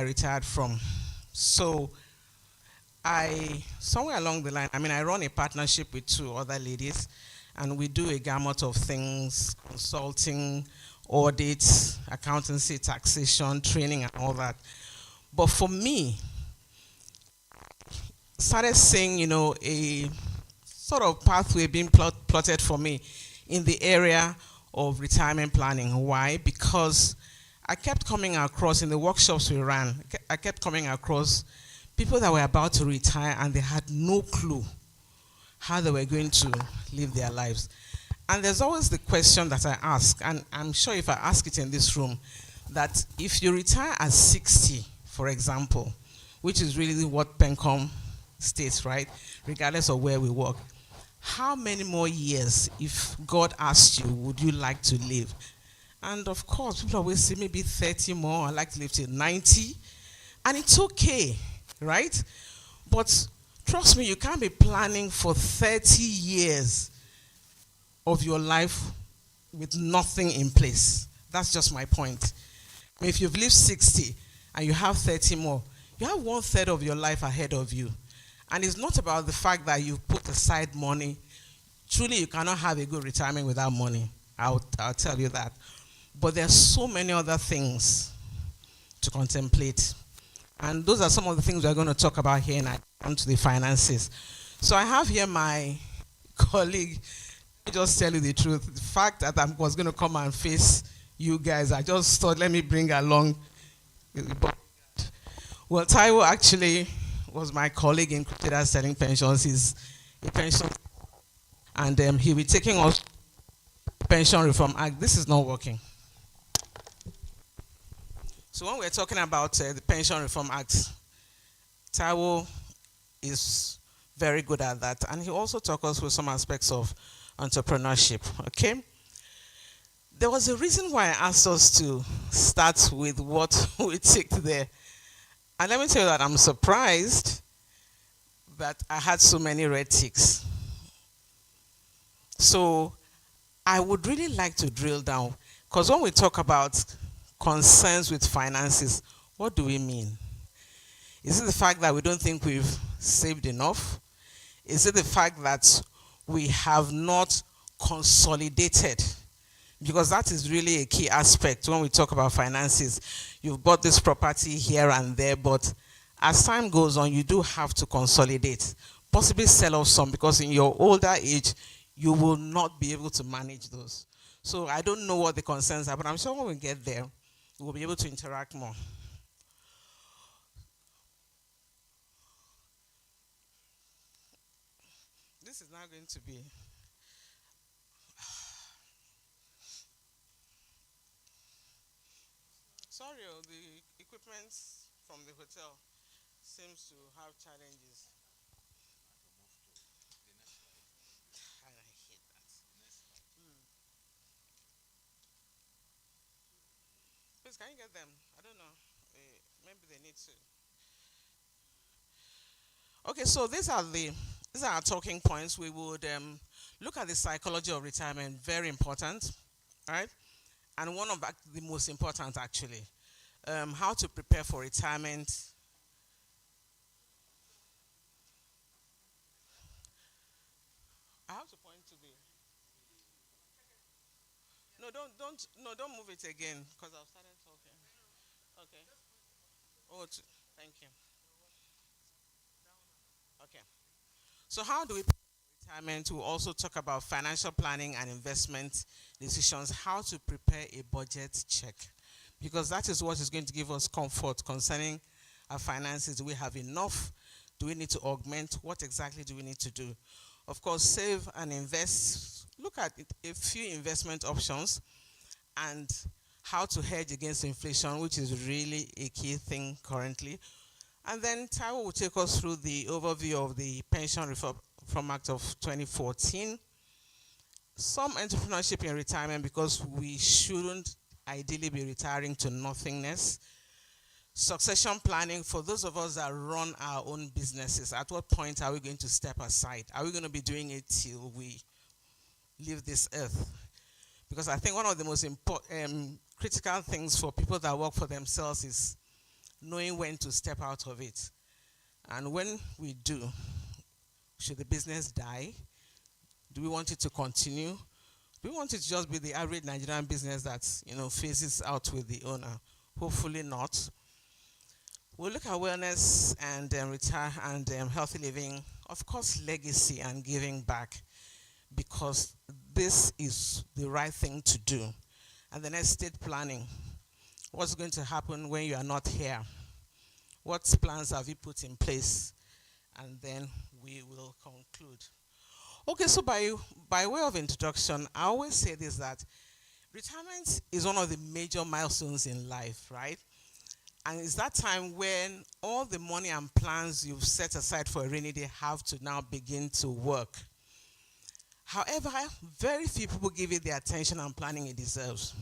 I retired from. So somewhere along the line, I run a partnership with two other ladies, and we do a gamut of things: consulting, audits, accountancy, taxation, training, and all that. But for me, started seeing, a sort of pathway being plotted for me in the area of retirement planning. Why? Because I kept coming across, in the workshops we ran, I kept coming across people that were about to retire and they had no clue how they were going to live their lives. And there's always the question that I ask, and I'm sure if I ask it in this room, that if you retire at 60, for example, which is really what PENCOM states, right, regardless of where we work, how many more years, if God asked you, would you like to live? And of course, people always say maybe 30 more, I'd like to live till 90, and it's okay, right? But trust me, you can't be planning for 30 years of your life with nothing in place. That's just my point. If you've lived 60 and you have 30 more, you have 1/3 of your life ahead of you. And it's not about the fact that you've put aside money. Truly, you cannot have a good retirement without money. I'll tell you that. But there's so many other things to contemplate. And those are some of the things we're going to talk about here, and I come to the finances. So I have here my colleague. Let me just tell you the truth. The fact that I was going to come and face you guys, I just thought, let me bring along. Well, Taiwo actually was my colleague in Criteria Selling Pensions. He's a pension, and he'll be taking us Pension Reform Act. This is not working. So when we're talking about the Pension Reform Act, Taiwo is very good at that, and he also talked us through some aspects of entrepreneurship. Okay, there was a reason why I asked us to start with what we ticked there, and let me tell you that I'm surprised that I had so many red ticks. So I would really like to drill down, because when we talk about concerns with finances, what do we mean? Is it the fact that we don't think we've saved enough? Is it the fact that we have not consolidated? Because that is really a key aspect when we talk about finances. You've bought this property here and there, but as time goes on, you do have to consolidate, possibly sell off some, because in your older age, you will not be able to manage those. So I don't know what the concerns are, but I'm sure when we get there, we'll be able to interact more. This is now going to be... Sorry, the equipment from the hotel seems to have challenges. And I hate that. Please, can you get them? I don't know. Maybe they need to. Okay, so these are our talking points. We would look at the psychology of retirement, very important, right? And one of the most important, actually, how to prepare for retirement. I have to point to the... don't move it again, because I've started talking. Okay. Oh, thank you. Okay. So how do we prepare for retirement? We'll also talk about financial planning and investment decisions, how to prepare a budget check, because that is what is going to give us comfort concerning our finances. Do we have enough? Do we need to augment? What exactly do we need to do? Of course, save and invest. Look at a few investment options and how to hedge against inflation, which is really a key thing currently. And then Taiwo will take us through the overview of the Pension Reform Act of 2014. Some entrepreneurship in retirement, because we shouldn't ideally be retiring to nothingness. Succession planning for those of us that run our own businesses. At what point are we going to step aside? Are we going to be doing it till we leave this earth? Because I think one of the most critical things for people that work for themselves is knowing when to step out of it. And when we do, should the business die? Do we want it to continue? Do we want it to just be the average Nigerian business that phases out with the owner? Hopefully not. We'll look at wellness and retire and healthy living, of course, legacy and giving back, because this is the right thing to do. And then estate planning. What's going to happen when you are not here? What plans have you put in place? And then we will conclude. Okay, so by way of introduction, I always say this, that retirement is one of the major milestones in life, right? And it's that time when all the money and plans you've set aside for a rainy day have to now begin to work. However, very few people give it the attention and planning it deserves.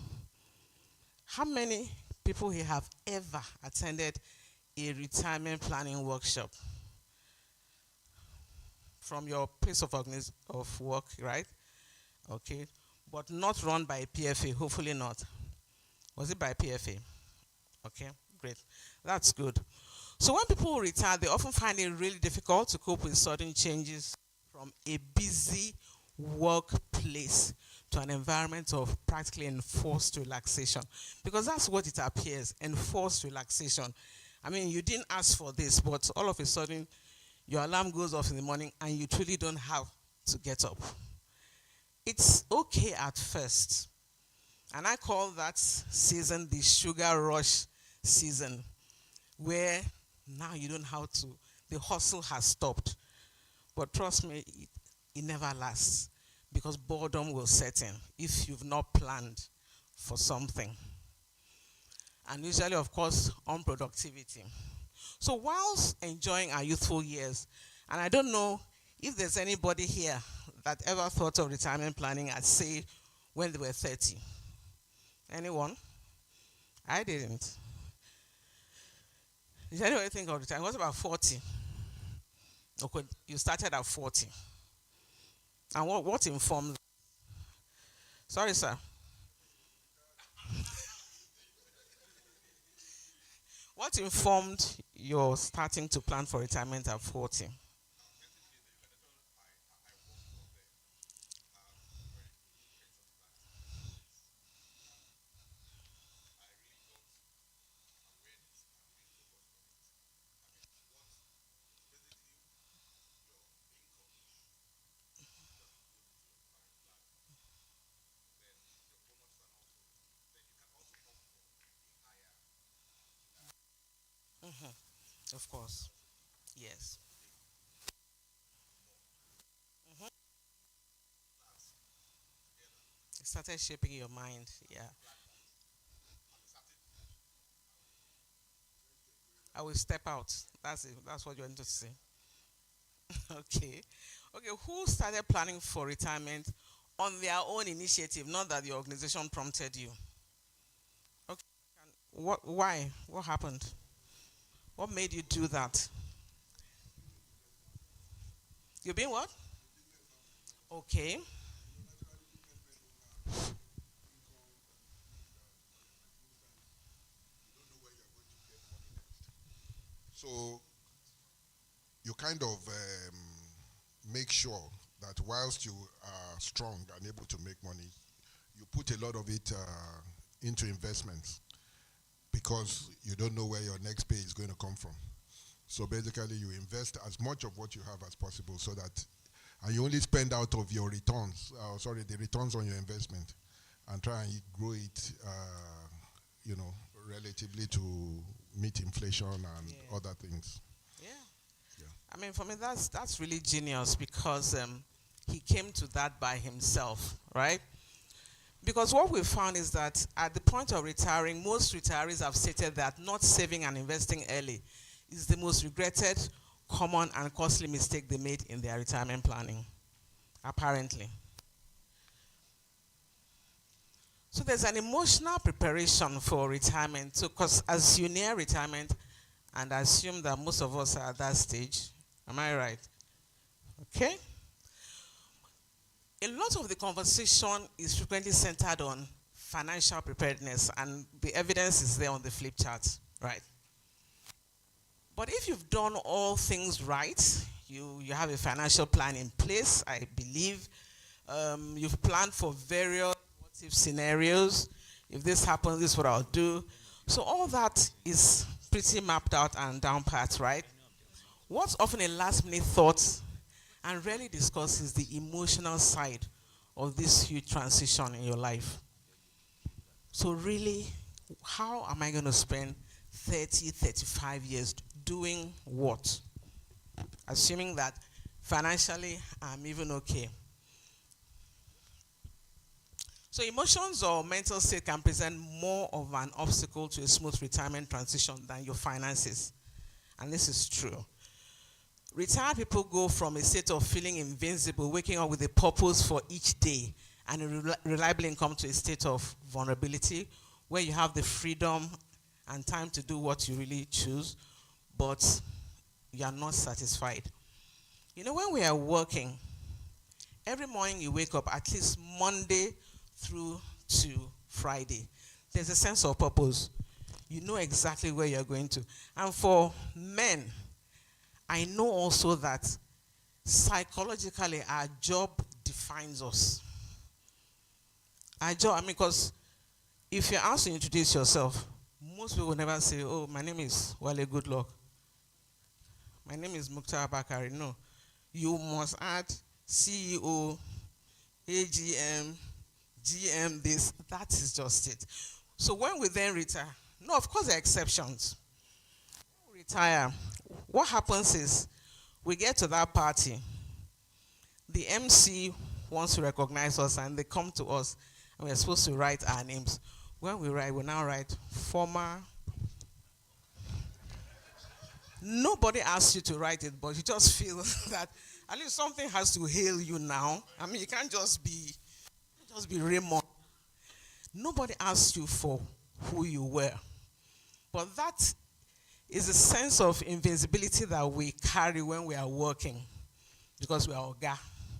How many people here have ever attended a retirement planning workshop? From your place of work, right? Okay. But not run by a PFA, hopefully not. Was it by PFA? Okay, great. That's good. So when people retire, they often find it really difficult to cope with sudden changes from a busy workplace to an environment of practically enforced relaxation. Because that's what it appears, enforced relaxation. I mean, you didn't ask for this, but all of a sudden, your alarm goes off in the morning and you truly don't have to get up. It's okay at first. And I call that season the sugar rush season, where now you don't have to, the hustle has stopped. But trust me, it never lasts, because boredom will set in if you've not planned for something. And usually, of course, unproductivity. So whilst enjoying our youthful years, and I don't know if there's anybody here that ever thought of retirement planning at, say, when they were 30. Anyone? I didn't. Did anybody think of retirement? What about 40? Okay, you started at 40. And what informed? Sorry, sir. What informed your starting to plan for retirement at 40? Of course. Yes. It started shaping your mind. Yeah. I will step out. That's it. That's what you want to say. Okay. Okay. Who started planning for retirement on their own initiative, not that the organization prompted you? Okay. Why? What happened? What made you do that? You been what? Okay. So you kind of make sure that whilst you are strong and able to make money, you put a lot of it into investments, because you don't know where your next pay is going to come from. So basically, you invest as much of what you have as possible, so that, and you only spend out of your returns, the returns on your investment, and try and grow it, relatively to meet inflation and other things. Yeah. Yeah. I mean, for me, that's really genius, because he came to that by himself, right? Because what we found is that at the point of retiring, most retirees have stated that not saving and investing early is the most regretted, common, and costly mistake they made in their retirement planning, apparently. So there's an emotional preparation for retirement. So, because as you near retirement, and I assume that most of us are at that stage, am I right? Okay? A lot of the conversation is frequently centered on financial preparedness, and the evidence is there on the flip chart, right? But if you've done all things right, you have a financial plan in place, I believe. You've planned for various what if scenarios. If this happens, this is what I'll do. So all that is pretty mapped out and down pat, right? What's often a last minute thought and rarely discussed is the emotional side of this huge transition in your life. So really, how am I going to spend 30, 35 years doing what? Assuming that financially I'm even okay. So emotions or mental state can present more of an obstacle to a smooth retirement transition than your finances. And this is true. Retired people go from a state of feeling invincible, waking up with a purpose for each day and a reliable income, to a state of vulnerability where you have the freedom and time to do what you really choose, but you are not satisfied. You know, when we are working, every morning you wake up, at least Monday through to Friday, there's a sense of purpose. You know exactly where you're going to. And for men, I know also that psychologically our job defines us. Our job, because if you're asked to introduce yourself, most people will never say, oh, my name is Wale Goodluck. My name is Mukhtar Bakari. No. You must add CEO, AGM, GM, this. That is just it. So when we then retire, no, of course there are exceptions. When we retire, what happens is we get to that party. The MC wants to recognize us and they come to us and we're supposed to write our names. When we write, we now write former. Nobody asks you to write it, but you just feel that at least something has to hail you now. You can't just be Raymond. Nobody asks you for who you were. But that is a sense of invincibility that we carry when we are working, because we are Oga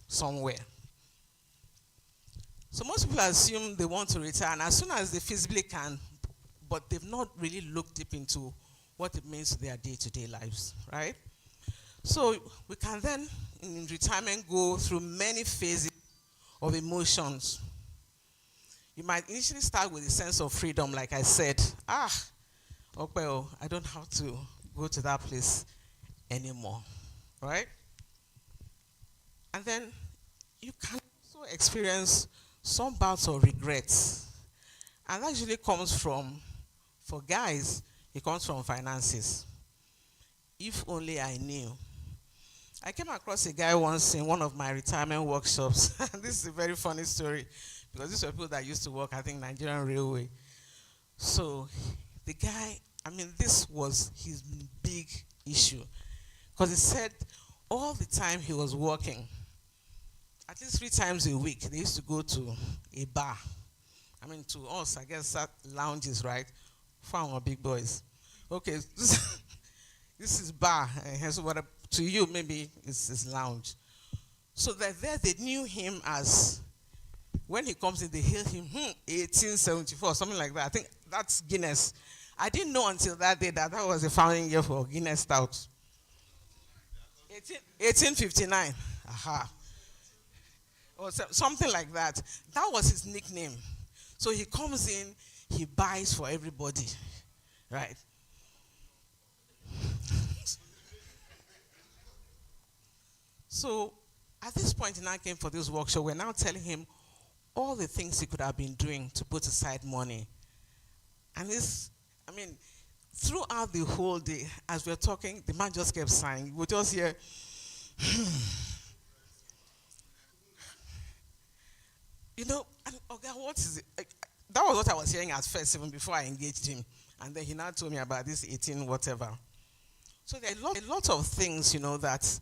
somewhere. So most people assume they want to retire, and as soon as they feasibly can, but they've not really looked deep into what it means to their day-to-day lives, right? So we can then, in retirement, go through many phases of emotions. You might initially start with a sense of freedom, like I said. Okay, I don't have to go to that place anymore, right? And then you can also experience some bouts of regrets. And that usually comes from, for guys, it comes from finances. If only I knew. I came across a guy once in one of my retirement workshops. This is a very funny story, because these were people that used to work, I think, Nigerian Railway. So the guy, this was his big issue. Because he said all the time he was working, at least 3 times a week, they used to go to a bar. To us, I guess that lounges, right? For our big boys. Okay, this is bar. So what to you, maybe it's lounge. So that there they knew him as, when he comes in, they hail him, 1874, something like that. I think that's Guinness. I didn't know until that day that was the founding year for Guinness Stout. 1859. Aha. Or something like that. That was his nickname. So he comes in, he buys for everybody, right? So at this point, he now came for this workshop. We're now telling him all the things he could have been doing to put aside money. And this, throughout the whole day, as we're talking, the man just kept sighing. We just hear, okay, what is it? That was what I was hearing at first, even before I engaged him. And then he now told me about this 18 whatever. So there are a lot of things, that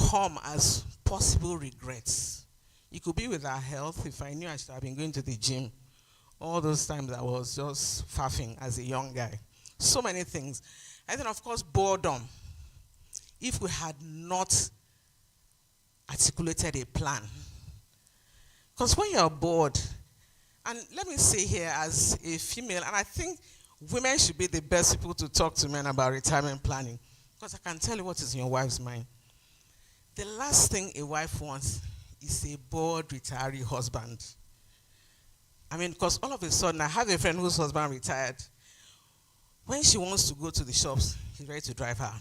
come as possible regrets. It could be with our health. If I knew I should have been going to the gym, all those times I was just faffing as a young guy. So many things. And then, of course, boredom. If we had not articulated a plan. Because when you're bored, and let me say here as a female, and I think women should be the best people to talk to men about retirement planning. Because I can tell you what is in your wife's mind. The last thing a wife wants is a bored retiree husband. I mean, because all of a sudden, I have a friend whose husband retired. When she wants to go to the shops, he's ready to drive her.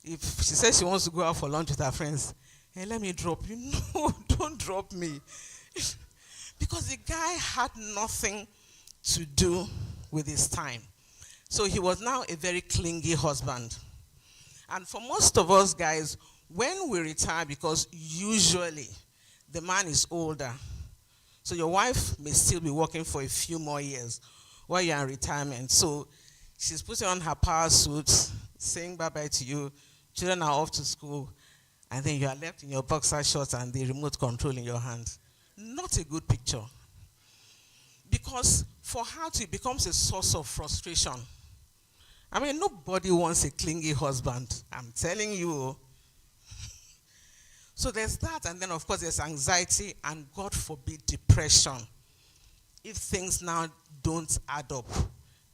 If she says she wants to go out for lunch with her friends, hey, let me drop you. No, don't drop me. Because the guy had nothing to do with his time. So he was now a very clingy husband. And for most of us guys, when we retire, because usually the man is older, so your wife may still be working for a few more years while you're in retirement. So she's putting on her power suit, saying bye-bye to you, children are off to school, and then you are left in your boxer shorts and the remote control in your hand. Not a good picture. Because for her to, it becomes a source of frustration. I mean, nobody wants a clingy husband. I'm telling you. So there's that, and then of course there's anxiety and, God forbid, depression. If things now don't add up,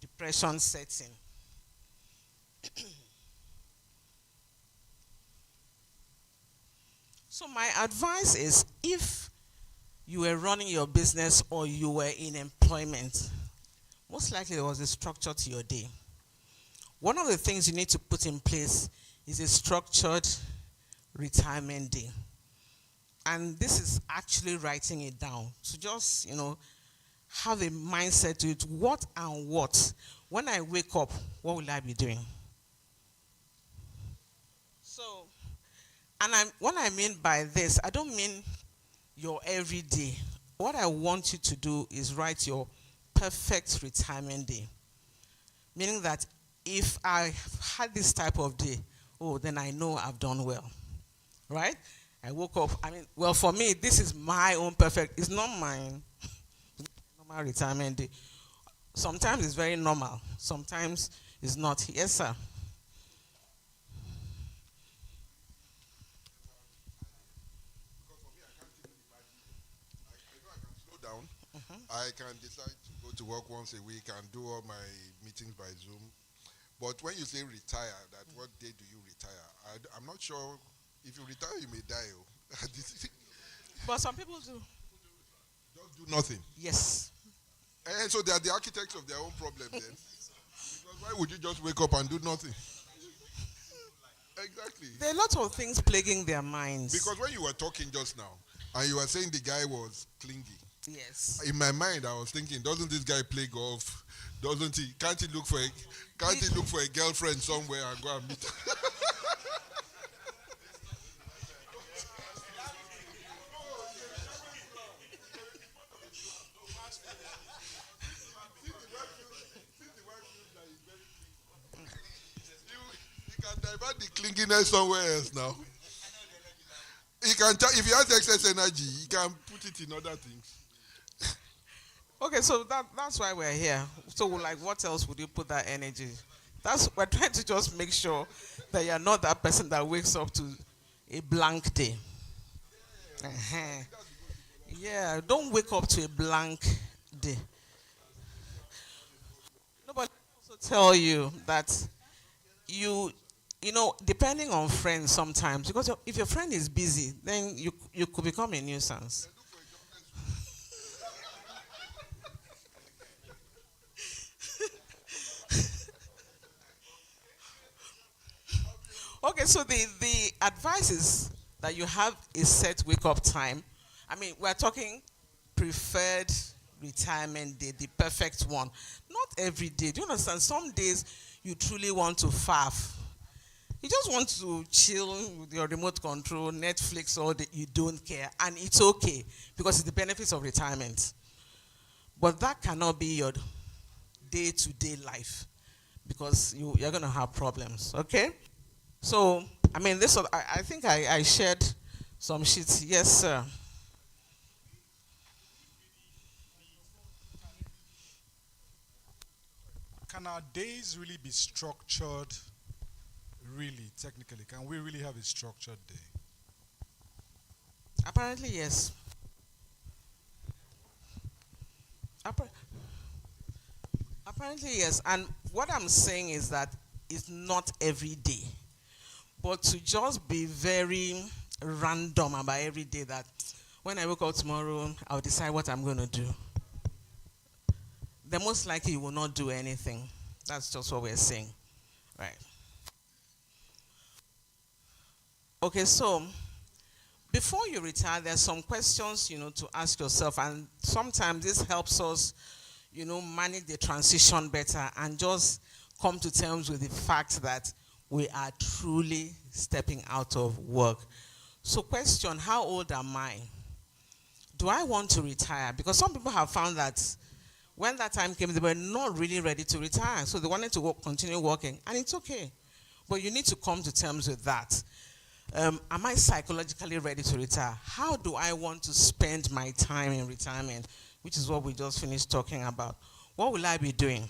depression sets in. So my advice is, if you were running your business or you were in employment, most likely there was a structure to your day. One of the things you need to put in place is a structured retirement day. And this is actually writing it down. So just, have a mindset to it. What and what? When I wake up, what will I be doing? So, what I mean by this, I don't mean your everyday. What I want you to do is write your perfect retirement day. Meaning that if I had this type of day, then I know I've done well. Right? I woke up, for me, this is my own perfect, it's not mine. Normal retirement day. Sometimes it's very normal. Sometimes it's not. Yes, sir. Down. I can decide to go to work once a week and do all my meetings by Zoom. But when you say retire, that what day do you retire? I'm not sure. If you retire, you may die. But some people do. Just do nothing. Yes. And so they are the architects of their own problem then. Because why would you just wake up and do nothing? Exactly. There are lots of things plaguing their minds. Because when you were talking just now, and you were saying the guy was clingy. Yes. In my mind, I was thinking, doesn't this guy play golf? Doesn't he? Can't he look for a girlfriend somewhere and go and meet her? He can divert the clinginess somewhere else now. He can if he has excess energy, he can put it in other things. Okay, so that's why we're here. So, what else would you put that energy? We're trying to just make sure that you're not that person that wakes up to a blank day. Uh-huh. Yeah, don't wake up to a blank day. Nobody also tell you that depending on friends sometimes, because if your friend is busy, then you could become a nuisance. Okay, so the advice is that you have a set wake up time. We're talking preferred retirement day, the perfect one. Not every day. Do you understand? Some days you truly want to faff. You just want to chill with your remote control, Netflix, or you don't care. And it's okay because it's the benefits of retirement. But that cannot be your day-to-day life because you're going to have problems, okay? So, I think I shared some sheets. Yes, sir. Can our days really be structured? Really, technically, can we really have a structured day? Apparently, yes. Apparently, yes. And what I'm saying is that it's not every day. But to just be very random about every day that when I wake up tomorrow, I'll decide what I'm going to do. Then most likely you will not do anything. That's just what we're saying. Right. Okay, so before you retire, there's some questions, to ask yourself. And sometimes this helps us, manage the transition better and just come to terms with the fact that we are truly stepping out of work. So question, how old am I? Do I want to retire? Because some people have found that when that time came, they were not really ready to retire. So they wanted to continue working, and it's okay. But you need to come to terms with that. Am I psychologically ready to retire? How do I want to spend my time in retirement? Which is what we just finished talking about. What will I be doing?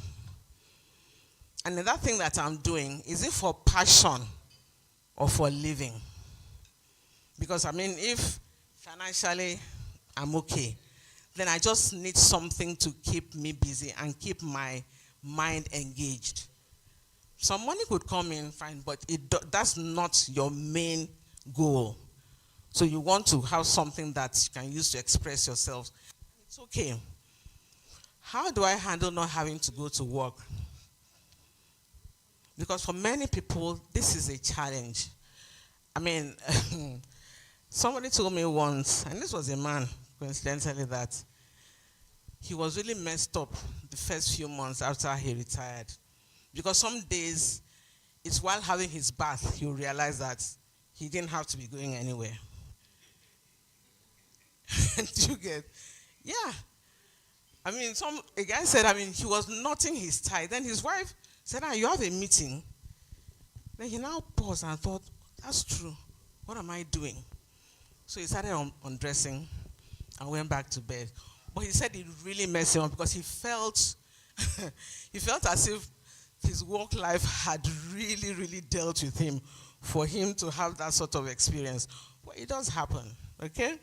And that thing that I'm doing, is it for passion or for living? Because, if financially I'm okay, then I just need something to keep me busy and keep my mind engaged. Some money could come in, fine, but that's not your main goal. So you want to have something that you can use to express yourself. It's okay. How do I handle not having to go to work? Because for many people, this is a challenge. Somebody told me once, and this was a man, coincidentally, that he was really messed up the first few months after he retired. Because some days, it's while having his bath, he'll realize that he didn't have to be going anywhere. Do you get? Yeah. A guy said, he was knotting his tie. Then his wife said, you have a meeting. Then he now paused and thought, that's true. What am I doing? So he started undressing and went back to bed. But he said it really messed him up because he felt, he felt as if his work life had really, really dealt with him for him to have that sort of experience. Well, it does happen, okay?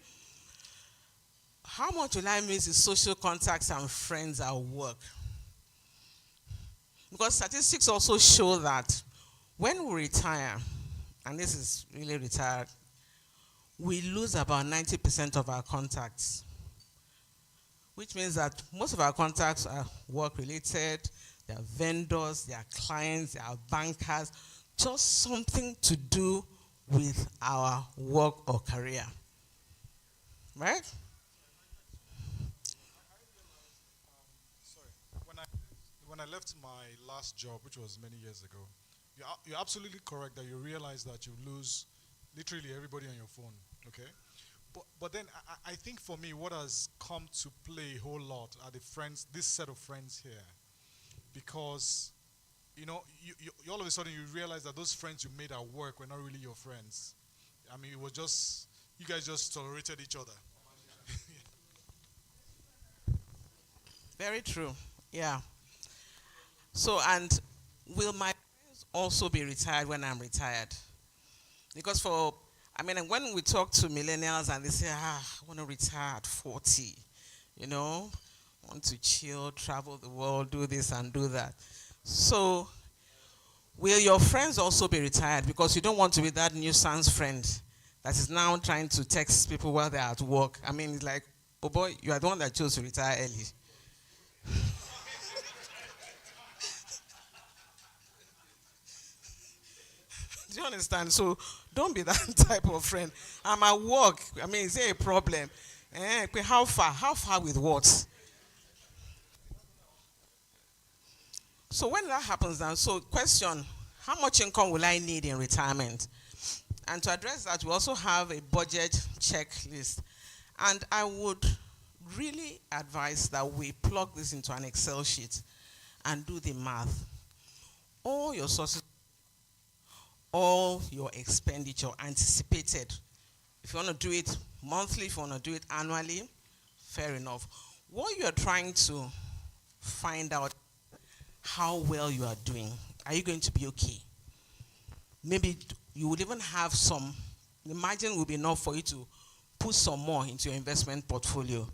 How much will I miss the social contacts and friends at work? Because statistics also show that when we retire, and this is really retired, we lose about 90% of our contacts. Which means that most of our contacts are work-related, they are vendors, they are clients, they are bankers, just something to do with our work or career. Right? When I left my last job, which was many years ago, you're absolutely correct that you realize that you lose literally everybody on your phone, okay? But then I think for me, what has come to play a whole lot are the friends, this set of friends here. Because, you all of a sudden you realize that those friends you made at work were not really your friends. It was just, you guys just tolerated each other. Very true, yeah. So, and will my friends also be retired when I'm retired? Because when we talk to millennials and they say, I want to retire at 40, want to chill, travel the world, do this and do that. So, will your friends also be retired? Because you don't want to be that nuisance friend that is now trying to text people while they're at work. It's like, oh boy, you are the one that chose to retire early. Do you understand? So don't be that type of friend. I'm at work. Is there a problem? How far? How far with what? So when that happens now, so question, how much income will I need in retirement? And to address that, we also have a budget checklist. And I would really advise that we plug this into an Excel sheet and do the math. All your sources, all your expenditure anticipated. If you want to do it monthly, if you want to do it annually, fair enough. What you're trying to find out how well you are doing. Are you going to be okay? Maybe you would even have some, the margin will be enough for you to put some more into your investment portfolio.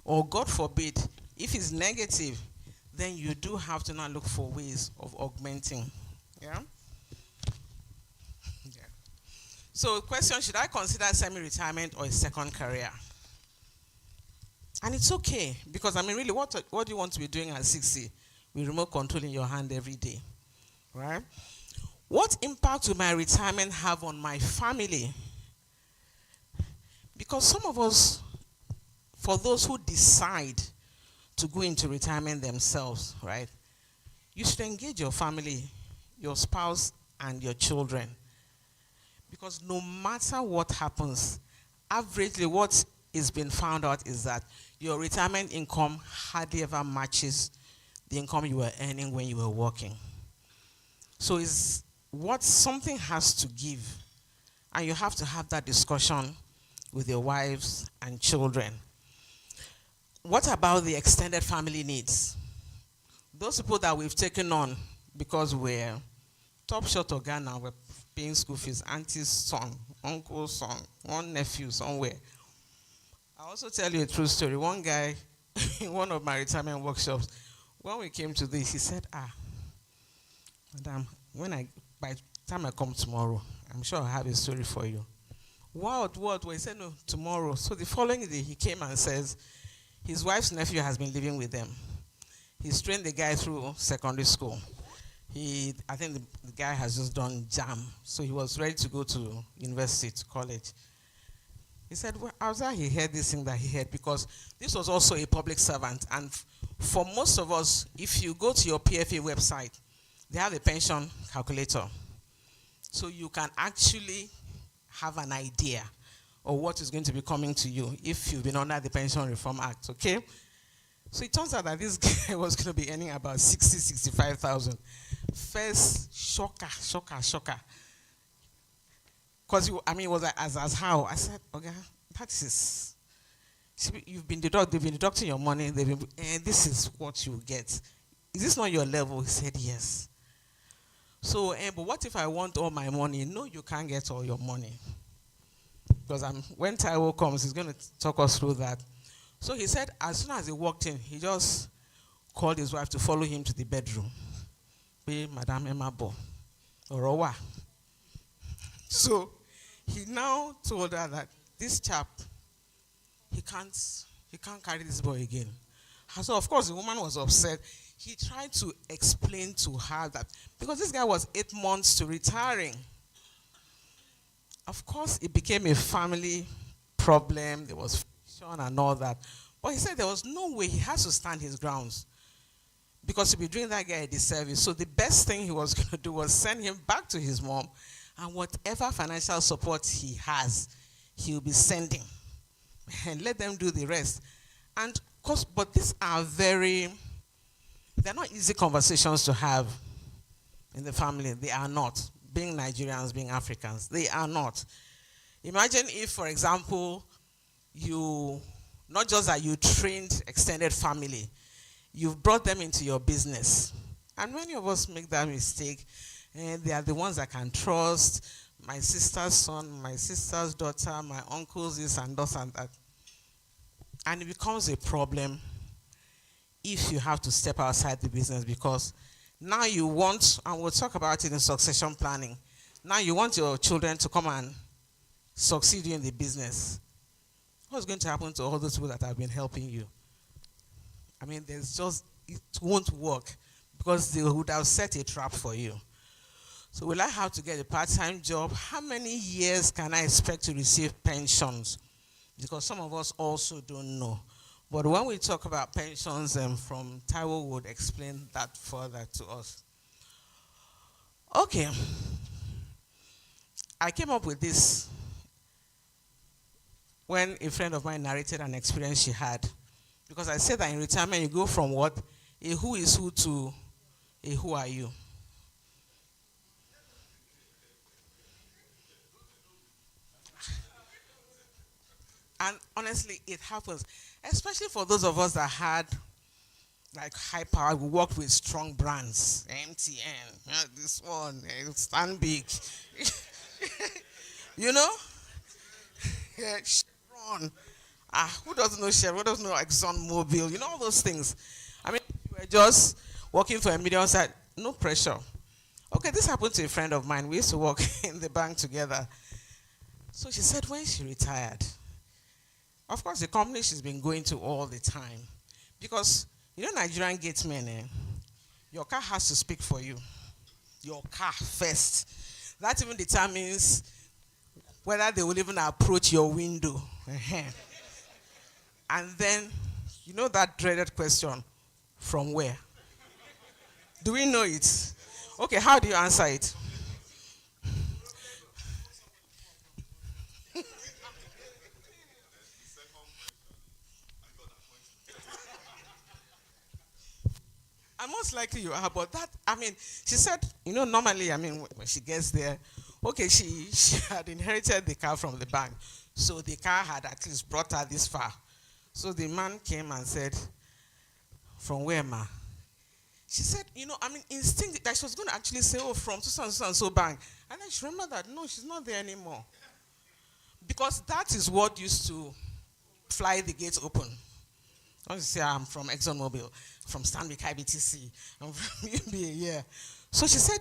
Or God forbid, if it's negative, then you do have to now look for ways of augmenting. Yeah? Yeah. So question, should I consider semi-retirement or a second career? And it's okay, because I mean, really, what do you want to be doing at 60 with remote control in your hand every day, right? What impact will my retirement have on my family? Because some of us, for those who decide to go into retirement themselves, right, you should engage your family, your spouse, and your children. Because no matter what happens, averagely what is being found out is that your retirement income hardly ever matches the income you were earning when you were working. So it's what something has to give, and you have to have that discussion with your wives and children. What about the extended family needs? Those people that we've taken on because we're top shot of Ghana, we're paying school fees, auntie's son, uncle's son, one nephew somewhere. I'll also tell you a true story. One guy in one of my retirement workshops, when we came to this, he said, madam, by the time I come tomorrow, I'm sure I'll have a story for you. What? Well, he said, no, tomorrow. So the following day, he came and says, his wife's nephew has been living with them. He's trained the guy through secondary school. I think the guy has just done JAM, so he was ready to go to university, to college. He said, well, after he heard this thing that he heard, because this was also a public servant, and for most of us, if you go to your PFA website, they have a pension calculator. So you can actually have an idea of what is going to be coming to you if you've been under the Pension Reform Act, okay? So it turns out that this guy was going to be earning about 65,000. First, shocker. Because, it was like, as how? I said, okay, that is, see, they've been deducting your money, and this is what you get. Is this not your level? He said, yes. So, but what if I want all my money? No, you can't get all your money. Because when Taiwo comes, he's going to talk us through that. So he said, as soon as he walked in, he just called his wife to follow him to the bedroom. Be Madame Emma Bo. Orowa. So he now told her that this chap, he can't carry this boy again. And so of course the woman was upset. He tried to explain to her that because this guy was 8 months to retiring. Of course it became a family problem. There was friction and all that. But he said there was no way, he has to stand his grounds, because he'd be doing that guy a disservice. So the best thing he was going to do was send him back to his mom, and whatever financial support he has, he'll be sending, and let them do the rest. And but these are they're not easy conversations to have in the family. They are not. Being Nigerians, being Africans, they are not. Imagine if, for example, not just that you trained extended family, you've brought them into your business. And many of us make that mistake, and they are the ones I can trust. My sister's son, my sister's daughter, my uncle's this and that and that. And it becomes a problem if you have to step outside the business, because now you want, and we'll talk about it in succession planning, now you want your children to come and succeed you in the business. What's going to happen to all those people that have been helping you? It won't work, because they would have set a trap for you. So will I have to get a part-time job? How many years can I expect to receive pensions? Because some of us also don't know. But when we talk about pensions, from Taiwo would explain that further to us. Okay. I came up with this when a friend of mine narrated an experience she had. Because I said that in retirement, you go from what? A who is who to a who are you. And honestly, it happens. Especially for those of us that had like high power, we worked with strong brands. MTN, this one, Stanbic. You know? Yeah, Chevron. Who doesn't know Chevron? Who doesn't know ExxonMobil? You know all those things. You were We're just working for a million side, no pressure. Okay, this happened to a friend of mine. We used to work in the bank together. So she said when she retired, of course, the company she's been going to all the time. Because, Nigerian gatesmen, your car has to speak for you. Your car first. That even determines whether they will even approach your window. And then, that dreaded question, from where? Do we know it? Okay, how do you answer it? And most likely you are, but she said, normally, when she gets there, okay, she had inherited the car from the bank. So the car had at least brought her this far. So the man came and said, from where, ma? She said, instinct that she was going to actually say, oh, from so and so bank. And then she remembered that, no, she's not there anymore. Because that is what used to fly the gates open. I want to say I'm from ExxonMobil, from Stanbic IBTC, I'm from UBA, yeah. So she said,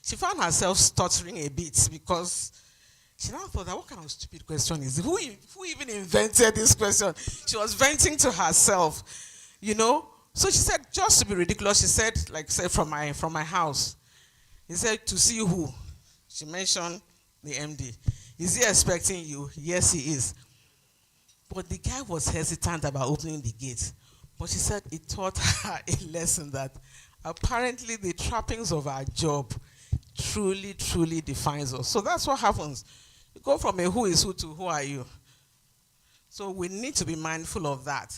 she found herself stuttering a bit because she now thought that what kind of stupid question is this? Who even invented this question? She was venting to herself, So she said, just to be ridiculous, she said, from my house. He said, to see who? She mentioned the MD. Is he expecting you? Yes, he is. But the guy was hesitant about opening the gate. But she said it taught her a lesson that apparently the trappings of our job truly, truly defines us. So that's what happens. You go from a who is who to who are you. So we need to be mindful of that.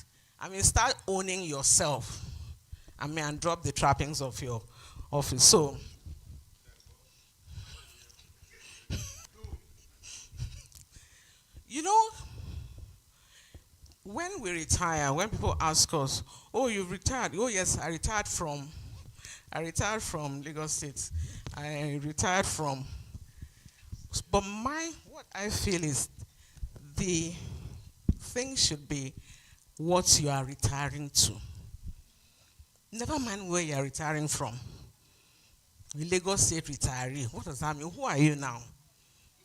Start owning yourself. And drop the trappings of your office. So, when we retire, when people ask us, oh, you've retired. Oh, yes, I retired from Lagos State. I retired from. But what I feel is the thing should be what you are retiring to. Never mind where you are retiring from. The Lagos State retiree. What does that mean? Who are you now?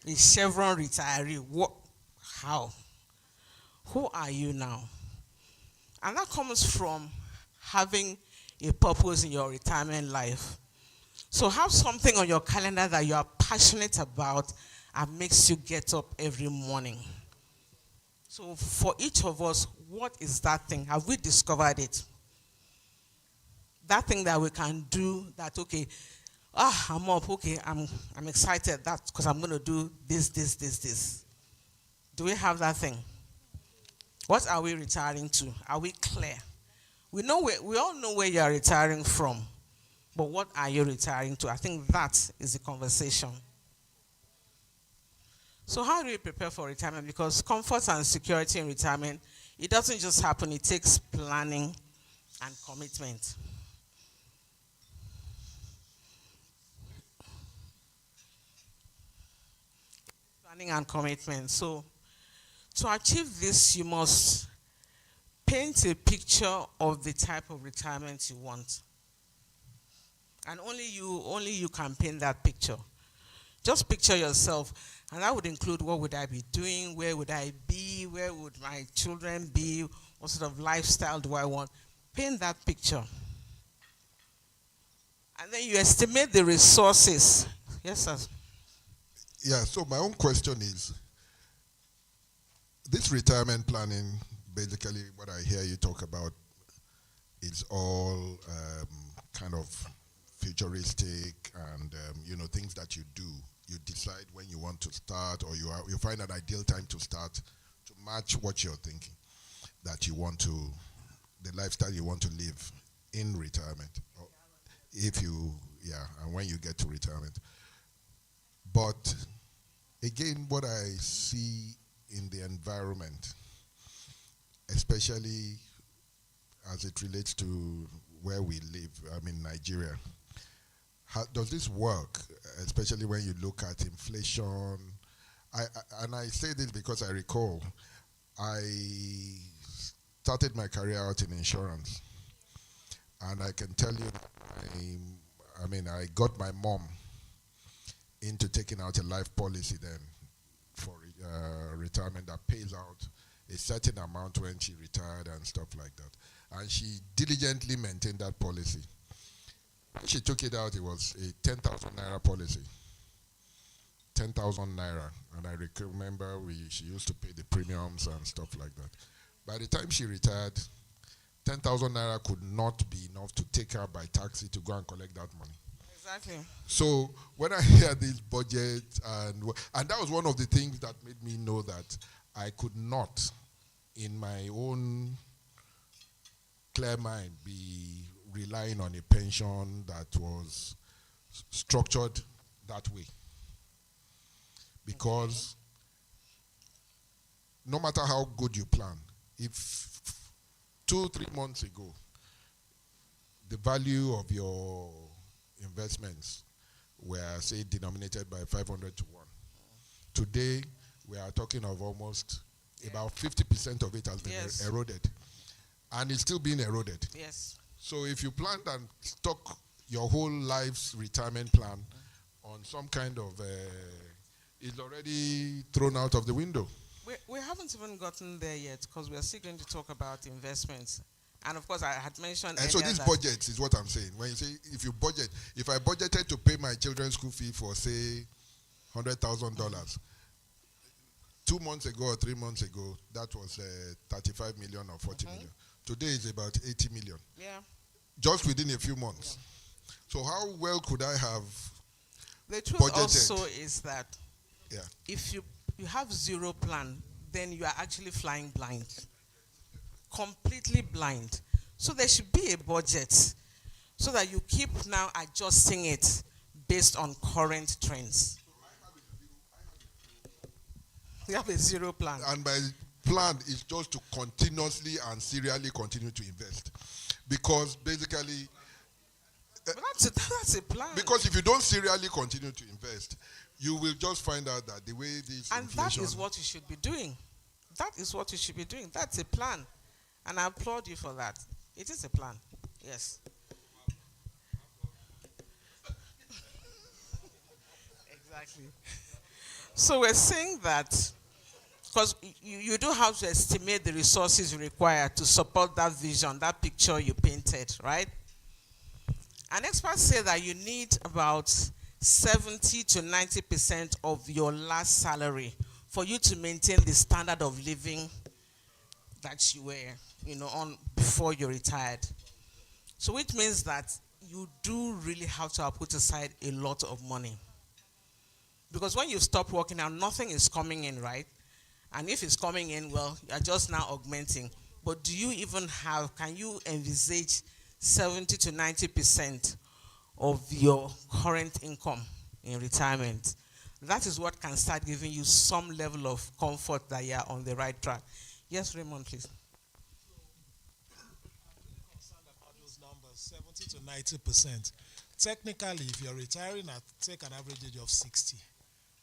A Chevron retiree. What? How? Who are you now? And that comes from having a purpose in your retirement life. So have something on your calendar that you are passionate about and makes you get up every morning. So for each of us, what is that thing? Have we discovered it? That thing that we can do that, okay, I'm up, okay, I'm excited that because I'm going to do this. Do we have that thing? What are we retiring to? Are we clear? We all know where you are retiring from, but what are you retiring to? I think that is the conversation. So how do we prepare for retirement? Because comfort and security in retirement, it doesn't just happen. It takes planning and commitment. Planning and commitment. So to achieve this, you must paint a picture of the type of retirement you want. And only you can paint that picture. Just picture yourself. And that would include what would I be doing, where would I be, where would my children be, what sort of lifestyle do I want. Paint that picture. And then you estimate the resources. Yes, sir. Yeah, so my own question is, this retirement planning, basically what I hear you talk about is all kind of futuristic and things that you do. You decide when you want to start, or you find an ideal time to start to match what you're thinking that you want to, the lifestyle you want to live in retirement. And when you get to retirement. But again, what I see in the environment, especially as it relates to where we live, Nigeria, does this work, especially when you look at inflation? I say this because I recall I started my career out in insurance. And I can tell you that I got my mom into taking out a life policy then for retirement that pays out a certain amount when she retired and stuff like that. And she diligently maintained that policy. When she took it out, it was a 10,000 naira policy. 10,000 naira. And I remember she used to pay the premiums and stuff like that. By the time she retired, 10,000 naira could not be enough to take her by taxi to go and collect that money. Exactly. So when I hear this budget, and that was one of the things that made me know that I could not, in my own clear mind, be relying on a pension that was structured that way. Because no matter how good you plan, if 2-3 months ago, the value of your investments were, say, denominated by 500 to 1. Today, we are talking of almost about 50% of it has been eroded. And it's still being eroded. Yes. So if you planned and stuck your whole life's retirement plan on some kind of, it's already thrown out of the window. We haven't even gotten there yet because we are still going to talk about investments. And of course, I had mentioned. And so this budget is what I'm saying. When you say if I budgeted to pay my children's school fee for, say, $100,000, 2 months ago or 3 months ago, that was 35 million or 40 million. Today is about 80 million. Yeah. Just within a few months. Yeah. So how well could I have the truth budgeted? Also is that if you have zero plan, then you are actually flying blind. Completely blind. So there should be a budget so that you keep now adjusting it based on current trends. You have a zero plan. And my plan is just to continuously and serially continue to invest. Because basically... that's a plan. Because if you don't serially continue to invest, you will just find out that the way this and inflation... that is what you should be doing. That is what you should be doing. That's a plan. And I applaud you for that. It is a plan. Yes. Exactly. So we're saying that because you do have to estimate the resources required to support that vision, that picture you painted, right? And experts say that you need about 70 to 90% of your last salary for you to maintain the standard of living that you were, on before you retired. So which means that you do really have to put aside a lot of money. Because when you stop working now, nothing is coming in, right? And if it's coming in, well, you're just now augmenting. But do you even can you envisage 70 to 90% of your current income in retirement? That is what can start giving you some level of comfort that you're on the right track. Yes, Raymond, please. I'm really concerned about those numbers, 70 to 90%. Technically, if you're retiring at, take an average age of 60,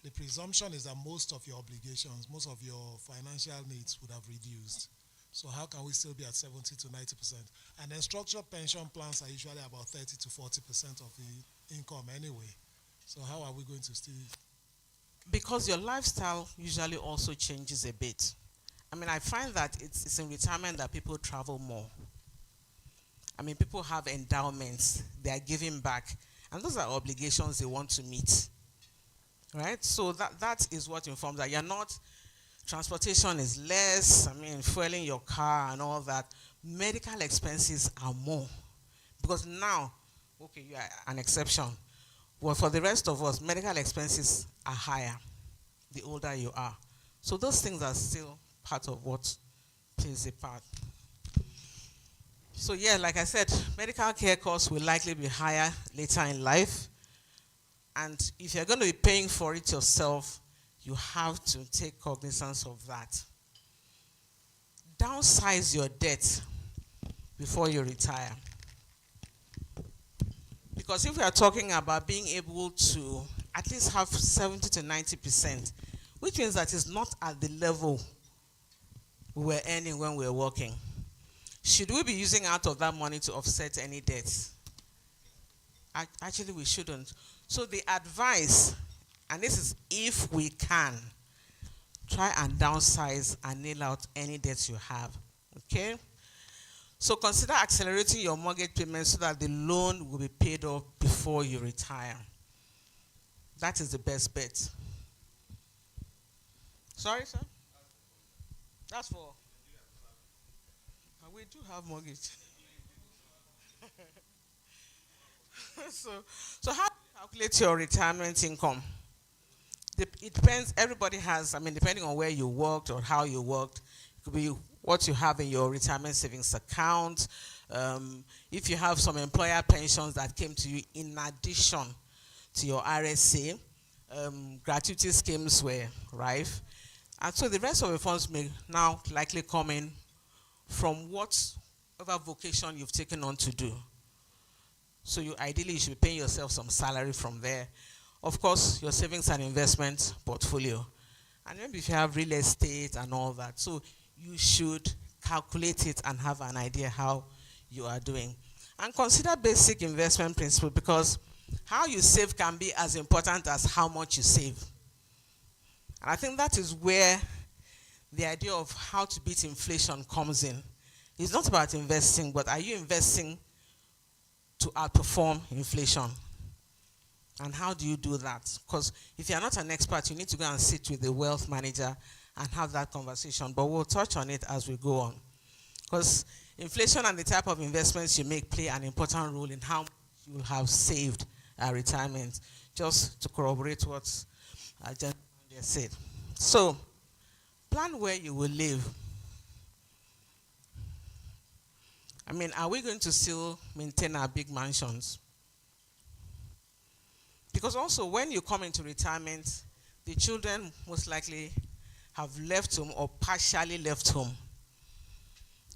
the presumption is that most of your obligations, most of your financial needs would have reduced. So how can we still be at 70 to 90%? And then structured pension plans are usually about 30 to 40% of the income anyway. So how are we going to still... Because your lifestyle usually also changes a bit. I find that it's in retirement that people travel more. People have endowments, they are giving back, and those are obligations they want to meet. Right? So that is what informs that you're not, transportation is less, fueling your car and all that. Medical expenses are more. Because now, okay, you are an exception. Well, for the rest of us, medical expenses are higher the older you are. So those things are still part of what plays a part. So yeah, like I said, medical care costs will likely be higher later in life. And if you're going to be paying for it yourself, you have to take cognizance of that. Downsize your debt before you retire. Because if we are talking about being able to at least have 70 to 90%, which means that it's not at the level we were earning when we were working. Should we be using out of that money to offset any debts? Actually, we shouldn't. So the advice, and this is if we can, try and downsize and nail out any debts you have. Okay? So consider accelerating your mortgage payments so that the loan will be paid off before you retire. That is the best bet. Sorry, sir? That's for. We do have mortgage. so, so how do you calculate your retirement income? It depends. Everybody has, depending on where you worked or how you worked, it could be what you have in your retirement savings account. If you have some employer pensions that came to you in addition to your RSA, gratuity schemes were rife. And so the rest of the funds may now likely come in from whatever vocation you've taken on to do. So ideally you should be paying yourself some salary from there. Of course, your savings and investment portfolio. And maybe if you have real estate and all that. So you should calculate it and have an idea how you are doing. And consider basic investment principle, because how you save can be as important as how much you save. And I think that is where the idea of how to beat inflation comes in. It's not about investing, but are you investing to outperform inflation? And how do you do that? Because if you're not an expert, you need to go and sit with the wealth manager and have that conversation. But we'll touch on it as we go on. Because inflation and the type of investments you make play an important role in how you will have saved retirement. Just to corroborate what Jen said. So, plan where you will live. Are we going to still maintain our big mansions? Because also, when you come into retirement, the children most likely have left home or partially left home.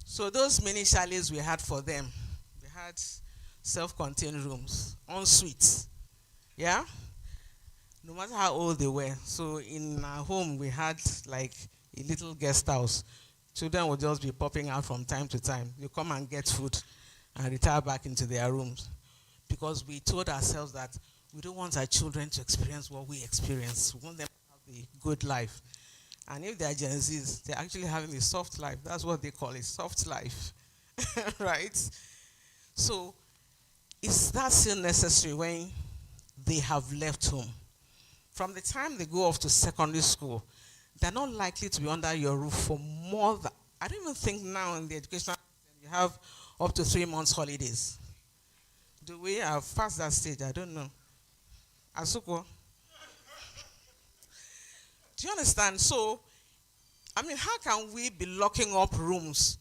So those mini chalets we had for them, they had self-contained rooms, en suites. Yeah? No matter how old they were. So in our home, we had like a little guest house. Children would just be popping out from time to time. You come and get food and retire back into their rooms. Because we told ourselves that we don't want our children to experience what we experience. We want them to have the good life. And if they're Gen Zs, they're actually having a soft life. That's what they call it, soft life. Right? So, is that still necessary when they have left home? From the time they go off to secondary school, they're not likely to be under your roof for more than, I don't even think now in the education system you have up to 3 months holidays. Do we have passed that stage? I don't know. Asuko. Do you understand? So, how can we be locking up rooms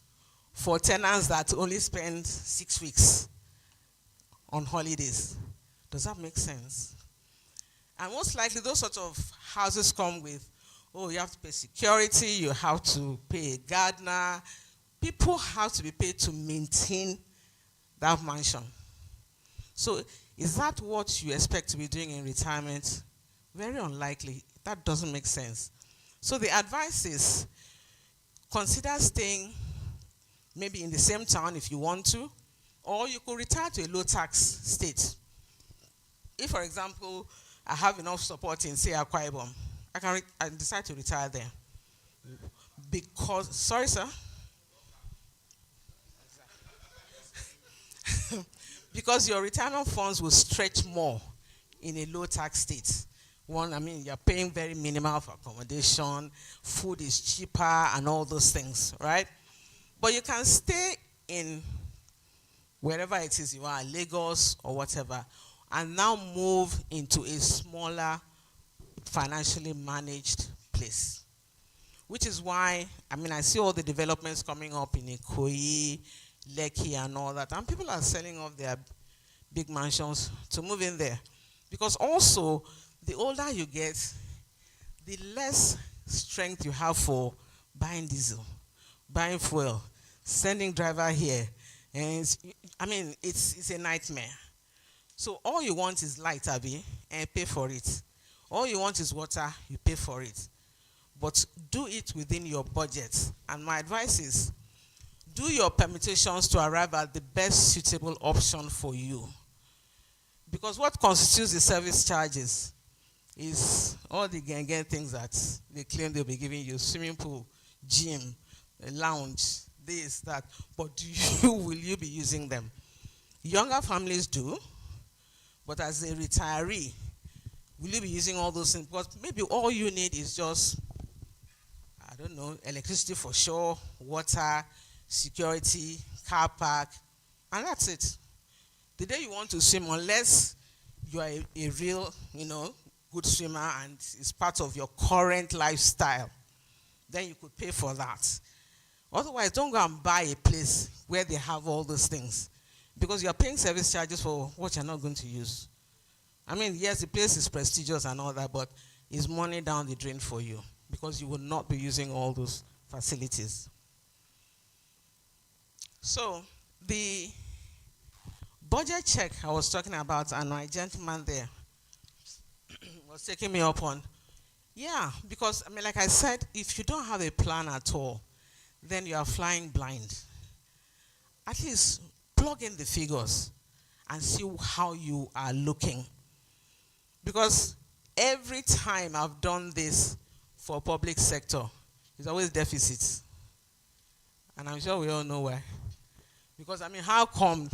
for tenants that only spend 6 weeks on holidays? Does that make sense? And most likely those sorts of houses come with, you have to pay security, you have to pay a gardener. People have to be paid to maintain that mansion. So is that what you expect to be doing in retirement? Very unlikely. That doesn't make sense. So the advice is consider staying maybe in the same town if you want to, or you could retire to a low tax state. If, for example, I have enough support in, say, HY-VEE, I decide to retire there. Because, sorry, sir? Because your retirement funds will stretch more in a low tax state. One, you're paying very minimal for accommodation, food is cheaper, and all those things, right? But you can stay in wherever it is you are, Lagos or whatever, and now move into a smaller, financially managed place. Which is why, I see all the developments coming up in Ikoyi, Lekki, and all that, and people are selling off their big mansions to move in there. Because also, the older you get, the less strength you have for buying diesel, buying fuel, sending driver here. And it's a nightmare. So all you want is light, Abby, and pay for it. All you want is water, you pay for it. But do it within your budget. And my advice is, do your permutations to arrive at the best suitable option for you. Because what constitutes the service charges is all the gang things that they claim they'll be giving you: swimming pool, gym, a lounge, this, that. But will you be using them? Younger families do, but as a retiree, will you be using all those things? Because maybe all you need is just, I don't know, electricity for sure, water, security, car park, and that's it. The day you want to swim, unless you are a real, good swimmer and it's part of your current lifestyle, then you could pay for that. Otherwise, don't go and buy a place where they have all those things, because you're paying service charges for what you're not going to use. I mean, yes, the place is prestigious and all that, but it's money down the drain for you because you will not be using all those facilities. So, the budget check I was talking about, and my gentleman there was taking me up on. Yeah, because, like I said, if you don't have a plan at all, then you are flying blind. At least plug in the figures and see how you are looking. Because every time I've done this for public sector, it's always deficits. And I'm sure we all know why. Because, how come?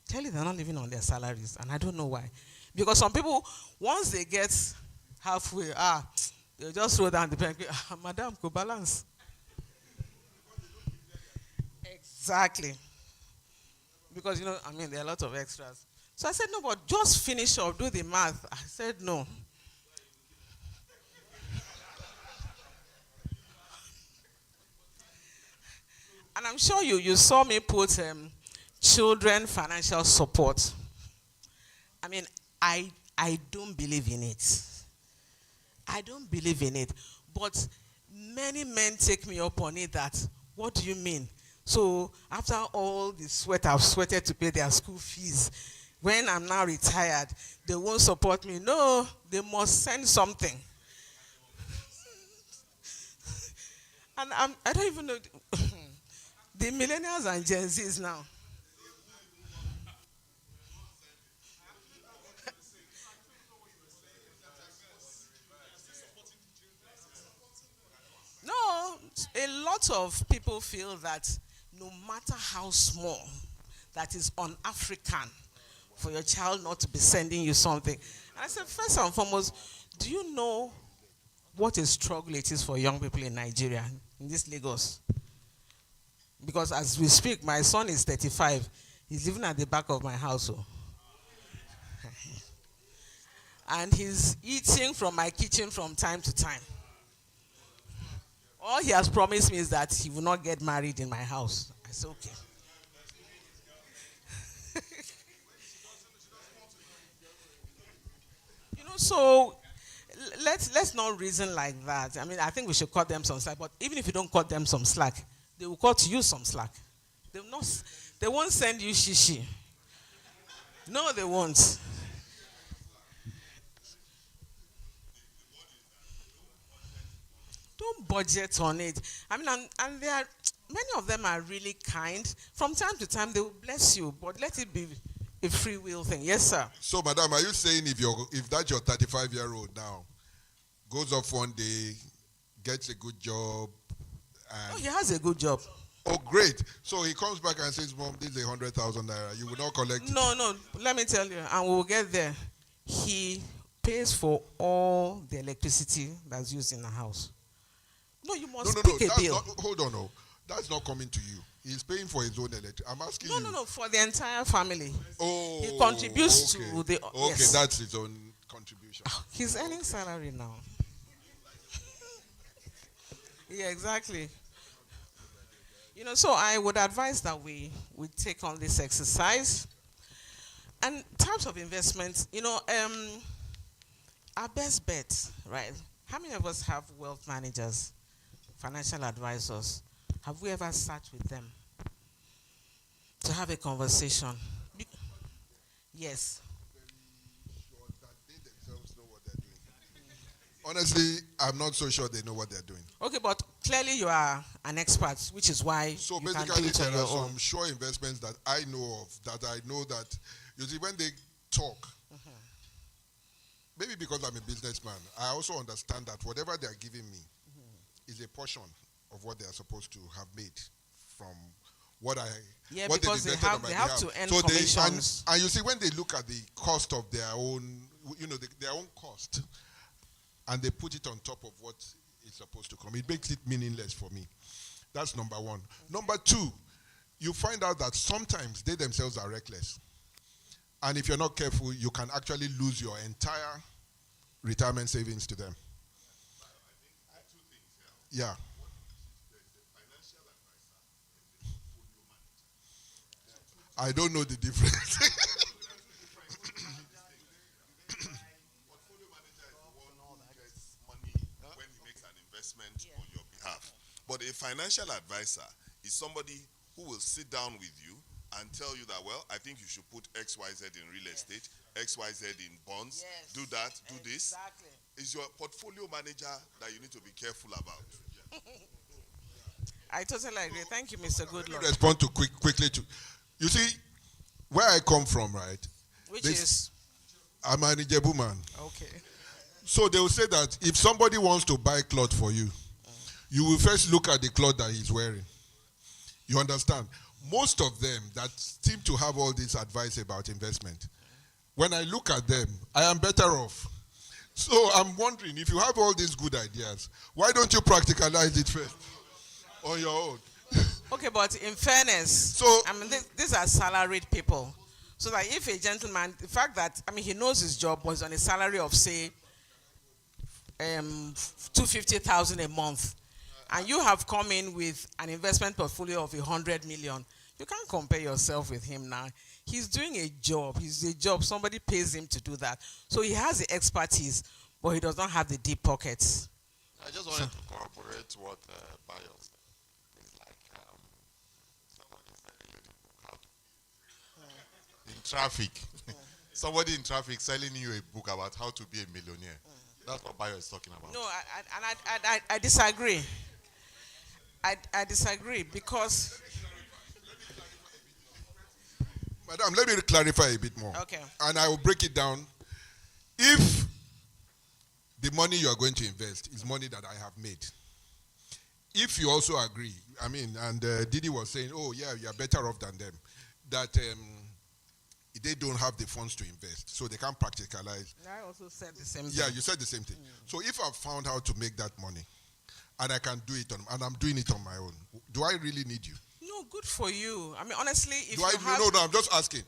Tell you they're not living on their salaries, and I don't know why. Because some people, once they get halfway, they'll just throw down the pen. Madam, go balance. Exactly. Because, there are a lot of extras. So I said, no, but just finish or do the math. I said, no. And I'm sure you saw me put children financial support. I don't believe in it. I don't believe in it. But many men take me up on it that, what do you mean? So after all the sweat I've sweated to pay their school fees, when I'm now retired, they won't support me. No, they must send something. And I don't even know. The millennials and Gen Zs now. No, a lot of people feel that no matter how small, that is un-African for your child not to be sending you something. And I said, first and foremost, do you know what a struggle it is for young people in Nigeria, in this Lagos? Because as we speak, my son is 35. He's living at the back of my house. And he's eating from my kitchen from time to time. All he has promised me is that he will not get married in my house. I said, okay. So let's not reason like that. I think we should cut them some slack. But even if you don't cut them some slack, they will cut you some slack. They won't send you shishi. No, they won't. Don't budget on it. And there are many of them are really kind. From time to time, they will bless you, but let it be a free will thing. Yes, sir. So, madam, are you saying if that's your 35-year-old now, goes off one day, gets a good job, and he has a good job. Oh, great. So he comes back and says, Mom, this is 100,000 naira. You will not collect it. No. Let me tell you, and we will get there. He pays for all the electricity that's used in the house. No, you must pick a bill. Hold on, no. That's not coming to you. He's paying for his own electricity. I'm asking you. No, for the entire family. Oh, he contributes to the. Okay, yes. That's his own contribution. He's earning salary now. Yeah, exactly. So I would advise that we take on this exercise. And types of investments, our best bet, right? How many of us have wealth managers, financial advisors? Have we ever sat with them to have a conversation? Yes. Very sure that they themselves know what they're doing. Honestly, I'm not so sure they know what they're doing. Okay, but clearly you are an expert, which is why So you can do basically, it on there your are own. some sure investments that I know of that I know that, you see, when they talk, maybe because I'm a businessman, I also understand that whatever they are giving me is a portion of what they are supposed to have made from what I Yeah, what they've because invested on my they have behalf. to earn So commissions. and you see when they look at the cost of their own, their own cost, and they put it on top of what is supposed to come, it makes it meaningless for me. That's number one. Number two, you find out that sometimes they themselves are reckless. And if you're not careful, you can actually lose your entire retirement savings to them. Yeah. I don't know the difference. Portfolio manager is the one who gets money when he makes an investment on your behalf. But a financial advisor is somebody who will sit down with you and tell you that, well, I think you should put XYZ in real estate, XYZ in bonds, do that, do this. It's your portfolio manager that you need to be careful about. I totally agree. Thank you, Mr. Let me Goodluck. respond to quickly to, you see, where I come from, right? Which is I'm an Ijebu man. okay. So they will say that if somebody wants to buy cloth for you, you will first look at the cloth that he's wearing. You understand? Most of them that seem to have all this advice about investment, when I look at them, I am better off. So I'm wondering, if you have all these good ideas, why don't you practicalize it first on your own? Okay, but in fairness, So- I mean, these are salaried people. So that if a gentleman, the fact that, I mean, he knows his job was on a salary of, say, 250,000 a month, and you have come in with an investment portfolio of 100 million, you can't compare yourself with him now. He's doing a job. He's a job. Somebody pays him to do that. So he has the expertise, but he does not have the deep pockets. I just wanted to corroborate what Bayo said. It's like somebody selling you the book how to in traffic. Somebody in traffic selling you a book about how to be a millionaire. That's what Bayo is talking about. No, I disagree. I disagree because, Madam, let me clarify a bit more. okay. And I will break it down. If the money you are going to invest is money that I have made, if you also agree, I mean, and Didi was saying, oh yeah, you are better off than them, that they don't have the funds to invest, so they can't practicalize. I also said the same thing. Yeah, you said the same thing. So if I've found how to make that money, and I can do it and I'm doing it on my own, do I really need you? No, good for you. I mean, honestly, if Do you I? have, No, I'm just asking.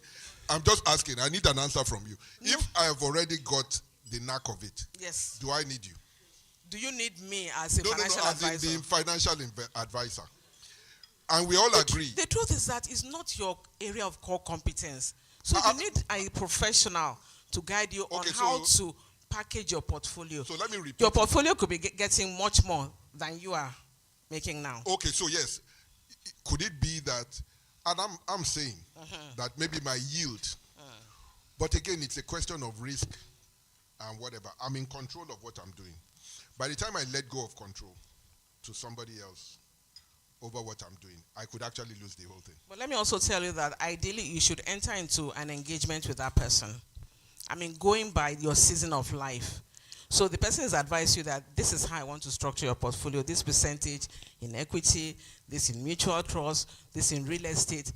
I'm just asking. I need an answer from you. No. If I have already got the knack of it, yes, do I need you? do you need me as a financial as in advisor? the financial advisor. And we all agree. The truth is that it's not your area of core competence. So Uh, you need a professional to guide you on Okay, how so- to package your portfolio. So let me repeat. Your portfolio could be getting much more than you are making now. Okay, so yes, could it be that? And I'm saying that maybe my yield, but again, it's a question of risk and whatever. I'm in control of what I'm doing. By the time I let go of control to somebody else over what I'm doing, I could actually lose the whole thing. But let me also tell you that ideally you should enter into an engagement with that person. I mean, going by your season of life. So the person has advised you that this is how I want to structure your portfolio, this percentage in equity, this in mutual trust, this in real estate.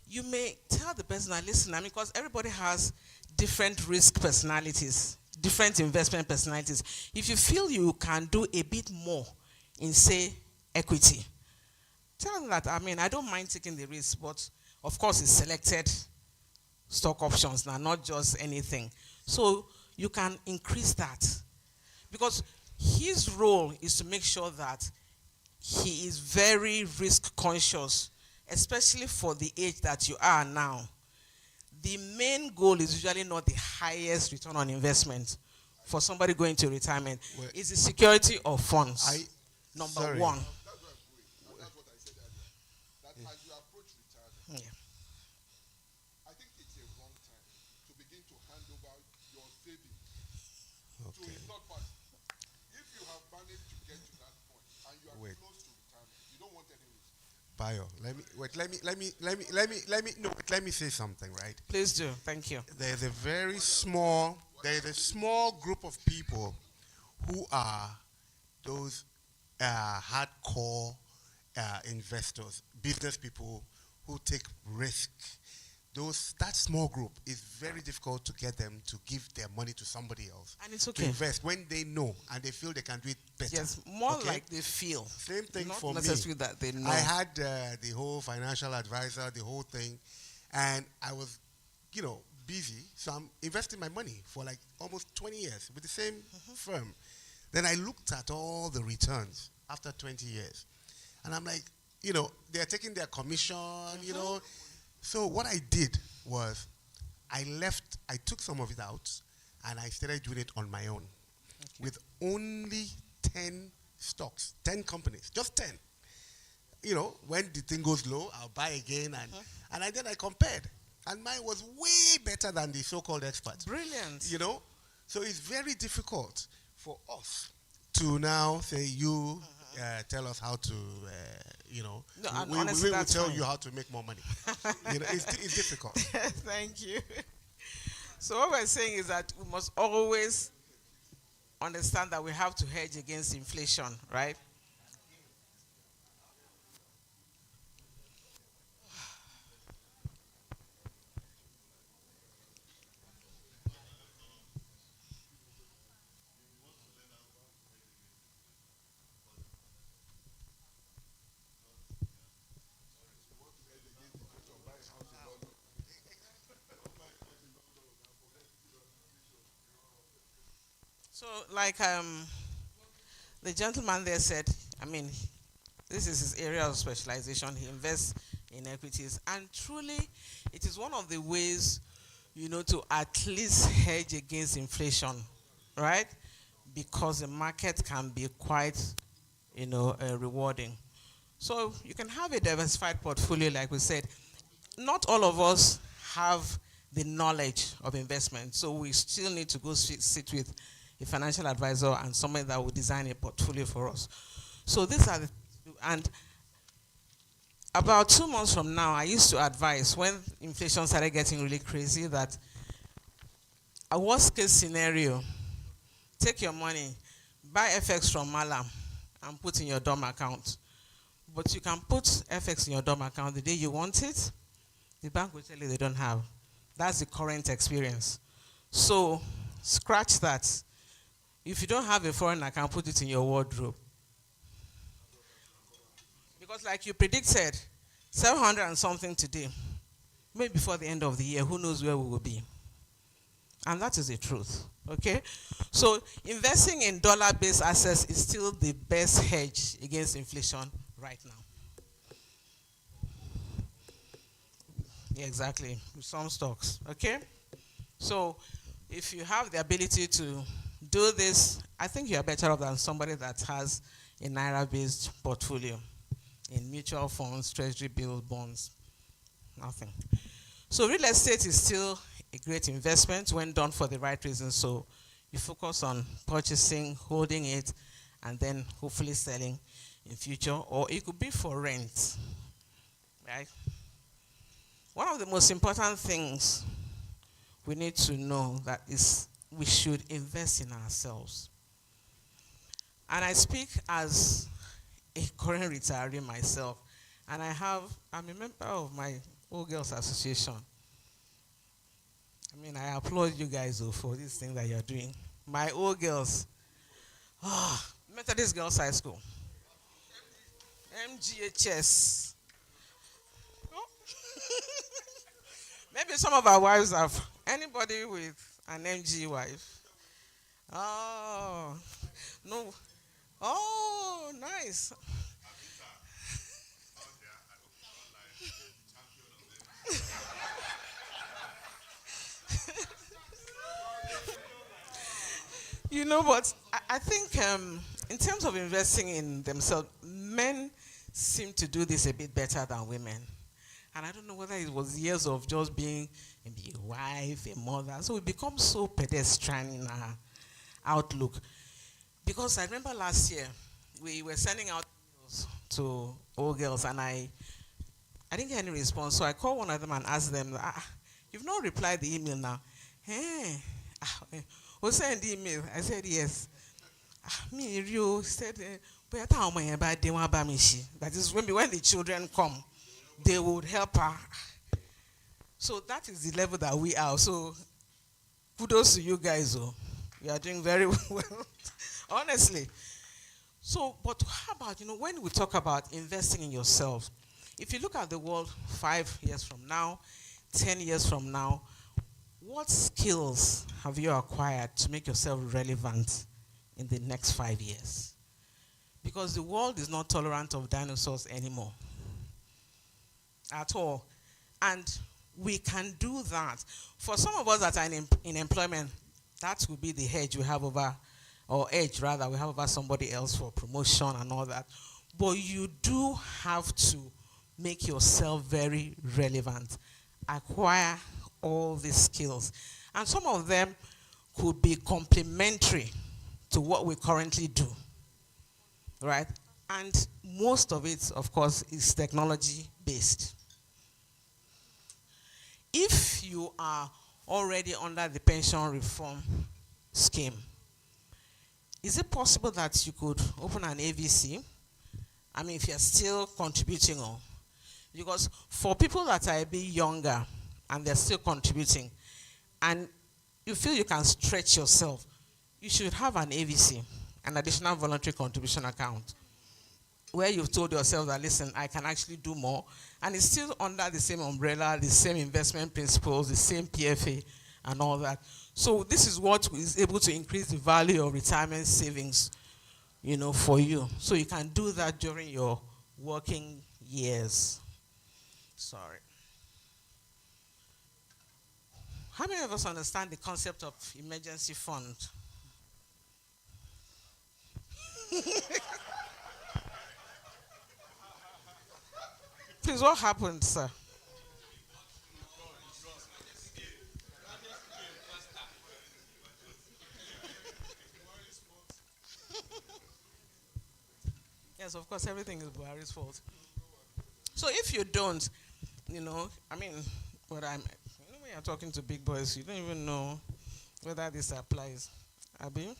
You may tell the person, listen, I mean, because everybody has different risk personalities, different investment personalities. If you feel you can do a bit more in, say, equity, tell them that, I mean, I don't mind taking the risk, but of course it's selected stock options now, not just anything. So you can increase that. Because his role is to make sure that he is very risk conscious, especially for the age that you are now. The main goal is usually not the highest return on investment for somebody going to retirement. Well, It's the security of funds. Number sorry. one. That's what I said earlier. That as you approach retirement, Yeah. I think it's a wrong time to begin to hand over your savings to a Okay. third party. Bayo, let me say something, right? Please do. Thank you. There's a small group of people who are those hardcore investors, business people who take risk. That small group is very difficult to get them to give their money to somebody else And it's to okay. invest when they know and they feel they can do it better. Yes, more Okay? like they feel. Same thing Not for me. necessarily that they know. I had the whole financial advisor, the whole thing, and I was, busy. So I'm investing my money for like almost 20 years with the same firm. Then I looked at all the returns after 20 years, and I'm like, they're taking their commission, So what I did was I took some of it out, and I started doing it on my own with only 10 stocks, 10 companies, just 10. When the thing goes low, I'll buy again, and then I compared. And mine was way better than the so-called experts. Brilliant. So it's very difficult for us to now say, tell us how to, No, and we honestly, will that's tell fine. you how to make more money. It's difficult. Thank you. So what we're saying is that we must always understand that we have to hedge against inflation, right? So, like the gentleman there said, I mean, this is his area of specialization. He invests in equities, and truly, it is one of the ways, to at least hedge against inflation, right? Because the market can be quite, rewarding. So you can have a diversified portfolio, like we said. Not all of us have the knowledge of investment, so we still need to go sit with a financial advisor and somebody that will design a portfolio for us. So these are and about 2 months from now, I used to advise when inflation started getting really crazy that a worst case scenario, take your money, buy FX from Malam and put in your dorm account. But you can put FX in your dorm account the day you want it, the bank will tell you they don't have. That's the current experience. So scratch that. If you don't have a foreign account, put it in your wardrobe. Because like you predicted, 700 and something today, maybe before the end of the year, who knows where we will be. And that is the truth, okay? So investing in dollar-based assets is still the best hedge against inflation right now. Yeah, exactly, with some stocks, okay? So if you have the ability to do this, I think you are better off than somebody that has a Naira-based portfolio in mutual funds, treasury bills, bonds, nothing. So real estate is still a great investment when done for the right reasons. So you focus on purchasing, holding it, and then hopefully selling in future, or it could be for rent, right? One of the most important things we need to know that is we should invest in ourselves. And I speak as a current retiree myself, and I'm a member of my old girls association. I mean, I applaud you guys for this thing that you're doing. My old girls, Methodist Girls High School, MGHS. Oh. Maybe some of our wives have. Anybody with an MG wife? Oh, no. Oh, nice. But I think in terms of investing in themselves, men seem to do this a bit better than women. And I don't know whether it was years of just being maybe a wife, a mother. So we become so pedestrian in our outlook. Because I remember last year, we were sending out emails to all girls, and I didn't get any response. So I called one of them and asked them, you've not replied the email now. Hey, who sent the email? I said, yes. Me, you said, but I thought my bad day one by me. That is when the children come, they would help her. So that is the level that we are. So kudos to you guys. Oh, you are doing very well, honestly. So, but how about, when we talk about investing in yourself, if you look at the world 5 years from now, 10 years from now, what skills have you acquired to make yourself relevant in the next 5 years? Because the world is not tolerant of dinosaurs anymore. At all. And we can do that. For some of us that are in employment, that will be the hedge we have over, or edge rather, we have over somebody else for promotion and all that. But you do have to make yourself very relevant. Acquire all these skills. And some of them could be complementary to what we currently do. Right? And most of it, of course, is technology based. If you are already under the pension reform scheme, is it possible that you could open an AVC? I mean, if you're still contributing on. Because for people that are a bit younger and they're still contributing, and you feel you can stretch yourself, you should have an AVC, an additional voluntary contribution account, where you've told yourself that, listen, I can actually do more, and it's still under the same umbrella, the same investment principles, the same PFA, and all that. So this is what is able to increase the value of retirement savings, for you. So you can do that during your working years. Sorry. How many of us understand the concept of emergency fund? Please, what happened, sir? Yes, of course, everything is Buhari's fault. So if you don't, I mean, when you're talking to big boys, you don't even know whether this applies. Abi?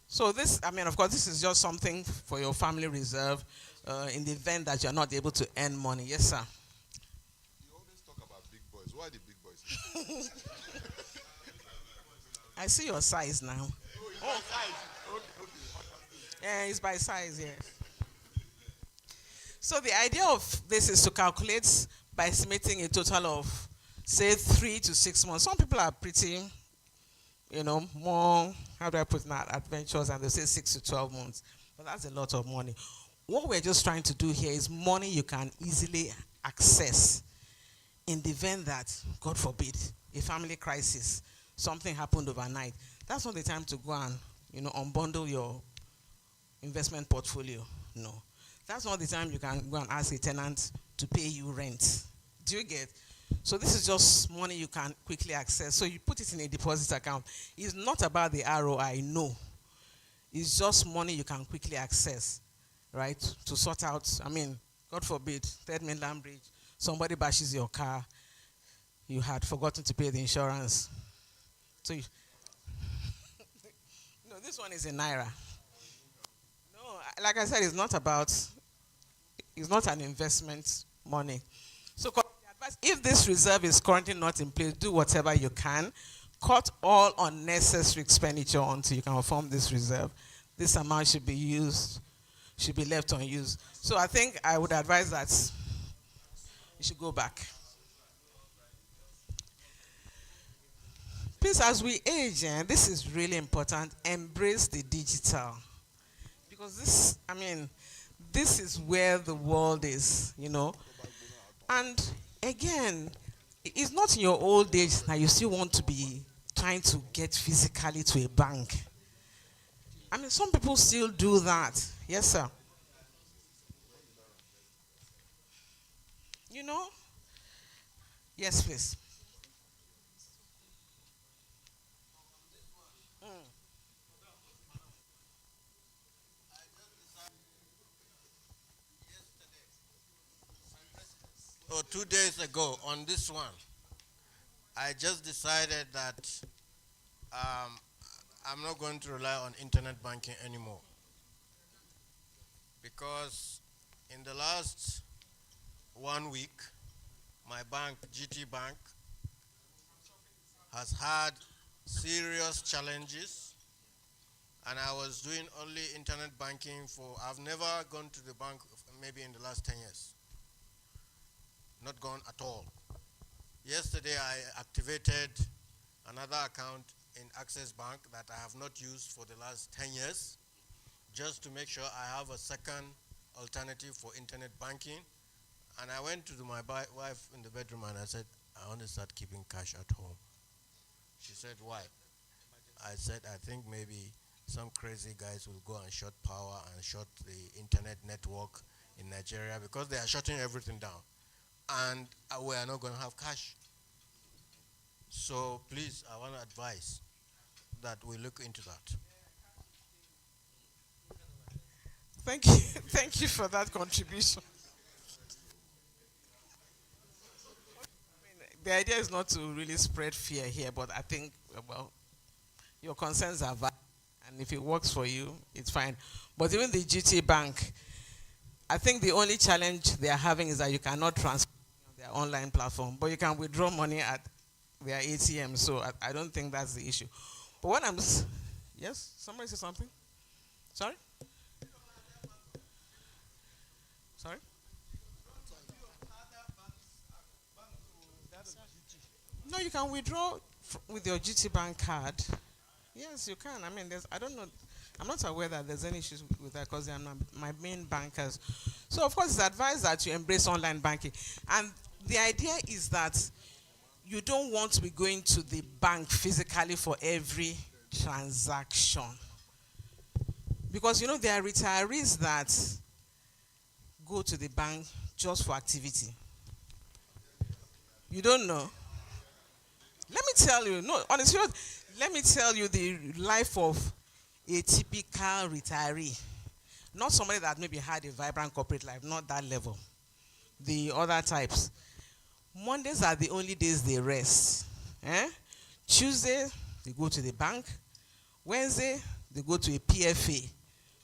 So this, of course, this is just something for your family reserve in the event that you're not able to earn money. Yes, sir. You always talk about big boys. Who are the big boys? I see your size now. Oh, size. Okay. Yeah, it's by size, yes. So the idea of this is to calculate by estimating a total of, say, 3 to 6 months. Some people are pretty, more, how do I put that, adventurous, and they say 6 to 12 months. But that's a lot of money. What we're just trying to do here is money you can easily access in the event that, God forbid, a family crisis, something happened overnight. That's not the time to go and, unbundle your investment portfolio. No. That's not the time you can go and ask a tenant to pay you rent. Do you get? So this is just money you can quickly access. So you put it in a deposit account. It's not about the ROI, no. It's just money you can quickly access, right? To sort out, God forbid, Third Mainland Bridge, somebody bashes your car, you had forgotten to pay the insurance. So no, this one is in Naira. No, like I said, it's not an investment money. So if this reserve is currently not in place, do whatever you can. Cut all unnecessary expenditure until you can form this reserve. This amount should be left unused. So I think I would advise that you should go back. Please, as we age, this is really important, embrace the digital. Because this is where the world is, And again, it's not in your old age that you still want to be trying to get physically to a bank. Some people still do that. Yes, sir. Yes, please. 2 days ago on this one, I just decided that um, I'm not going to rely on internet banking anymore because in the last 1 week, my bank, GT Bank, has had serious challenges, and I was doing only internet banking for, I've never gone to the bank maybe in the last 10 years. Not gone at all. Yesterday I activated another account in Access Bank that I have not used for the last 10 years, just to make sure I have a second alternative for internet banking. And I went to my wife in the bedroom and I said, I want to start keeping cash at home. She said, why? I said, I think maybe some crazy guys will go and shut power and shut the internet network in Nigeria because they are shutting everything down. And we are not going to have cash. So please, I want to advise that we look into that. Thank you. Thank you for that contribution. The idea is not to really spread fear here, but I think, well, your concerns are valid, and if it works for you, it's fine. But even the GT Bank, I think the only challenge they are having is that you cannot transfer on their online platform, but you can withdraw money at their ATM. So I don't think that's the issue. But what yes, somebody say something. Sorry. Sorry. No, you can withdraw with your GT Bank card. Yes, you can. I mean, I don't know. I'm not aware that there's any issues with that because they are not my main bankers. So, of course, it's advised that you embrace online banking. And the idea is that you don't want to be going to the bank physically for every transaction. Because, there are retirees that go to the bank just for activity. You don't know. Let me tell you, no, honestly, let me tell you the life of a typical retiree. Not somebody that maybe had a vibrant corporate life, not that level. The other types. Mondays are the only days they rest. Tuesday, they go to the bank. Wednesday, they go to a PFA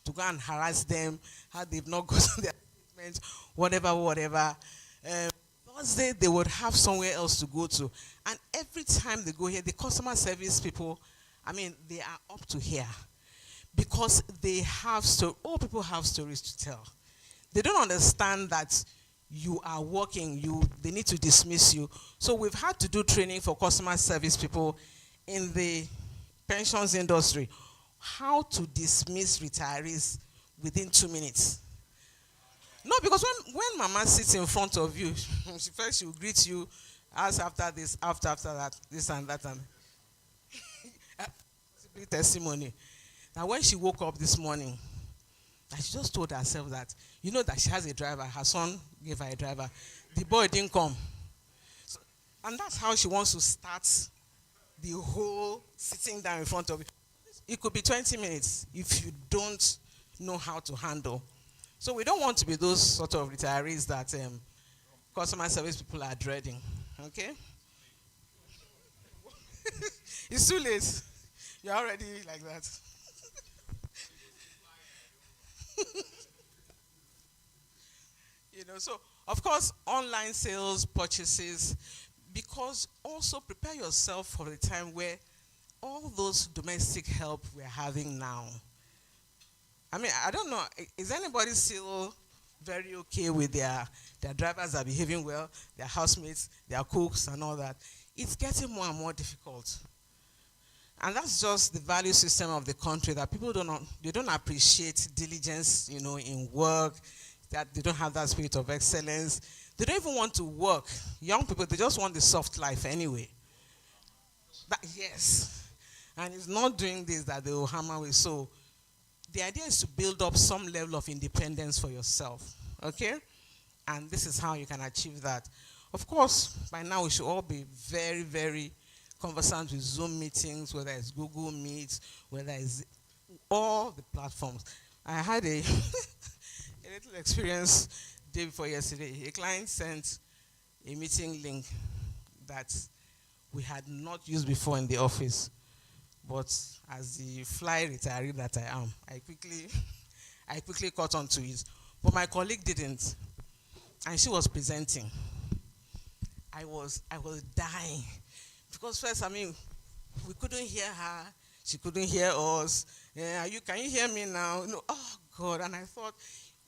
to go and harass them, how they've not gotten their statement, whatever. Thursday, they would have somewhere else to go to. And every time they go here, the customer service people, they are up to here. Because they have all people have stories to tell. They don't understand that you are working, they need to dismiss you. So we've had to do training for customer service people in the pensions industry, how to dismiss retirees within 2 minutes. No, because when Mama sits in front of you, she will greet you, ask after this, after that, this and that, and testimony. Now, when she woke up this morning, she just told herself that, that she has a driver. Her son gave her a driver. The boy didn't come. So, and that's how she wants to start the whole sitting down in front of you. It could be 20 minutes if you don't know how to handle. So we don't want to be those sort of retirees that customer service people are dreading. Okay? It's too late. You're already like that. So of course, online sales, purchases, because also prepare yourself for the time where all those domestic help we're having now. I don't know, is anybody still very okay with their drivers are behaving well, their housemates, their cooks and all that? It's getting more and more difficult. And that's just the value system of the country, that people don't appreciate diligence, in work, that they don't have that spirit of excellence. They don't even want to work. Young people, they just want the soft life anyway. Yes. And it's not doing this that they will hammer with. So the idea is to build up some level of independence for yourself. Okay? And this is how you can achieve that. Of course, by now we should all be very, very conversant with Zoom meetings, whether it's Google Meet, whether it's all the platforms. I had a, a little experience day before yesterday. A client sent a meeting link that we had not used before in the office. But as the fly retiree that I am, I quickly caught on to it. But my colleague didn't, and she was presenting. I was dying because first, I mean, we couldn't hear her, she couldn't hear us. Yeah, can you hear me now? No, oh God! And I thought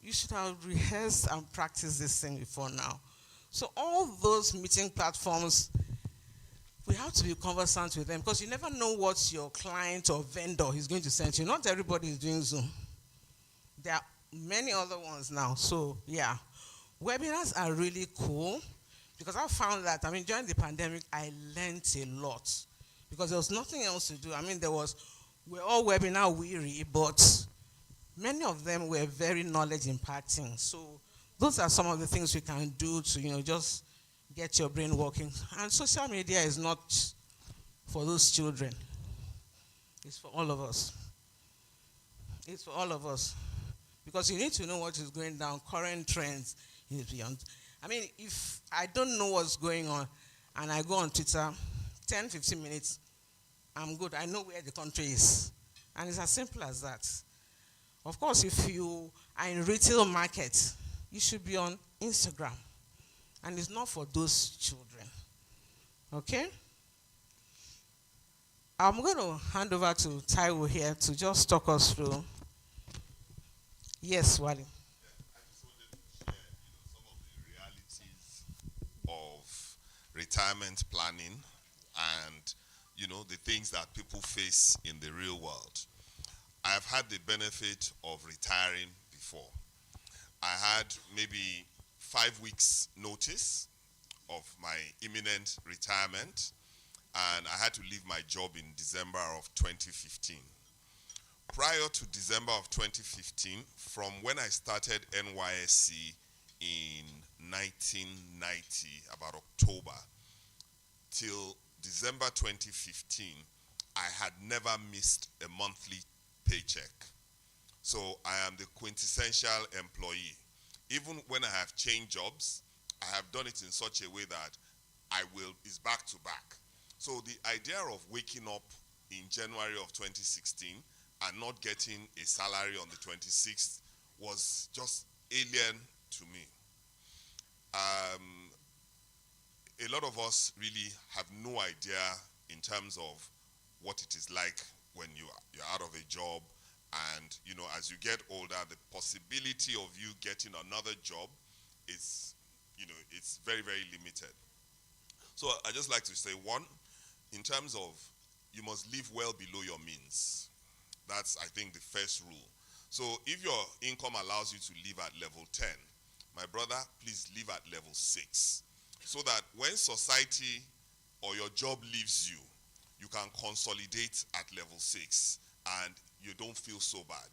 you should have rehearsed and practiced this thing before now. So all those meeting platforms, we have to be conversant with them because you never know what your client or vendor is going to send you. Not everybody is doing Zoom. There are many other ones now. So yeah, webinars are really cool because I found that, I mean, during the pandemic, I learned a lot because there was nothing else to do. I mean, we're all webinar weary, but many of them were very knowledge imparting. So those are some of the things we can do to, just get your brain working. And social media is not for those children. It's for all of us. It's for all of us. Because you need to know what is going down, current trends. Beyond. I mean, if I don't know what's going on and I go on Twitter, 10, 15 minutes, I'm good. I know where the country is. And it's as simple as that. Of course, if you are in retail market, you should be on Instagram. And it's not for those children. Okay? I'm going to hand over to Taiwo here to just talk us through. Yes, Wally. I just wanted to share, some of the realities of retirement planning and, the things that people face in the real world. I've had the benefit of retiring before. I had maybe 5 weeks notice of my imminent retirement, and I had to leave my job in December of 2015. Prior to December of 2015, from when I started NYSC in 1990, about October, till December 2015, I had never missed a monthly paycheck. So I am the quintessential employee. Even when I have changed jobs, I have done it in such a way that is back to back. So the idea of waking up in January of 2016 and not getting a salary on the 26th was just alien to me. A lot of us really have no idea in terms of what it is like when you're out of a job, and as you get older, the possibility of you getting another job is, it's very, very limited. So I just like to say, one, in terms of you must live well below your means. That's, I think, the first rule. So if your income allows you to live at level 10, my brother, please live at level 6. So that when society or your job leaves you, you can consolidate at level 6 and you don't feel so bad.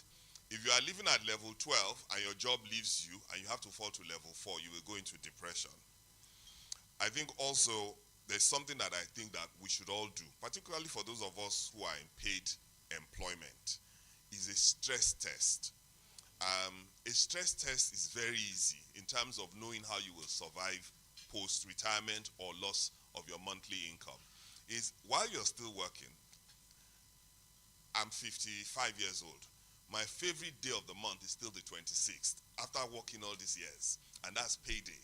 If you are living at level 12 and your job leaves you and you have to fall to level 4, you will go into depression. I think also there's something that I think that we should all do, particularly for those of us who are in paid employment, is a stress test. A stress test is very easy in terms of knowing how you will survive post-retirement or loss of your monthly income. Is while you're still working, I'm 55 years old. My favorite day of the month is still the 26th, after working all these years, and that's payday.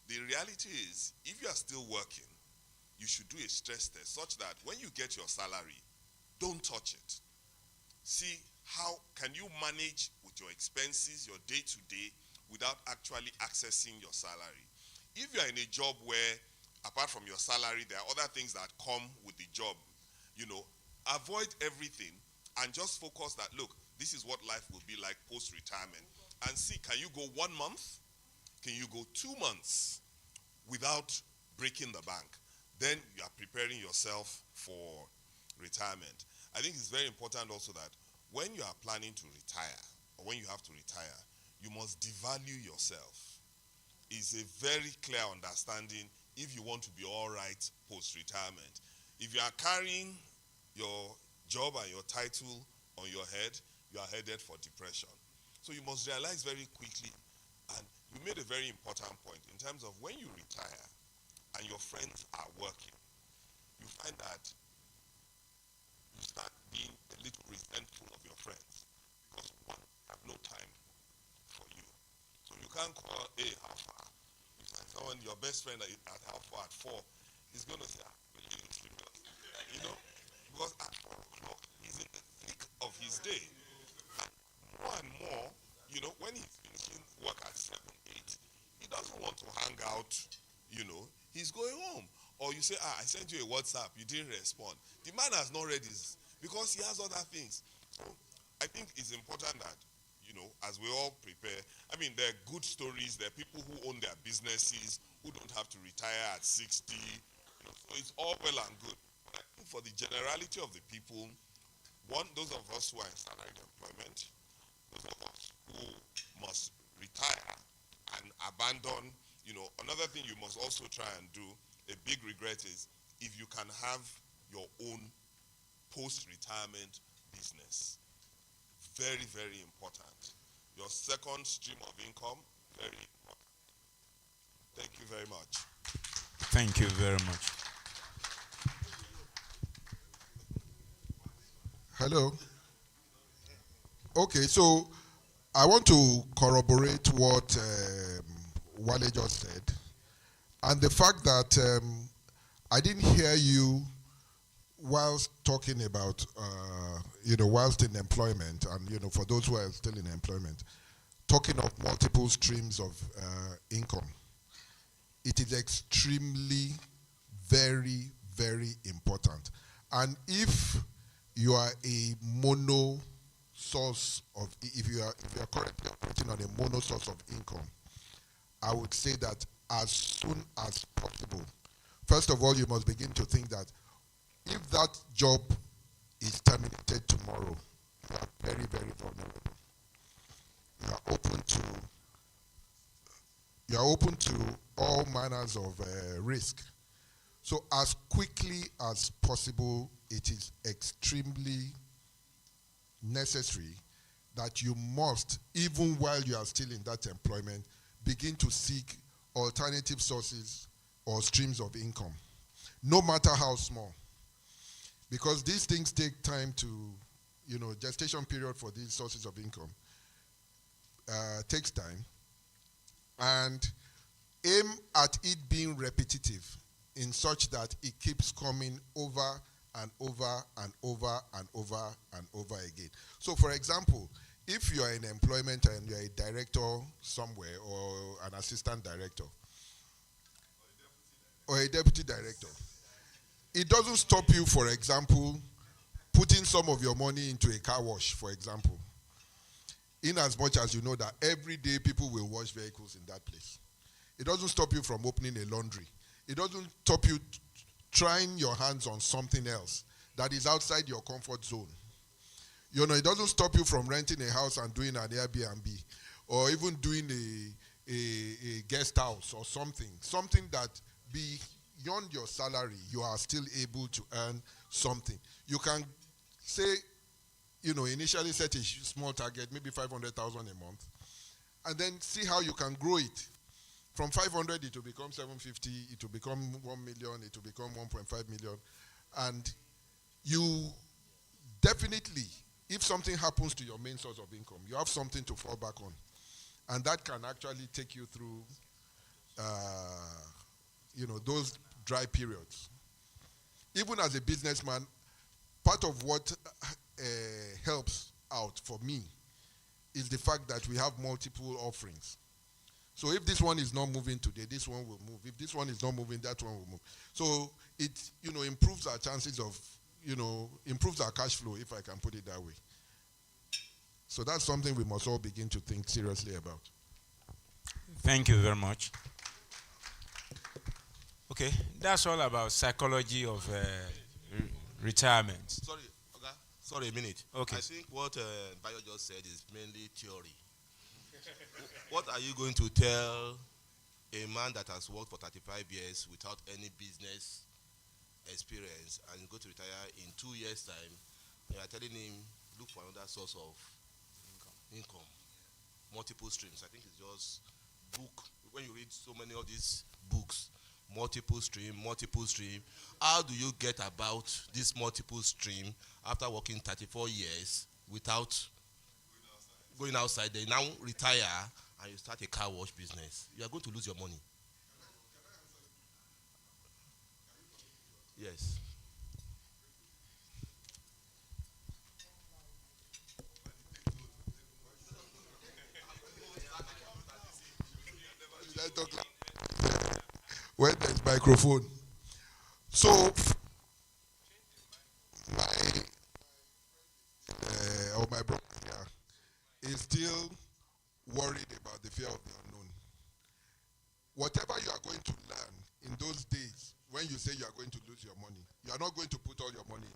The reality is, if you are still working, you should do a stress test such that when you get your salary, don't touch it. See how can you manage with your expenses, your day-to-day, without actually accessing your salary. If you're in a job where, apart from your salary, there are other things that come with the job, avoid everything and just focus that, look, this is what life will be like post-retirement. And see, can you go 1 month? Can you go 2 months without breaking the bank? Then you are preparing yourself for retirement. I think it's very important also that when you are planning to retire, or when you have to retire, you must devalue yourself. It's a very clear understanding if you want to be all right post-retirement. If you are carrying your job and your title on your head, you are headed for depression. So you must realize very quickly, and you made a very important point in terms of when you retire and your friends are working, you find that you start being a little resentful of your friends because one have no time for you. So you can't call, hey, how far? You find someone, your best friend at how far at 4, he's going to say, will you sleep? You know, because at 4 o'clock, he's in the thick of his day. More and more, when he's finishing work at 7, 8, he doesn't want to hang out, he's going home. Or you say, I sent you a WhatsApp, you didn't respond. The man has not read his, because he has other things. So I think it's important that, as we all prepare, there are good stories, there are people who own their businesses, who don't have to retire at 60, so it's all well and good. But I think for the generality of the people, those of us who are in salaried employment, those of us who must retire and abandon, another thing you must also try and do, a big regret is if you can have your own post-retirement business. Very, very important. Your second stream of income, very important. Thank you very much. Thank you very much. Hello. Okay, so I want to corroborate what Wale just said, and the fact that I didn't hear you whilst talking about, whilst in employment, and for those who are still in employment, talking of multiple streams of income. It is extremely, very, very important. And if you are a mono source of, if you are currently operating on a mono source of income, I would say that as soon as possible, first of all, you must begin to think that if that job is terminated tomorrow, you are very, very vulnerable. You are open to all manners of risk. So as quickly as possible, it is extremely necessary that you must, even while you are still in that employment, begin to seek alternative sources or streams of income, no matter how small. Because these things take time to, gestation period for these sources of income takes time. And aim at it being repetitive in such that it keeps coming over and over and over and over and over again. So for example, if you are in employment and you are a director somewhere or an assistant director or a deputy director, it doesn't stop you, for example, putting some of your money into a car wash, for example, in as much as you know that every day people will wash vehicles in that place. It doesn't stop you from opening a laundry. It doesn't stop you trying your hands on something else that is outside your comfort zone. It doesn't stop you from renting a house and doing an Airbnb or even doing a guest house or something that beyond your salary, you are still able to earn something. You can say, initially set a small target, maybe 500,000 a month, and then see how you can grow it. From 500, it will become 750, it will become 1 million, it will become 1.5 million. And you definitely, if something happens to your main source of income, you have something to fall back on. And that can actually take you through, those dry periods. Even as a businessman, part of what helps out for me is the fact that we have multiple offerings. So if this one is not moving today, this one will move. If this one is not moving, that one will move. So it, improves our chances of, improves our cash flow, if I can put it that way. So that's something we must all begin to think seriously about. Thank you very much. Okay, that's all about psychology of retirement. Sorry a minute. Okay. I think what Bayo just said is mainly theory. What are you going to tell a man that has worked for 35 years without any business experience and go to retire in 2 years' time? You are telling him, look for another source of income, multiple streams. I think it's just book, when you read so many of these books, multiple stream, how do you get about this multiple stream after working 34 years without going outside? They now retire and you start a car wash business. You are going to lose your money. Yes. Did I talk loud? Where there's microphone. So my or my brother here is still worried about the fear of the unknown. Whatever you are going to learn in those days when you say you are going to lose your money, you are not going to put all your money.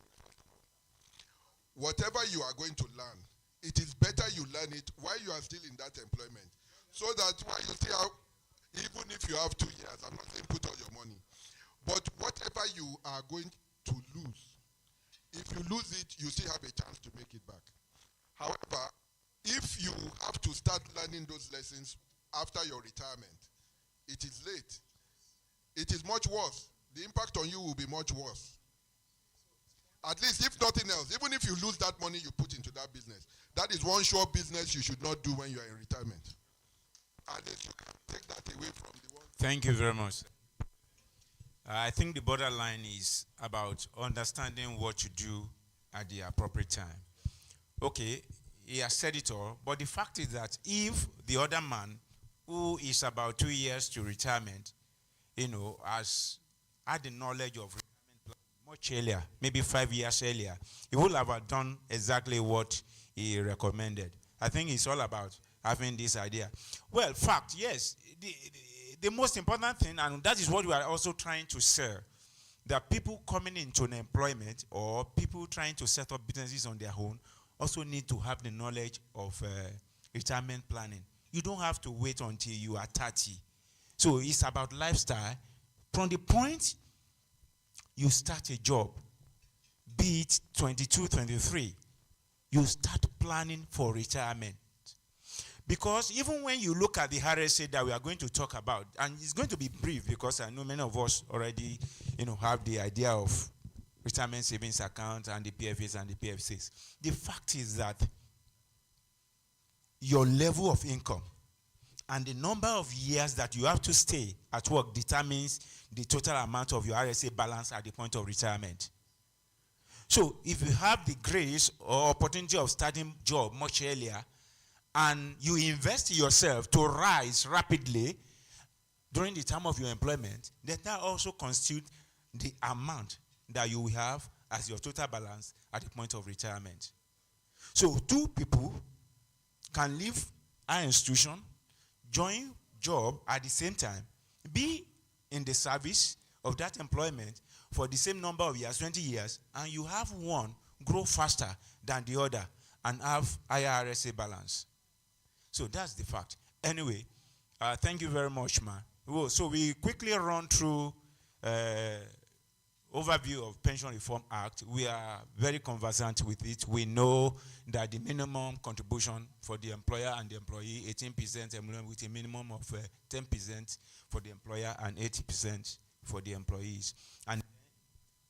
Whatever you are going to learn, it is better you learn it while you are still in that employment. So that while you still have, even if you have 2 years, I'm not saying put all your money, but whatever you are going to lose, if you lose it, you still have a chance to make it back. However, if you have to start learning those lessons after your retirement, it is late. It is much worse. The impact on you will be much worse. At least, if nothing else, even if you lose that money you put into that business, that is one sure business you should not do when you are in retirement. At least you can take that away from the one. Thank you very much. I think the borderline is about understanding what to do at the appropriate time. Okay, he has said it all, but the fact is that if the other man, who is about 2 years to retirement, has had the knowledge of retirement plan much earlier, maybe 5 years earlier, he would have done exactly what he recommended. I think it's all about having this idea. Well, fact, yes, the most important thing, and that is what we are also trying to sell, that people coming into an employment or people trying to set up businesses on their own also need to have the knowledge of retirement planning. You don't have to wait until you are 30. So it's about lifestyle. From the point you start a job, be it 22, 23, you start planning for retirement. Because even when you look at the RSA that we are going to talk about, and it's going to be brief because I know many of us already have the idea of retirement savings account and the PFAs and the PFCs. The fact is that your level of income and the number of years that you have to stay at work determines the total amount of your RSA balance at the point of retirement. So if you have the grace or opportunity of starting job much earlier, and you invest in yourself to rise rapidly during the time of your employment, that also constitutes the amount that you will have as your total balance at the point of retirement. So two people can leave our institution, join job at the same time, be in the service of that employment for the same number of years, 20 years, and you have one grow faster than the other and have higher RSA balance. So that's the fact. Anyway, thank you very much, man. So we quickly run through overview of Pension Reform Act. We are very conversant with it. We know that the minimum contribution for the employer and the employee, 18% with a minimum of 10% for the employer and 80% for the employees. And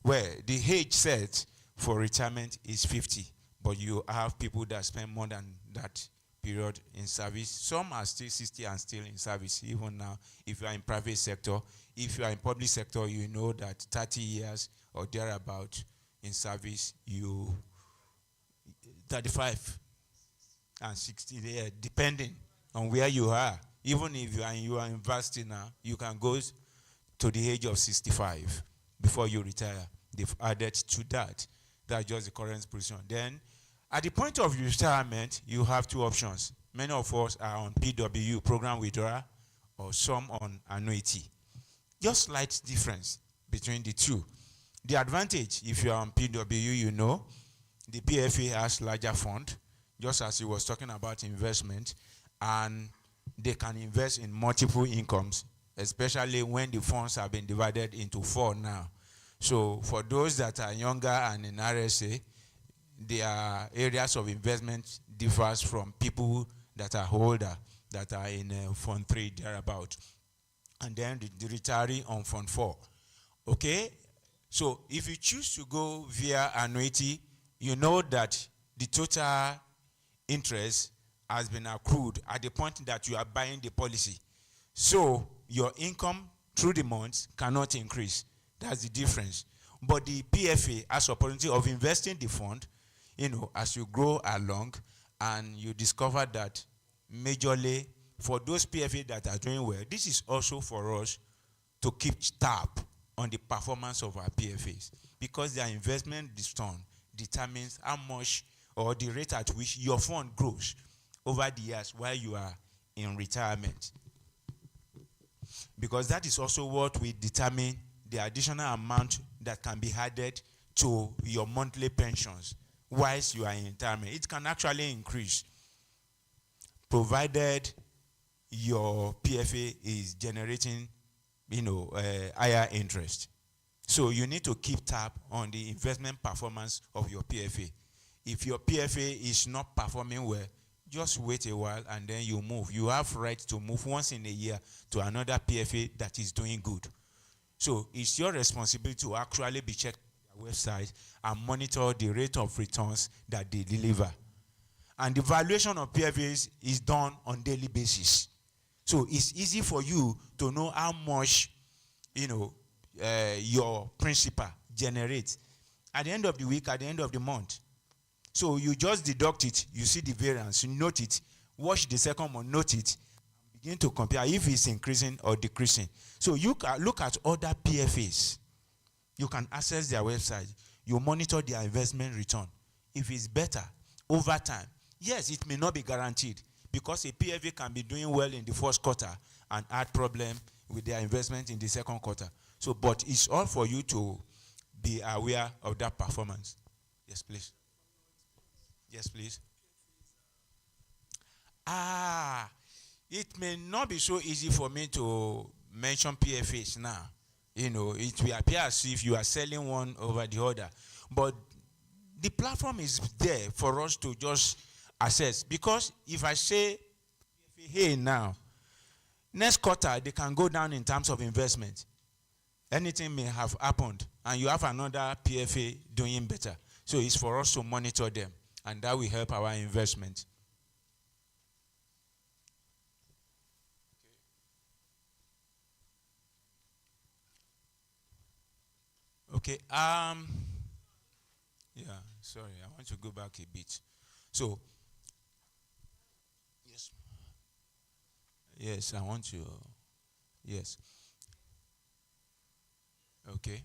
where the age set for retirement is 50, but you have people that spend more than that period in service. Some are still 60 and still in service even now. If you are in private sector, if you are in public sector, you know that 30 years or thereabout in service, you 35 and 60 there, depending on where you are. Even if you are in university now, you can go to the age of 65 before you retire. They've added to that. That's just the current position. Then at the point of retirement, you have two options. Many of us are on PW, program withdrawal, or some on annuity. Just slight difference between the two. The advantage, if you are on PW, the PFA has larger fund, just as he was talking about investment, and they can invest in multiple incomes, especially when the funds have been divided into 4 now. So for those that are younger and in RSA, their areas of investment differs from people that are older. that are in Fund 3, thereabout. And then the retiree on Fund 4. Okay? So if you choose to go via annuity, you know that the total interest has been accrued at the point that you are buying the policy. So your income through the months cannot increase. That's the difference. But the PFA has opportunity of investing the fund, as you grow along, and you discover that majorly for those PFA that are doing well, this is also for us to keep tab on the performance of our PFAs, because their investment return determines how much or the rate at which your fund grows over the years while you are in retirement. Because that is also what will determine the additional amount that can be added to your monthly pensions whilst you are in retirement. It can actually increase, provided your PFA is generating, higher interest. So you need to keep tab on the investment performance of your PFA. If your PFA is not performing well, just wait a while and then you move. You have right to move once in a year to another PFA that is doing good. So it's your responsibility to actually be checking their website and monitor the rate of returns that they deliver. And the valuation of PFAs is done on daily basis. So it's easy for you to know how much, your principal generates at the end of the week, at the end of the month. So you just deduct it, you see the variance, you note it, watch the second month, note it, and begin to compare if it's increasing or decreasing. So you can look at other PFAs. You can access their website. You monitor their investment return. If it's better over time, yes, it may not be guaranteed, because a PFA can be doing well in the first quarter and had problem with their investment in the second quarter. So, but it's all for you to be aware of that performance. Yes, please. Yes, please. It may not be so easy for me to mention PFAs now. It will appear as if you are selling one over the other. But the platform is there for us to just assess. Because if I say, hey, now, next quarter, they can go down in terms of investment. Anything may have happened, and you have another PFA doing better. So it's for us to monitor them, and that will help our investment. Okay. Yeah, sorry, I want to go back a bit. So, yes, I want to, yes. Okay.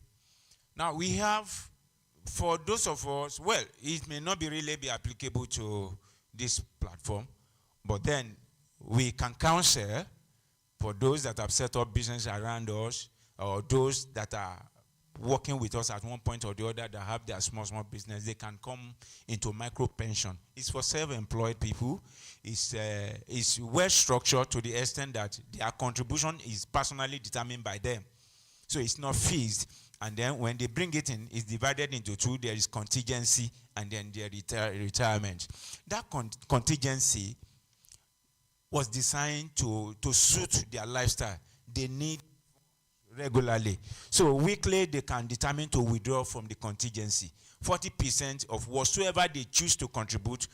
Now we have, for those of us, well, it may not be really be applicable to this platform, but then we can counsel for those that have set up business around us, or those that are working with us at one point or the other that have their small business. They can come into micro pension. It's for self-employed people. It's well structured to the extent that their contribution is personally determined by them. So it's not fixed. And then when they bring it in, it's divided into two. There is contingency and then their retirement. That contingency was designed to suit their lifestyle. They need regularly. So weekly, they can determine to withdraw from the contingency. 40% of whatsoever they choose to contribute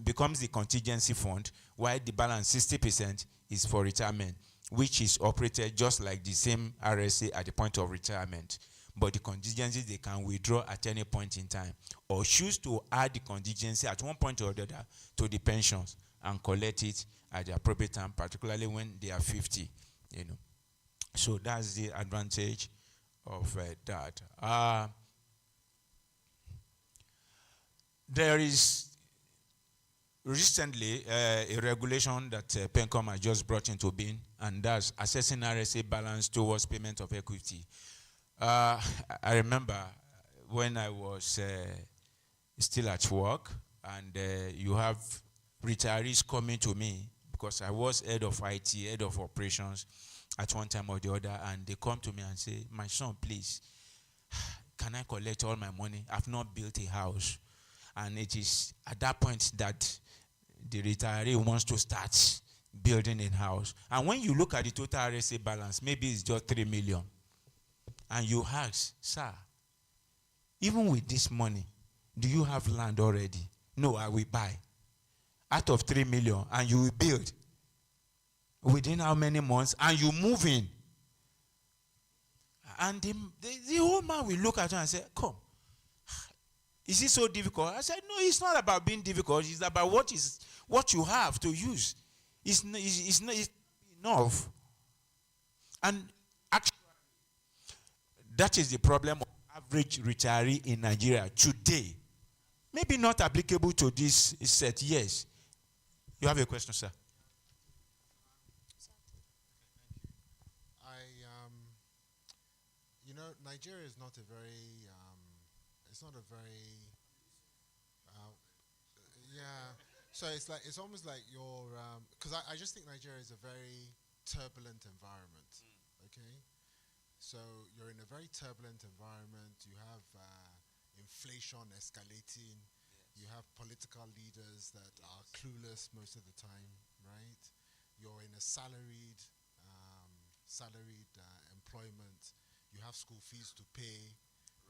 becomes the contingency fund, while the balance 60% is for retirement, which is operated just like the same RSA at the point of retirement. But the contingency, they can withdraw at any point in time, or choose to add the contingency at one point or the other to the pensions and collect it at the appropriate time, particularly when they are 50, So that's the advantage of that. There is recently a regulation that PENCOM has just brought into being, and that's assessing RSA balance towards payment of equity. I remember when I was still at work, and you have retirees coming to me, because I was head of IT, head of operations at one time or the other, and they come to me and say, my son, please, can I collect all my money? I've not built a house. And it is at that point that the retiree wants to start building a house. And when you look at the total RSA balance, maybe it's just 3 million. And you ask, sir, even with this money, do you have land already? No, I will buy. Out of 3 million, and you will build. Within how many months? And you move in. And the old man will look at you and say, come, is it so difficult? I said, no, it's not about being difficult. It's about what you have to use. It's not enough. And actually, that is the problem of average retiree in Nigeria today. Maybe not applicable to this set, yes. You have a question, sir? You know, Nigeria is not a very, it's not a very, yeah. So it's almost like you're, because I just think Nigeria is a very turbulent environment, okay? So you're in a very turbulent environment. You have inflation escalating. You have political leaders that are clueless most of the time, right? You're in a salaried employment. You have school fees to pay,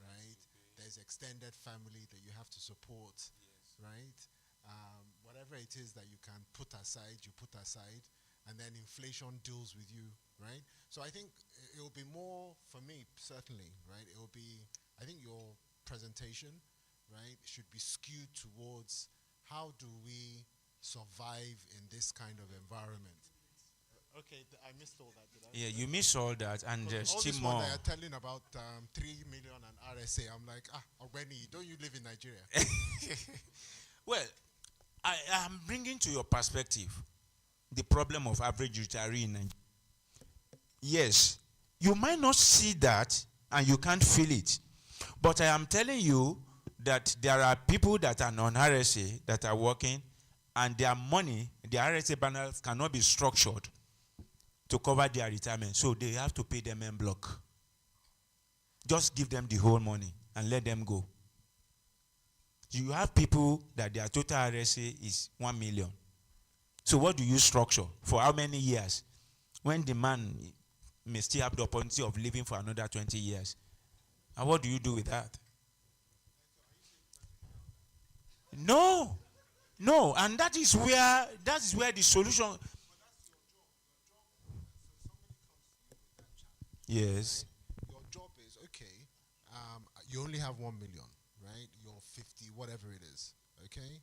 right? There's extended family that you have to support, right? Whatever it is that you can put aside, you put aside, and then inflation deals with you, right? So I think it will be more, for me, certainly, right? It will be, I think your presentation, right, should be skewed towards how do we survive in this kind of environment. Okay, I missed all that, did I? Yeah, you missed all that, and there's all still this more. one that you're telling about 3 million and RSA, I'm like, Ogbeni, don't you live in Nigeria? Well, I am bringing to your perspective the problem of average retiree in Nigeria. Yes, you might not see that and you can't feel it, but I am telling you that there are people that are non-RSA that are working, and their money, their RSA balance cannot be structured to cover their retirement, so they have to pay them en bloc. Just give them the whole money and let them go. You have people that their total RSA is 1 million. So what do you structure? For how many years? When the man may still have the opportunity of living for another 20 years. And what do you do with that? No. No, and that is where the solution. Yes. Your job is, okay, you only have 1 million, right? You're 50, whatever it is, okay?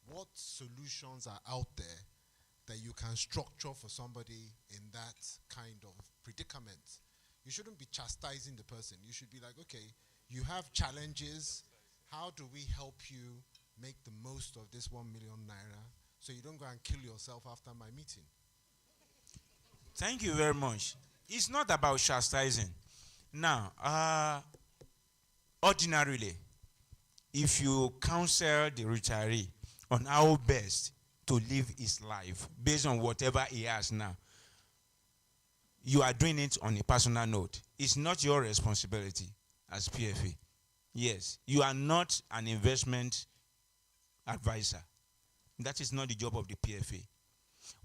What solutions are out there that you can structure for somebody in that kind of predicament? You shouldn't be chastising the person. You should be like, okay, you have challenges. How do we help you make the most of this 1 million naira so you don't go and kill yourself after my meeting? Thank you very much. It's not about chastising. Now, ordinarily, if you counsel the retiree on how best to live his life based on whatever he has now, you are doing it on a personal note. It's not your responsibility as PFA. Yes, you are not an investment advisor. That is not the job of the PFA.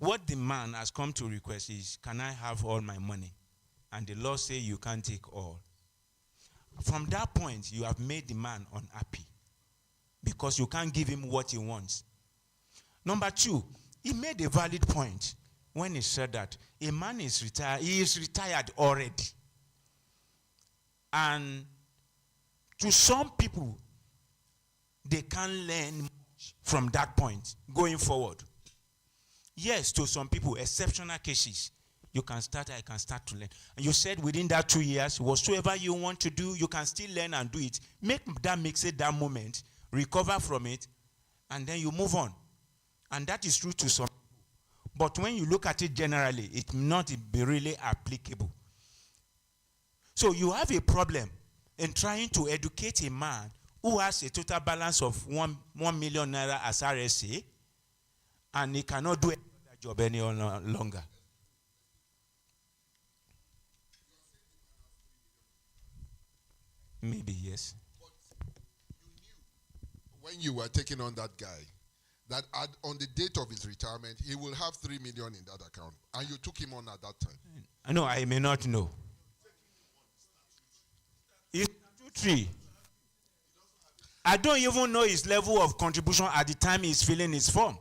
What the man has come to request is, can I have all my money? And the law says you can't take all. From that point, you have made the man unhappy because you can't give him what he wants. Number two, he made a valid point when he said that a man is retired, he is retired already. And to some people, they can learn much from that point going forward. Yes, to some people, exceptional cases, you can start, I can start to learn. And you said within that 2 years, whatsoever you want to do, you can still learn and do it. Make that mix it that moment, recover from it, and then you move on. And that is true to some people. But when you look at it generally, it may not be really applicable. So you have a problem in trying to educate a man who has a total balance of 1 million naira as RSA, and he cannot do any other job any longer. Maybe, yes. But you knew when you were taking on that guy that on the date of his retirement, he will have 3 million in that account, and you took him on at that time? No, I may not know. It's statutory. I don't even know his level of contribution at the time he's filling his form.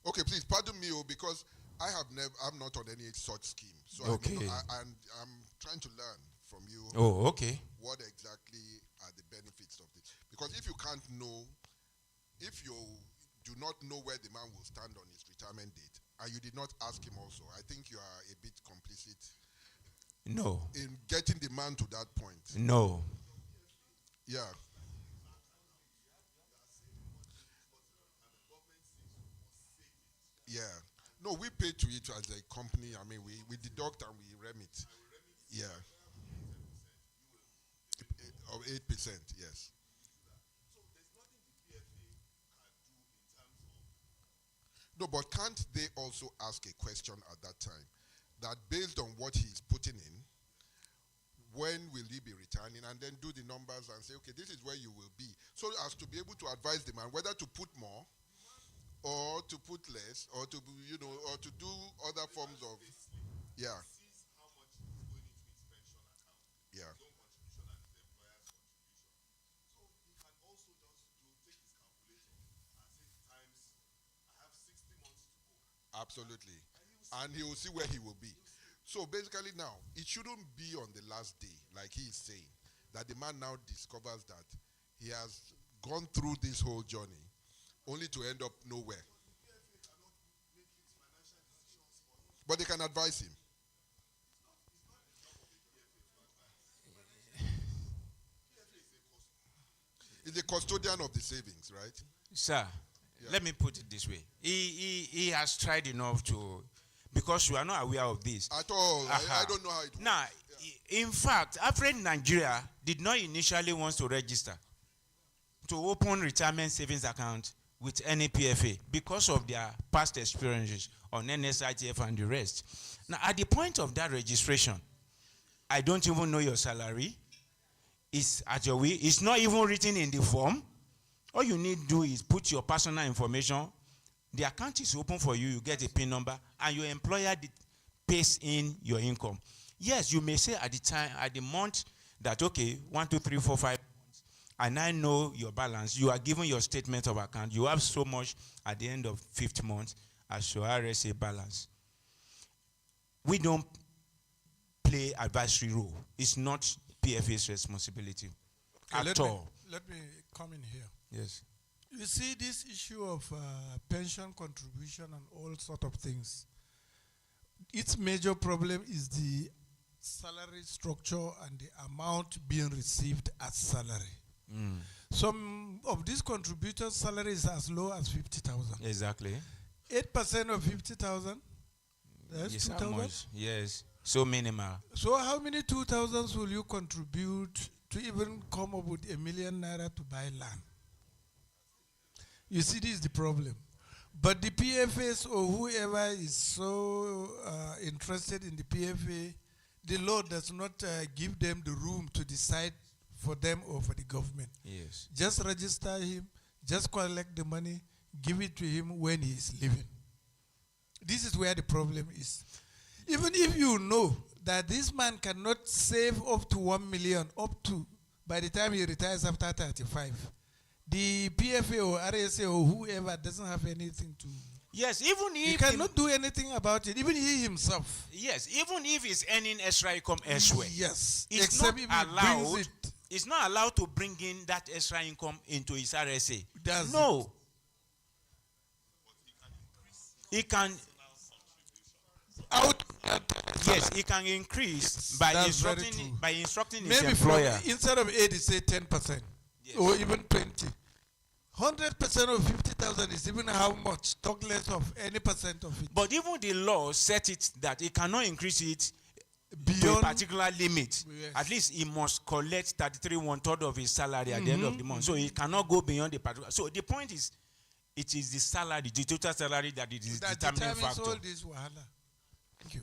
Okay, please pardon me, because I'm not on any such scheme. So Okay. I'm trying to learn from you. Oh, okay. What exactly are the benefits of this? Because if you can't know, if you do not know where the man will stand on his retirement date, and you did not ask him also, I think you are a bit complicit. No. In getting the man to that point. No. Yeah. Yeah. No, we pay to it as a company. I mean, we deduct and we remit. Yeah. Of 8%, yes. No, but can't they also ask a question at that time that based on what he's putting in, when will he be returning, and then do the numbers and say, okay, this is where you will be, so as to be able to advise the man whether to put more or to put less, or to, or to do other forms of, yeah. Yeah. Absolutely. And he will see where he will be. So basically now, it shouldn't be on the last day, like he is saying, that the man now discovers that he has gone through this whole journey only to end up nowhere. But they can advise him. He's a custodian of the savings, right? Sir, let me put it this way. He has tried enough to, because you are not aware of this. At all. I don't know how it works. Now, in fact, Afraid Nigeria did not initially want to register to open retirement savings account with any PFA because of their past experiences on NSITF and the rest. Now, at the point of that registration, I don't even know your salary. It's at your will. It's not even written in the form. All you need to do is put your personal information. The account is open for you. You get a PIN number, and your employer pays in your income. Yes, you may say at the time, at the month, that okay, 1, 2, 3, 4, 5 months, and I know your balance. You are given your statement of account. You have so much at the end of 5th month as your RSA balance. We don't play advisory role. It's not PFA's responsibility at all. Let me come in here. Yes. You see, this issue of pension contribution and all sort of things, its major problem is the salary structure and the amount being received as salary. Mm. Some of these contributors' salary is as low as 50,000. Exactly. 8% of 50,000. That's Yes, 2,000. yes, so minimal. So how many 2,000s will you contribute to even come up with ₦1 million to buy land? You see, this is the problem. But the PFAs or whoever is so interested in the PFA, the law does not give them the room to decide for them or for the government. Yes. Just register him, just collect the money, give it to him when he is leaving. This is where the problem is. Even if you know that this man cannot save up to 1 million, up to by the time he retires after 35, the PFA or RSA or whoever doesn't have anything to. Yes, even if he cannot do anything about it, even he himself. Yes, even if he's earning extra income elsewhere. Yes, it's except not if he allowed. brings it. It's not allowed to bring in that extra income into his RSA. Does no. He can. Out. Yes, he can increase by instructing his Maybe employer. Instead of 80, say 10%, yes, or even 20. 100% of 50,000 is even how much? Talk less of any percent of it. But even the law set it that he cannot increase it beyond to a particular limit. Yes. At least he must collect 33 1/3 of his salary at the end of the month. So he cannot go beyond the particular. So the point is, it is the salary, the total salary that it is that determining determines factor. all this wahala. Thank you.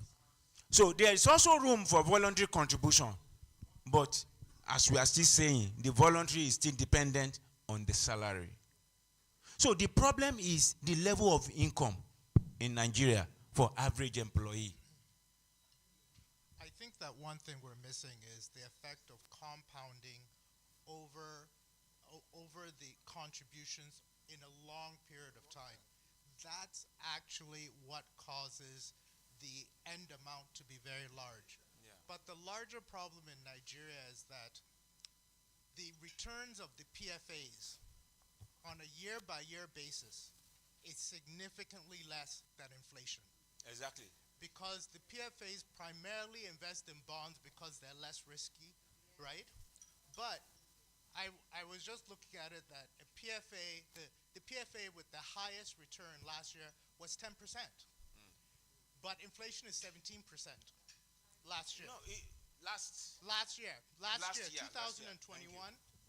So there is also room for voluntary contribution, but as we are still saying, the voluntary is still dependent on the salary. So the problem is the level of income in Nigeria for average employee. I think that one thing we're missing is the effect of compounding over the contributions in a long period of time. That's actually what causes the end amount to be very large. Yeah. But the larger problem in Nigeria is that the returns of the PFAs on a year-by-year basis is significantly less than inflation. Exactly. Because the PFAs primarily invest in bonds because they're less risky, right? But I was just looking at it that a PFA, the PFA with the highest return last year was 10%. But inflation is 17% last year. No, Last year, 2021,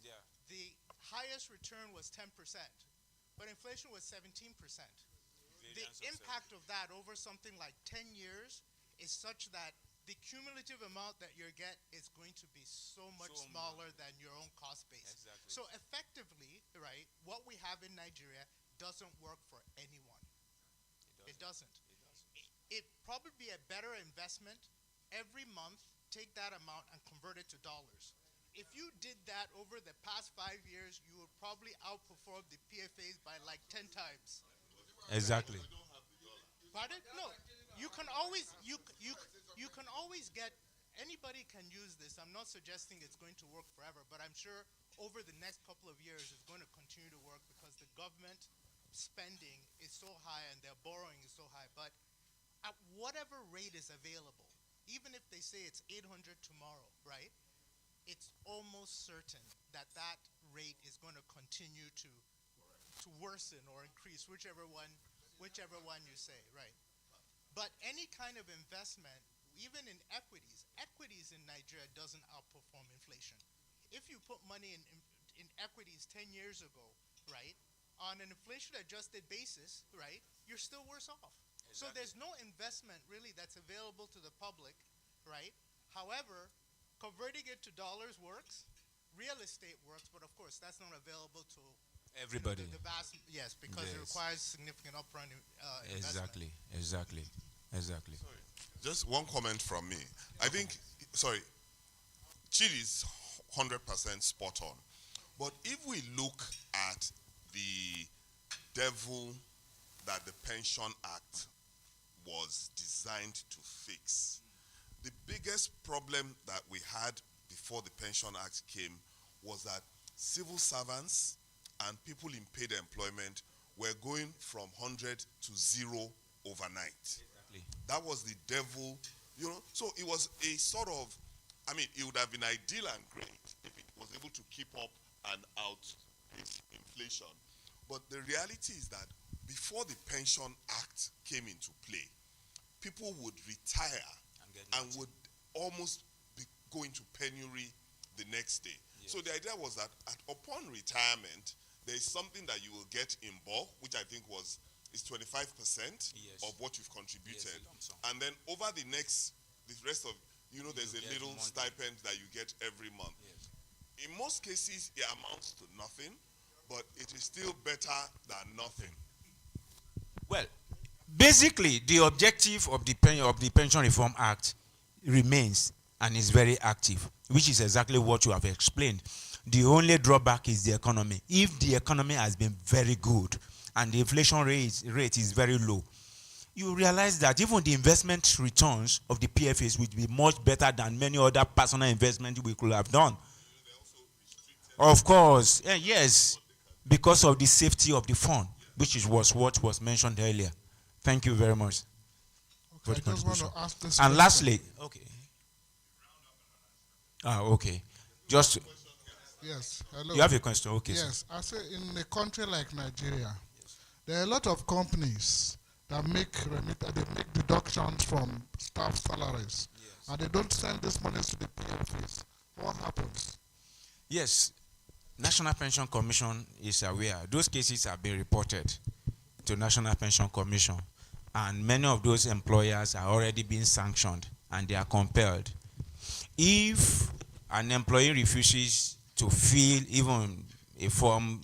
yeah. the highest return was 10%, but inflation was 17%. The impact of that over something like 10 years is such that the cumulative amount that you get is going to be so much smaller than your own cost base. Exactly. So effectively, right, what we have in Nigeria doesn't work for anyone. It doesn't. It'd probably be a better investment every month, take that amount and convert it to dollars. If you did that over the past 5 years, you would probably outperform the PFAs by like 10 times. Exactly. Pardon? No. You can always get, anybody can use this. I'm not suggesting it's going to work forever, but I'm sure over the next couple of years it's going to continue to work because the government spending is so high and their borrowing is so high. But at whatever rate is available, even if they say it's 800 tomorrow, right? It's almost certain that that rate is going to continue to worsen or increase, whichever one you say, right? But any kind of investment, even in equities in Nigeria doesn't outperform inflation. If you put money in equities 10 years ago, right, on an inflation-adjusted basis, right, you're still worse off. Exactly. So there's no investment really that's available to the public, right? However, converting it to dollars works, real estate works, but of course that's not available to everybody. The vast, yes, because it requires significant upfront investment. Exactly. Sorry. Just one comment from me. I think, Chidi is 100% spot on. But if we look at the devil that the Pension Act was designed to fix, the biggest problem that we had before the Pension Act came was that civil servants and people in paid employment were going from 100 to 0 overnight. Exactly. That was the devil, So it was a sort of, it would have been ideal and great if it was able to keep up and outpace inflation. But the reality is that before the Pension Act came into play, people would retire and would almost be going to penury the next day. Yes. So the idea was that upon retirement, there is something that you will get in bulk, which I think is 25% of what you've contributed. Yes, and then over the rest of, there's a little stipend that you get every month. Yes. In most cases, it amounts to nothing, but it is still better than nothing. Well, basically, the objective of the Pension Reform Act remains and is very active, which is exactly what you have explained. The only drawback is the economy. If the economy has been very good and the inflation rate is very low, you realize that even the investment returns of the PFAs will be much better than many other personal investments we could have done. Of course, yes, because of the safety of the fund, which was what was mentioned earlier. Thank you very much. Okay, I just want to ask this and question. Lastly, okay. Just yes. Hello. You have a question, okay? Yes, I say in a country like Nigeria, there are a lot of companies that make deductions from staff salaries, and they don't send this money to the PFAs. What happens? Yes, National Pension Commission is aware. Those cases have been reported to National Pension Commission, and many of those employers are already being sanctioned, and they are compelled. If an employee refuses to fill even a form,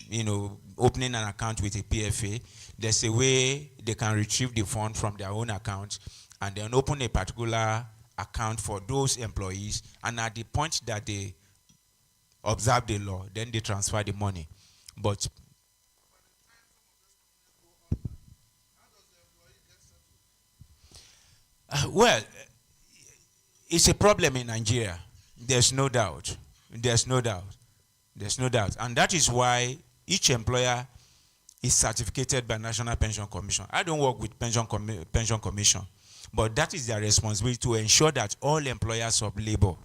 opening an account with a PFA, there's a way they can retrieve the fund from their own account and then open a particular account for those employees, and at the point that they observe the law, then they transfer the money. But well, it's a problem in Nigeria. There's no doubt. There's no doubt. There's no doubt. And that is why each employer is certificated by National Pension Commission. I don't work with Pension Commission, but that is their responsibility to ensure that all employers of labor,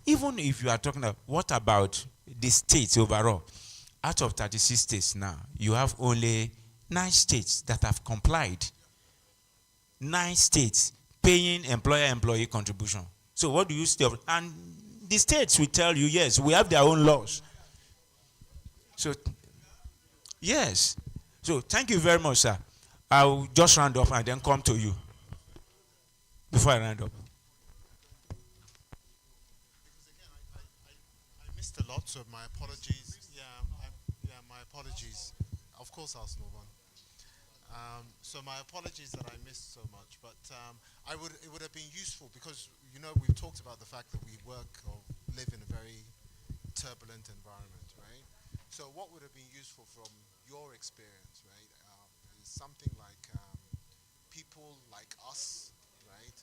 even if you are talking about, what about the states overall? Out of 36 states now, you have only 9 states that have complied. 9 states paying employer-employee contribution. So what do you say? And the states will tell you, yes, we have their own laws. So, yes. So thank you very much, sir. I'll just round up and then come to you before I round up. I missed a lot, so my apologies. My apologies. Of course, I'll move on. So my apologies that I missed so much, but it would have been useful because we've talked about the fact that we work or live in a very turbulent environment, right? So what would have been useful from your experience, right, is something like people like us, right,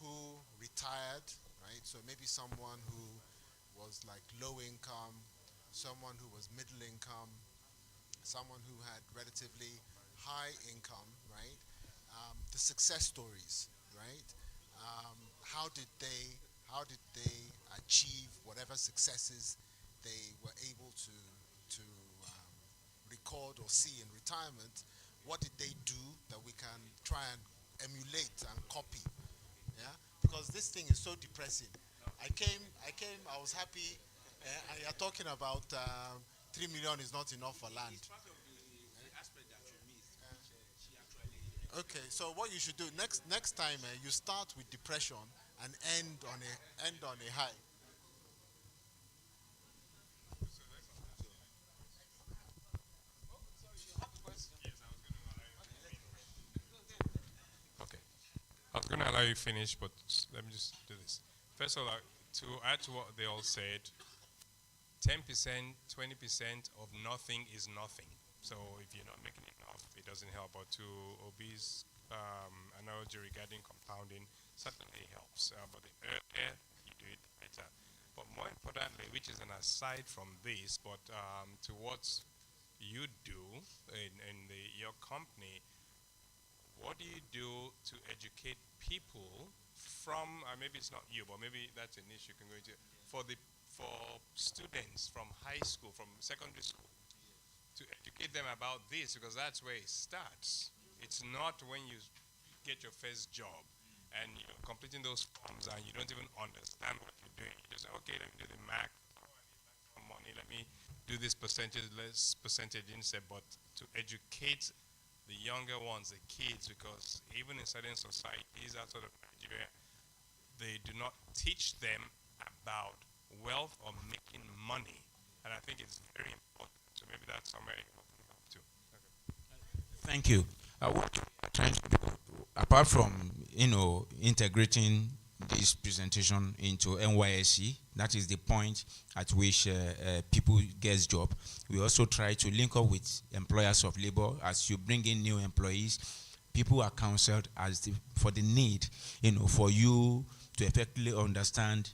who retired, right? So maybe someone who was like low income, someone who was middle income, someone who had relatively high income, right? The success stories, right? How did they achieve whatever successes they were able to record or see in retirement? What did they do that we can try and emulate and copy? Yeah, because this thing is so depressing. I was happy, and you're talking about 3 million is not enough for land. Okay, so what you should do next time, you start with depression and end on a high. Okay, I was going to allow you finish, but let me just do this. First of all, to add to what they all said, 10%, 20% of nothing is nothing. So if you're not making enough, it doesn't help. But to Obi's analogy regarding compounding, certainly helps. But the earlier you do it, better. But more importantly, which is an aside from this, but to what you do in your company, what do you do to educate people from, maybe it's not you, but maybe that's an issue you can go into, for students from high school, from secondary school, to educate them about this, because that's where it starts. It's not when you get your first job and you're completing those forms and you don't even understand what you're doing. You just say, okay, let me do the math, money, let me do this percentage, less percentage instead, but to educate the younger ones, the kids, because even in certain societies outside of Nigeria, they do not teach them about wealth or making money. And I think it's very important. So maybe that's somewhere you can help too. Okay. Thank you. What we're trying to do, apart from integrating this presentation into NYSE, that is the point at which people get job. We also try to link up with employers of labor. As you bring in new employees, people are counseled for the need, for you to effectively understand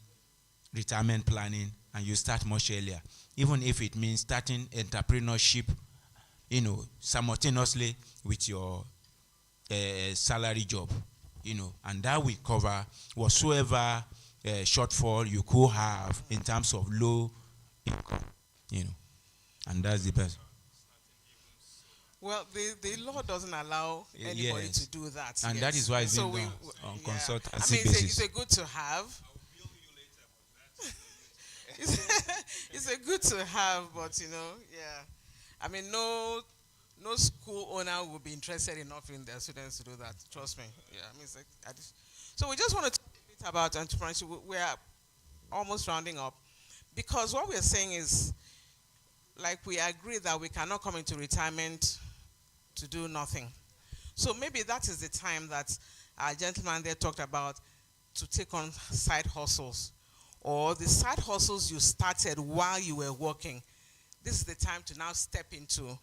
retirement planning, and you start much earlier, even if it means starting entrepreneurship, simultaneously with your salary job, and that will cover whatsoever shortfall you could have in terms of low income, and that's the best. Well, the law doesn't allow anybody Yes. to do that. And yes. that is why it's So being done on yeah. consultancy I mean, basis. it's a good to have. It's a good to have, but yeah. I mean, no school owner will be interested enough in their students to do that. Trust me. Yeah. I mean, it's like, so we just want to talk a bit about entrepreneurship. We are almost rounding up, because what we're saying is, like we agree that we cannot come into retirement to do nothing. So maybe that is the time that our gentleman there talked about to take on side hustles, or the side hustles you started while you were working. This is the time to now step into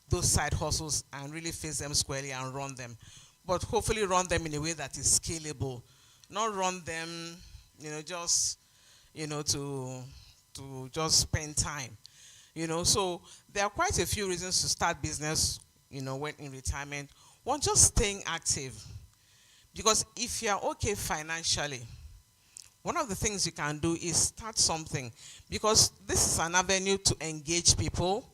those side hustles and really face them squarely and run them. But hopefully run them in a way that is scalable. Not run them, just, to just spend time. So there are quite a few reasons to start business, when in retirement. One, just staying active. Because if you're okay financially, one of the things you can do is start something. Because this is an avenue to engage people.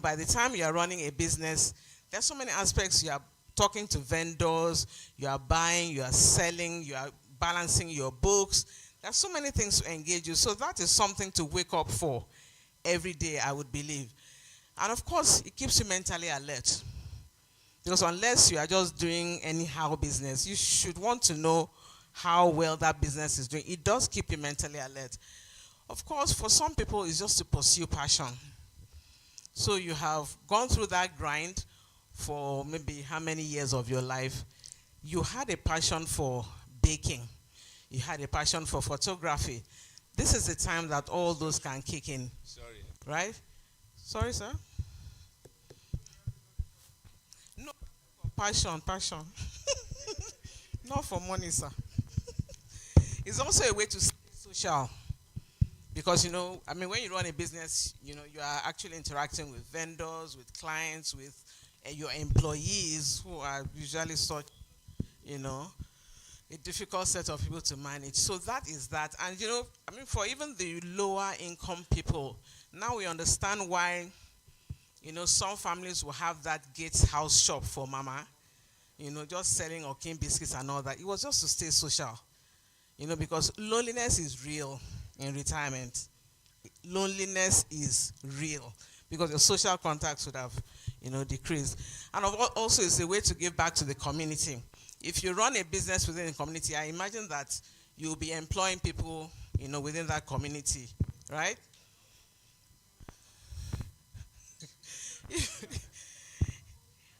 By the time you are running a business, there's so many aspects. You are talking to vendors, you are buying, you are selling, you are balancing your books. There's so many things to engage you. So that is something to wake up for every day, I would believe. And of course, it keeps you mentally alert. Because unless you are just doing anyhow business, you should want to know how well that business is doing. It does keep you mentally alert. Of course, for some people, it's just to pursue passion. So you have gone through that grind for maybe how many years of your life. You had a passion for baking. You had a passion for photography. This is the time that all those can kick in. Sorry. Right? Sorry, sir? No, passion. Not for money, sir. It's also a way to stay social. Because, when you run a business, you are actually interacting with vendors, with clients, with your employees, who are usually such, a difficult set of people to manage. So that is that. And, for even the lower income people, now we understand why, some families will have that Gates house shop for mama, just selling Okin biscuits and all that. It was just to stay social, because loneliness is real in retirement. Loneliness is real because your social contacts would have, decreased. And also it's a way to give back to the community. If you run a business within the community, I imagine that you'll be employing people, within that community, right?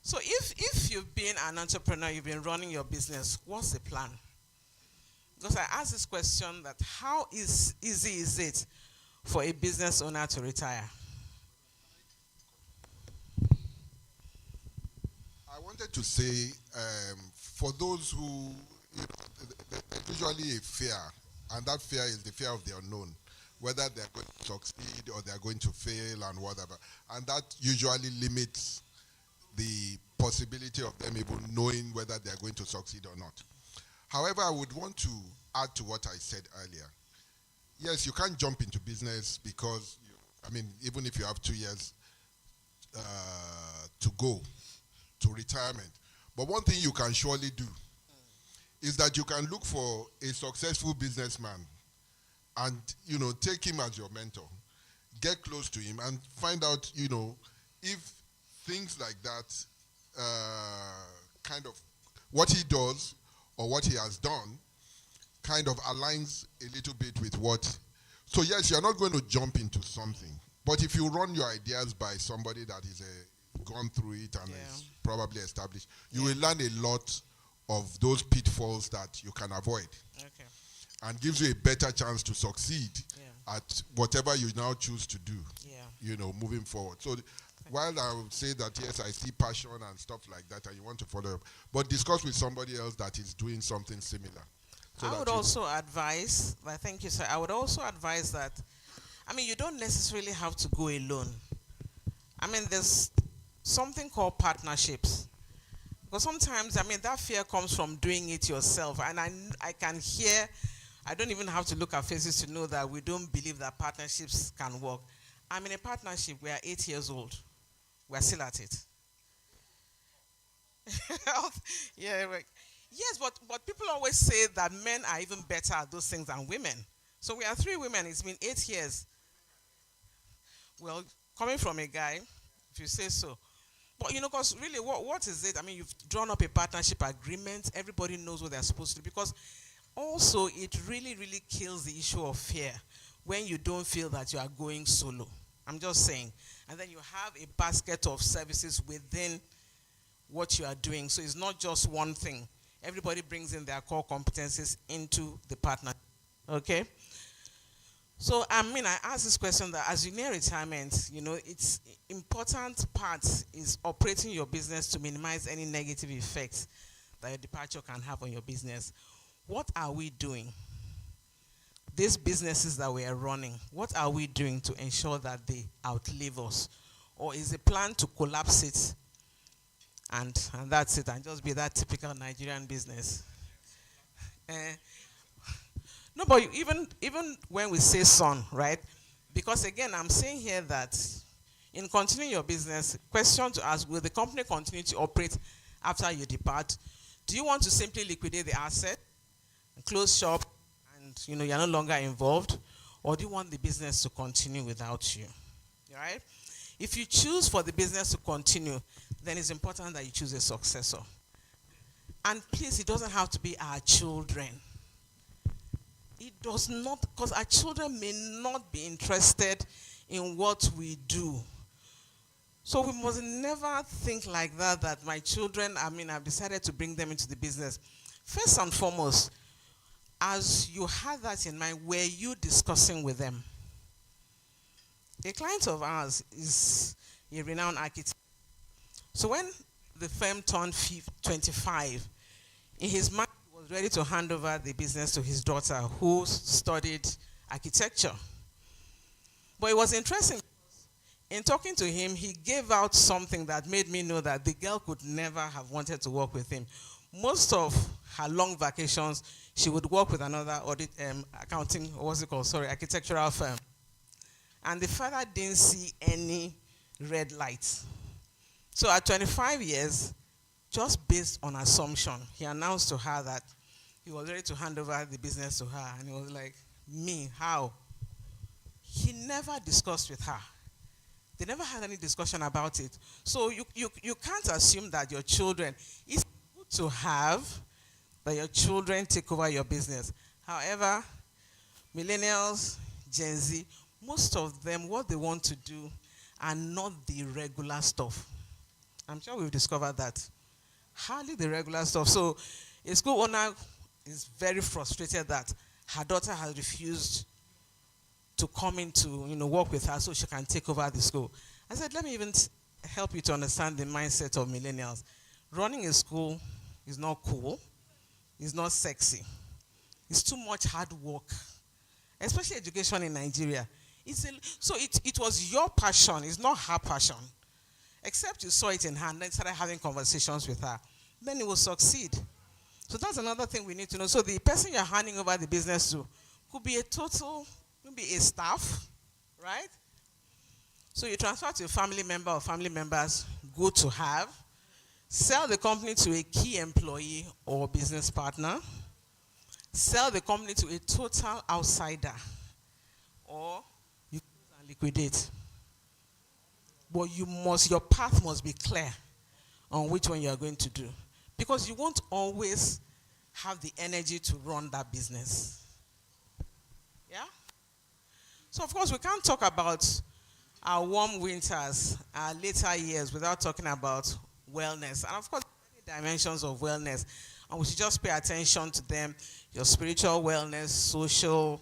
So if you've been an entrepreneur, you've been running your business, what's the plan? Because I asked this question that how easy is it for a business owner to retire? I wanted to say, for those who, there's usually a fear, and that fear is the fear of the unknown, whether they're going to succeed or they're going to fail and whatever. And that usually limits the possibility of them even knowing whether they're going to succeed or not. However, I would want to add to what I said earlier. Yes, you can't jump into business because, even if you have 2 years to go to retirement. But one thing you can surely do is that you can look for a successful businessman and, take him as your mentor. Get close to him and find out, if things like that, kind of what he does or what he has done kind of aligns a little bit with what. So yes, you're not going to jump into something. But if you run your ideas by somebody that is gone through it and is probably established, you will learn a lot of those pitfalls that you can avoid. Okay. And gives you a better chance to succeed at whatever you now choose to do, moving forward. So while I would say that, yes, I see passion and stuff like that, and you want to follow up, but discuss with somebody else that is doing something similar. So I would also advise, thank you, sir. I would also advise that, you don't necessarily have to go alone. There's something called partnerships. Because sometimes, that fear comes from doing it yourself. And I can hear, I don't even have to look at faces to know that we don't believe that partnerships can work. I'm in a partnership. We are 8 years old. We're still at it. Yes, but people always say that men are even better at those things than women. So we are 3 women. It's been 8 years. Well, coming from a guy, if you say so. But, because really, what is it? You've drawn up a partnership agreement. Everybody knows what they're supposed to do. Because also, it really, really kills the issue of fear when you don't feel that you are going solo. I'm just saying. And then you have a basket of services within what you are doing. So it's not just one thing. Everybody brings in their core competencies into the partner. Okay? So, I mean, I asked this question that as you near retirement, you know, it's important part is operating your business to minimize any negative effects that your departure can have on your business. What are we doing? These businesses that we are running, what are we doing to ensure that they outlive us? Or is the plan to collapse it and that's it, and just be that typical Nigerian business? No, but even when we say son, right? Because again, I'm saying here that in continuing your business, question to ask, will the company continue to operate after you depart? Do you want to simply liquidate the asset, close shop, and you know you're no longer involved? Or do you want the business to continue without you? Right? If you choose for the business to continue, then it's important that you choose a successor. And please, it doesn't have to be our children. It does not, because our children may not be interested in what we do. So we must never think like that, that my children, I mean, I've decided to bring them into the business. First and foremost, as you had that in mind, were you discussing with them? A client of ours is a renowned architect. So when the firm turned 25, in his mind, he was ready to hand over the business to his daughter, who studied architecture. But it was interesting. In talking to him, he gave out something that made me know that the girl could never have wanted to work with him. Most of her long vacations, she would work with another architectural firm. And the father didn't see any red lights. So at 25 years, just based on assumption, he announced to her that he was ready to hand over the business to her. And he was like, me, how? He never discussed with her. They never had any discussion about it. So you can't assume that your children, it's good to have that your children take over your business. However, millennials, Gen Z, most of them, what they want to do are not the regular stuff. I'm sure we've discovered that. Hardly the regular stuff. So a school owner is very frustrated that her daughter has refused to come in to work with her so she can take over the school. I said, let me even help you to understand the mindset of millennials. Running a school is not cool. It's not sexy. It's too much hard work, especially education in Nigeria. So it was your passion. It's not her passion. Except you saw it in her and then started having conversations with her. Then it will succeed. So that's another thing we need to know. So the person you're handing over the business to could be a staff, right? So you transfer to a family member or family members, good to have. Sell the company to a key employee or business partner. Sell the company to a total outsider. Or you can liquidate. But your path must be clear on which one you are going to do. Because you won't always have the energy to run that business. Yeah? So, of course, we can't talk about our warm winters, our later years, without talking about wellness. And, of course, many dimensions of wellness. And we should just pay attention to them. Your spiritual wellness, social,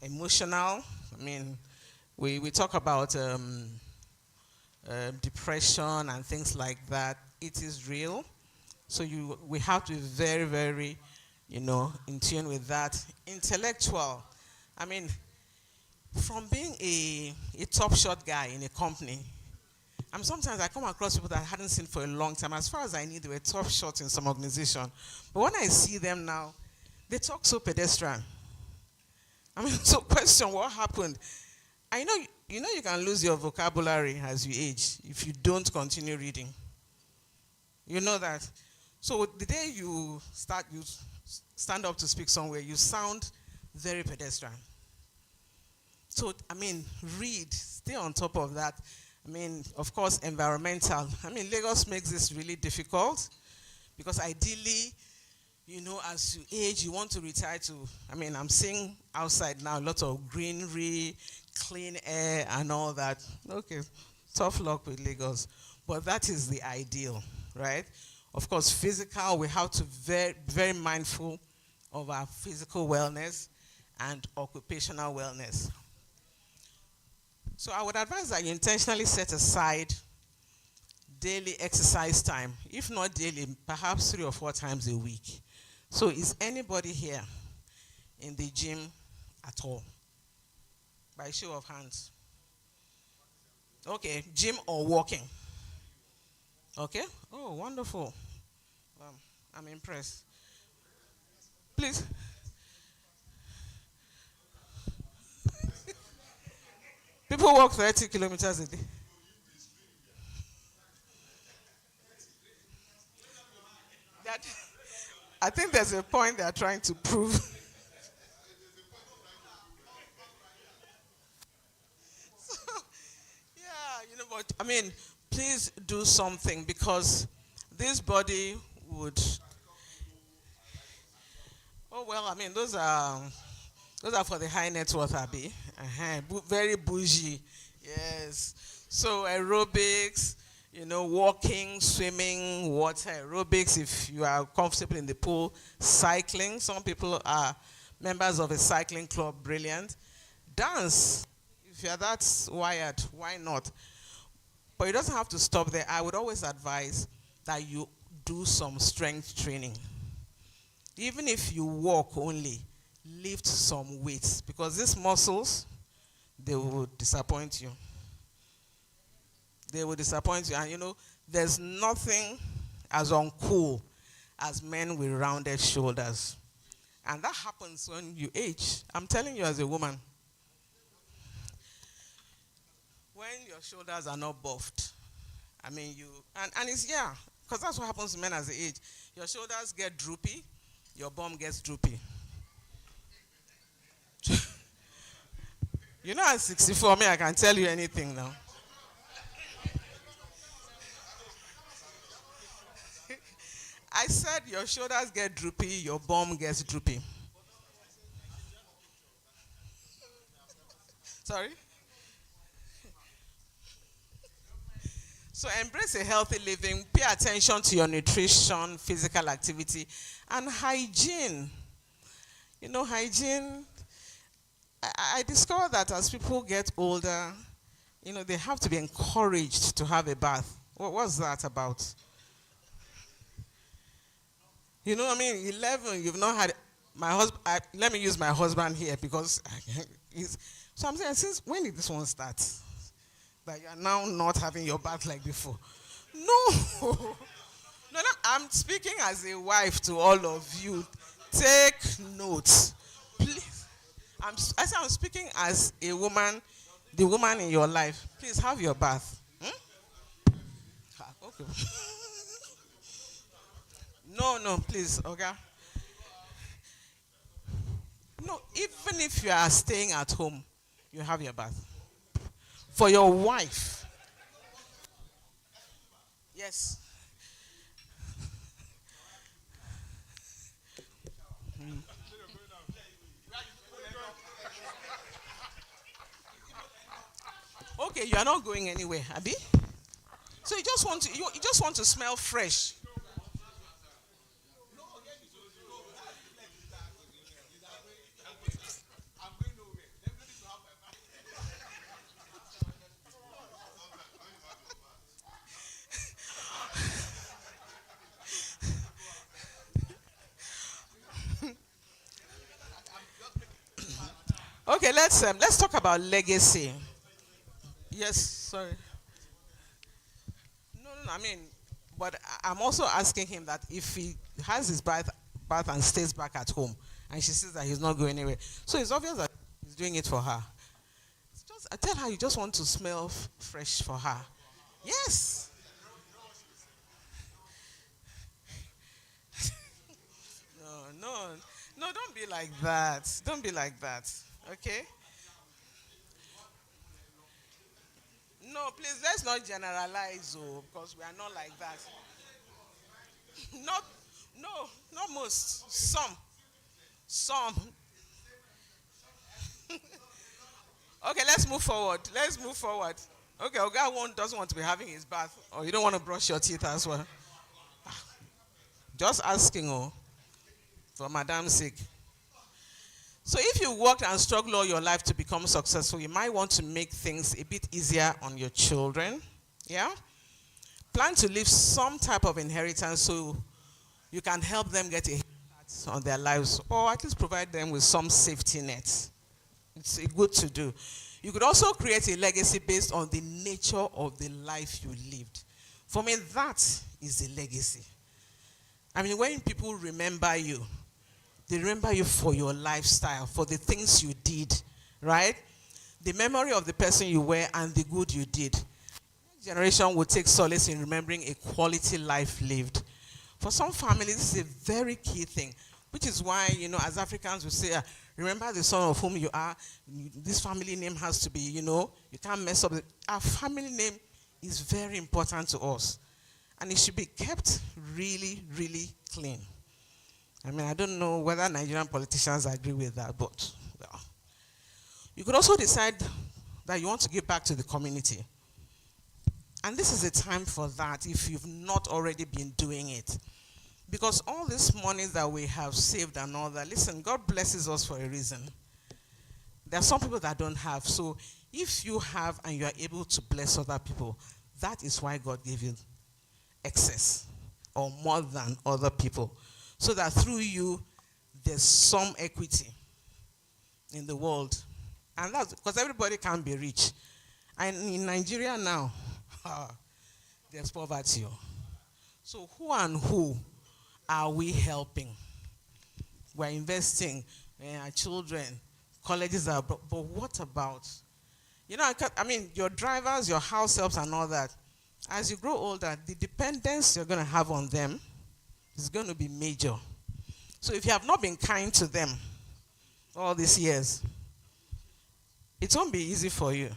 emotional. I mean, we talk about depression and things like that. It is real. So we have to be very, very, in tune with that. Intellectual. I mean, from being a top shot guy in a company, sometimes I come across people that I hadn't seen for a long time. As far as I knew, they were top shots in some organization. But when I see them now, they talk so pedestrian. So question, what happened? I know you can lose your vocabulary as you age if you don't continue reading. You know that. So the day you stand up to speak somewhere, you sound very pedestrian. So, read, stay on top of that. Of course, environmental. Lagos makes this really difficult because ideally, as you age, you want to retire to, I'm seeing outside now a lot of greenery, clean air and all that. Okay, tough luck with Lagos. But that is the ideal, right? Of course, physical, we have to very mindful of our physical wellness and occupational wellness. So I would advise that you intentionally set aside daily exercise time. If not daily, perhaps 3 or 4 times a week. So is anybody here in the gym at all? By show of hands. Okay, gym or walking? Okay. Oh, wonderful. I'm impressed. Please. People walk 30 kilometers a day. That, I think there's a point they are trying to prove. So, yeah, but I mean, please do something because this body would. Oh well, I mean, those are for the high net worth, Abby. Very bougie. Yes. So aerobics, walking, swimming, water aerobics. If you are comfortable in the pool, cycling. Some people are members of a cycling club. Brilliant. Dance. If you're that wired, why not? But it doesn't have to stop there. I would always advise that you do some strength training. Even if you walk only, lift some weights because these muscles, they will disappoint you. They will disappoint you. And there's nothing as uncool as men with rounded shoulders. And that happens when you age. I'm telling you as a woman. When your shoulders are not buffed, I mean, and it's, yeah, because that's what happens to men as they age. Your shoulders get droopy, your bum gets droopy. At 64, I can tell you anything now. I said your shoulders get droopy, your bum gets droopy. Sorry? So embrace a healthy living, pay attention to your nutrition, physical activity, and hygiene. Hygiene, I discovered that as people get older, they have to be encouraged to have a bath. What's that about? 11, you've not had, my husband, let me use my husband here because so I'm saying, since when did this one start? That you are now not having your bath like before. No. No, I'm speaking as a wife to all of you. Take notes. Please. I'm speaking as a woman, the woman in your life. Please have your bath. Okay. No, please, okay? No, even if you are staying at home, you have your bath. For your wife. Yes. Okay, you are not going anywhere, Abby. So you just want to smell fresh. Okay, let's talk about legacy. Yes, sorry. No, I mean, but I'm also asking him that if he has his bath and stays back at home, and she says that he's not going anywhere, so it's obvious that he's doing it for her. I tell her you just want to smell fresh for her. Yes. No, don't be like that. Don't be like that. Okay? No, please, let's not generalize, because we are not like that. Not, no, not most. Some. Okay, let's move forward. Let's move forward. Okay, Oga one doesn't want to be having his bath, or you don't want to brush your teeth as well. Just asking, oh, for Madam's sake. So if you worked and struggled all your life to become successful, you might want to make things a bit easier on your children. Yeah? Plan to leave some type of inheritance so you can help them get a start on their lives, or at least provide them with some safety nets. It's good to do. You could also create a legacy based on the nature of the life you lived. For me, that is a legacy. I mean, when people remember you, they remember you for your lifestyle, for the things you did, right? The memory of the person you were and the good you did. Next generation will take solace in remembering a quality life lived. For some families, this is a very key thing, which is why, as Africans, we say, remember the son of whom you are. This family name has to be, you can't mess up. Our family name is very important to us. And it should be kept really, really clean. I mean, I don't know whether Nigerian politicians agree with that, but well. You could also decide that you want to give back to the community. And this is a time for that if you've not already been doing it. Because all this money that we have saved and all that, listen, God blesses us for a reason. There are some people that don't have. So if you have and you are able to bless other people, that is why God gave you excess or more than other people. So that through you, there's some equity in the world. And that's because everybody can be rich. And in Nigeria now, there's poverty. So who and who are we helping? We're investing in our children, colleges are, but what about, your drivers, your house helps and all that. As you grow older, the dependence you're going to have on them is going to be major. So if you have not been kind to them all these years, it won't be easy for you.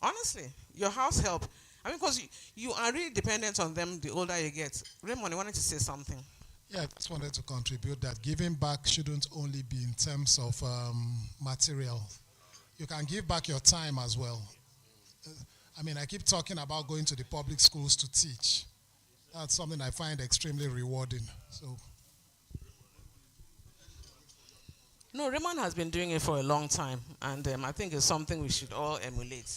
Honestly, your house help. Because you are really dependent on them the older you get. Raymond, you wanted to say something? Yeah, I just wanted to contribute that giving back shouldn't only be in terms of material. You can give back your time as well. I keep talking about going to the public schools to teach. That's something I find extremely rewarding. So, no, Raymond has been doing it for a long time, and I think it's something we should all emulate.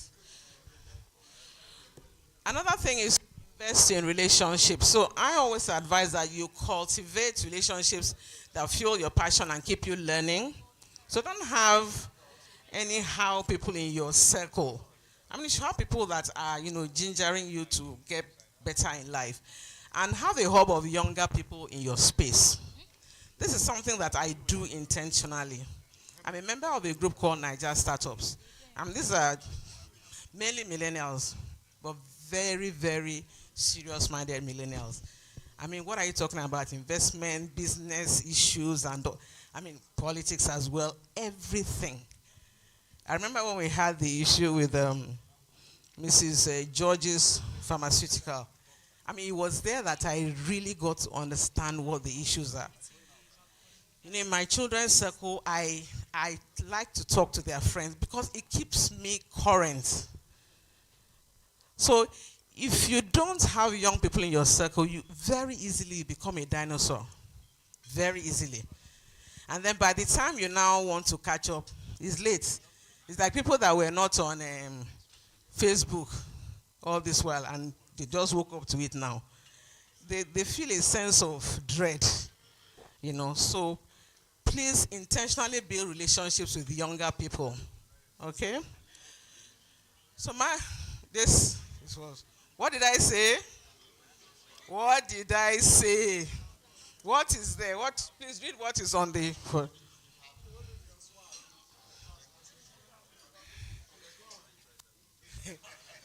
Another thing is invest in relationships. So I always advise that you cultivate relationships that fuel your passion and keep you learning. So don't have anyhow people in your circle. You should have people that are, gingering you to get better in life. And have a hub of younger people in your space. This is something that I do intentionally. I'm a member of a group called Niger Startups. These are mainly millennials, but very, very serious-minded millennials. What are you talking about? Investment, business issues, and politics as well, everything. I remember when we had the issue with Mrs. George's Pharmaceutical. It was there that I really got to understand what the issues are. In my children's circle, I like to talk to their friends because it keeps me current. So if you don't have young people in your circle, you very easily become a dinosaur. Very easily. And then by the time you now want to catch up, it's late. It's like people that were not on Facebook all this while and they just woke up to it now. They feel a sense of dread, So please intentionally build relationships with younger people, okay? So this was, what did I say? What did I say? What is there? Please read what is on the.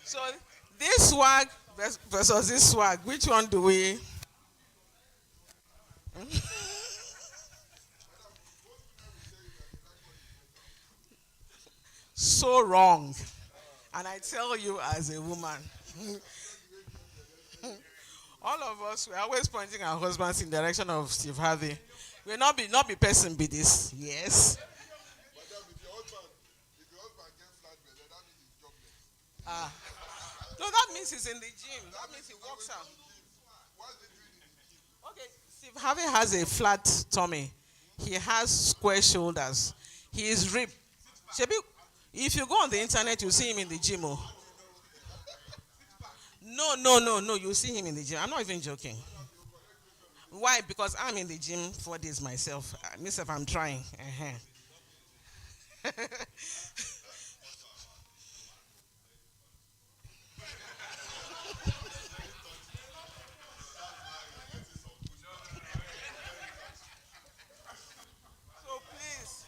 So this swag versus this swag, which one do we? So wrong. And I tell you as a woman, all of us, we're always pointing our husbands in the direction of Steve Harvey. We'll not be person be this. Yes. No, that means he's in the gym. That means he works out. Okay, Steve Harvey has a flat tummy. He has square shoulders. He is ripped. Shebi, if you go on the internet, you see him in the gym. Oh. No, no, no, no. You see him in the gym. I'm not even joking. Why? Because I'm in the gym 4 days myself. Myself, I'm trying. So please,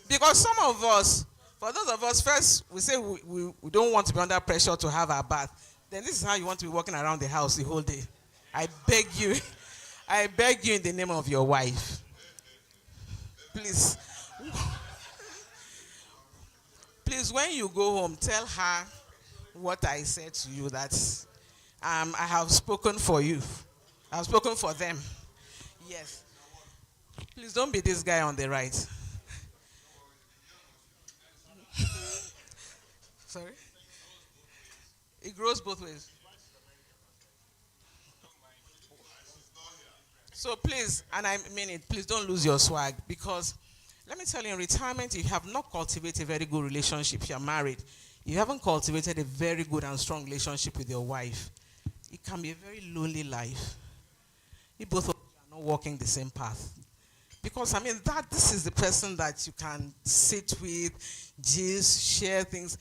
because some of us, for those of us, first we say we don't want to be under pressure to have our bath. Then this is how you want to be walking around the house the whole day. I beg you, I beg you in the name of your wife, please, please, when you go home, tell her what I said to you, that I have spoken for you. I've spoken for them. Yes. Please don't be this guy on the right. Sorry? It grows both ways. So please, and I mean it, please don't lose your swag, because let me tell you, in retirement, you have not cultivated a very good relationship. You're married. You haven't cultivated a very good and strong relationship with your wife. It can be a very lonely life if both of you are not walking the same path. Because I mean that this is the person that you can sit with, just share things.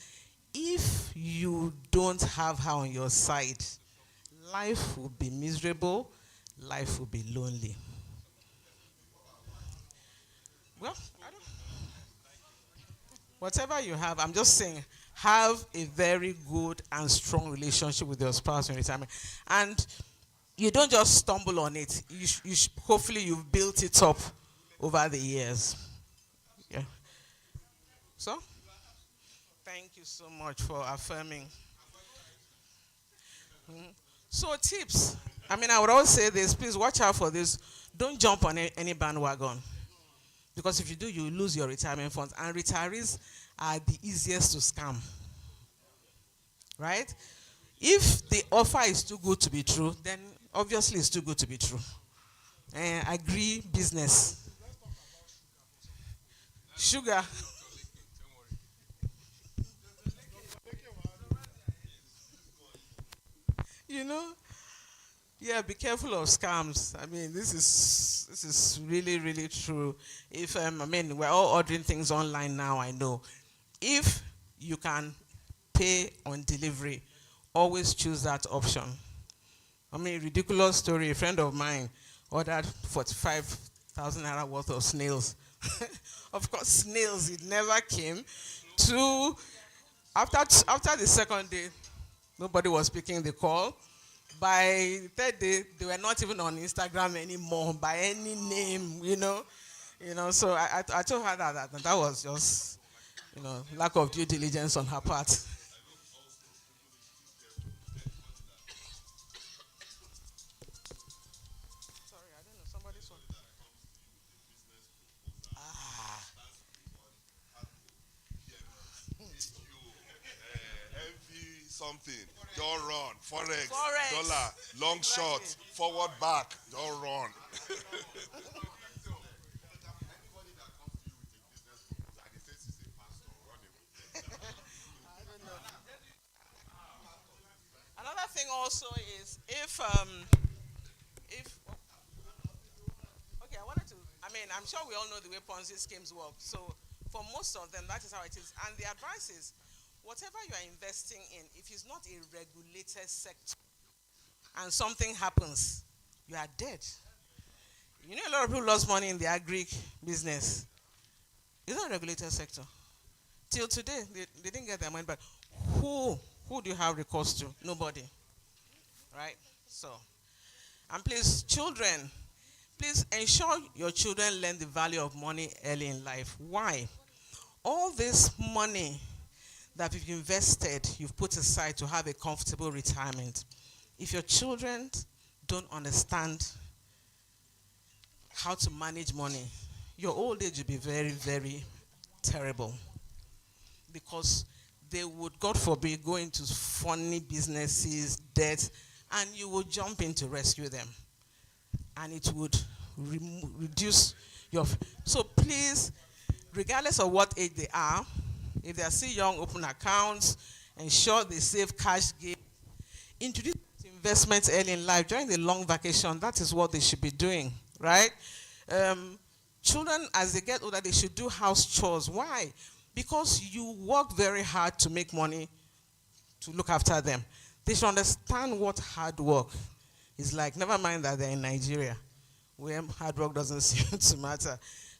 If you don't have her on your side, life will be miserable, life will be lonely. Well, I don't, whatever you have, I'm just saying, have a very good and strong relationship with your spouse in retirement. And you don't just stumble on it. Hopefully you've built it up over the years. Yeah. So, thank you so much for affirming. Mhm. So tips. I mean, I would always say this. Please watch out for this. Don't jump on any bandwagon. Because if you do, you lose your retirement funds. And retirees are the easiest to scam. Right? If the offer is too good to be true, then obviously it's too good to be true. Agree business. Sugar. You know? Yeah, be careful of scams. I mean, this is really, really true. If I mean, we're all ordering things online now, I know. If you can pay on delivery, always choose that option. I mean, ridiculous story. A friend of mine ordered 45,000 naira worth of snails. Of course, snails. It never came. To after the second day, nobody was picking the call. By the third day, they were not even on Instagram anymore by any name. So I told her that was just lack of due diligence on her part. Sorry, I don't know. Somebody's on. Ah. Envy something, don't run. Forex, Forex. dollar, long shot, forward back, don't run. Another thing also is if okay, I wanted to. I mean, I'm sure we all know the way Ponzi schemes work. So for most of them, that is how it is. And the advice is, whatever you are investing in, if it's not a regulated sector and something happens, you are dead. You know, a lot of people lost money in the agri business. It's not a regulated sector. Till today, they didn't get their money back. Who who do you have recourse to? Nobody. Right? So, and please, children, please ensure your children learn the value of money early in life. Why? All this money that you've invested, you've put aside to have a comfortable retirement. If your children don't understand how to manage money, your old age will be very, very terrible. Because they would, God forbid, go into funny businesses, debt, and you would jump in to rescue them. And it would reduce your. So please, regardless of what age they are, if they are still young, open accounts, ensure they save cash gift, introduce investments early in life during the long vacation. That is what they should be doing, right? Children, as they get older, they should do house chores. Why? Because you work very hard to make money to look after them. They should understand what hard work is like. Never mind that they're in Nigeria, where hard work doesn't seem to matter.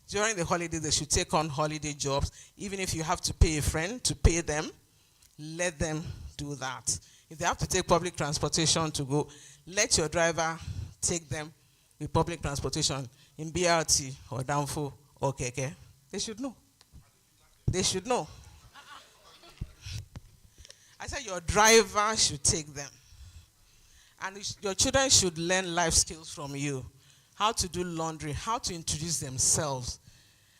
During the holiday, they should take on holiday jobs. Even if you have to pay a friend to pay them, let them do that. If they have to take public transportation to go, let your driver take them with public transportation in BRT or Danfo or Keke. They should know. They should know. I said your driver should take them. And your children should learn life skills from you. How to do laundry, how to introduce themselves.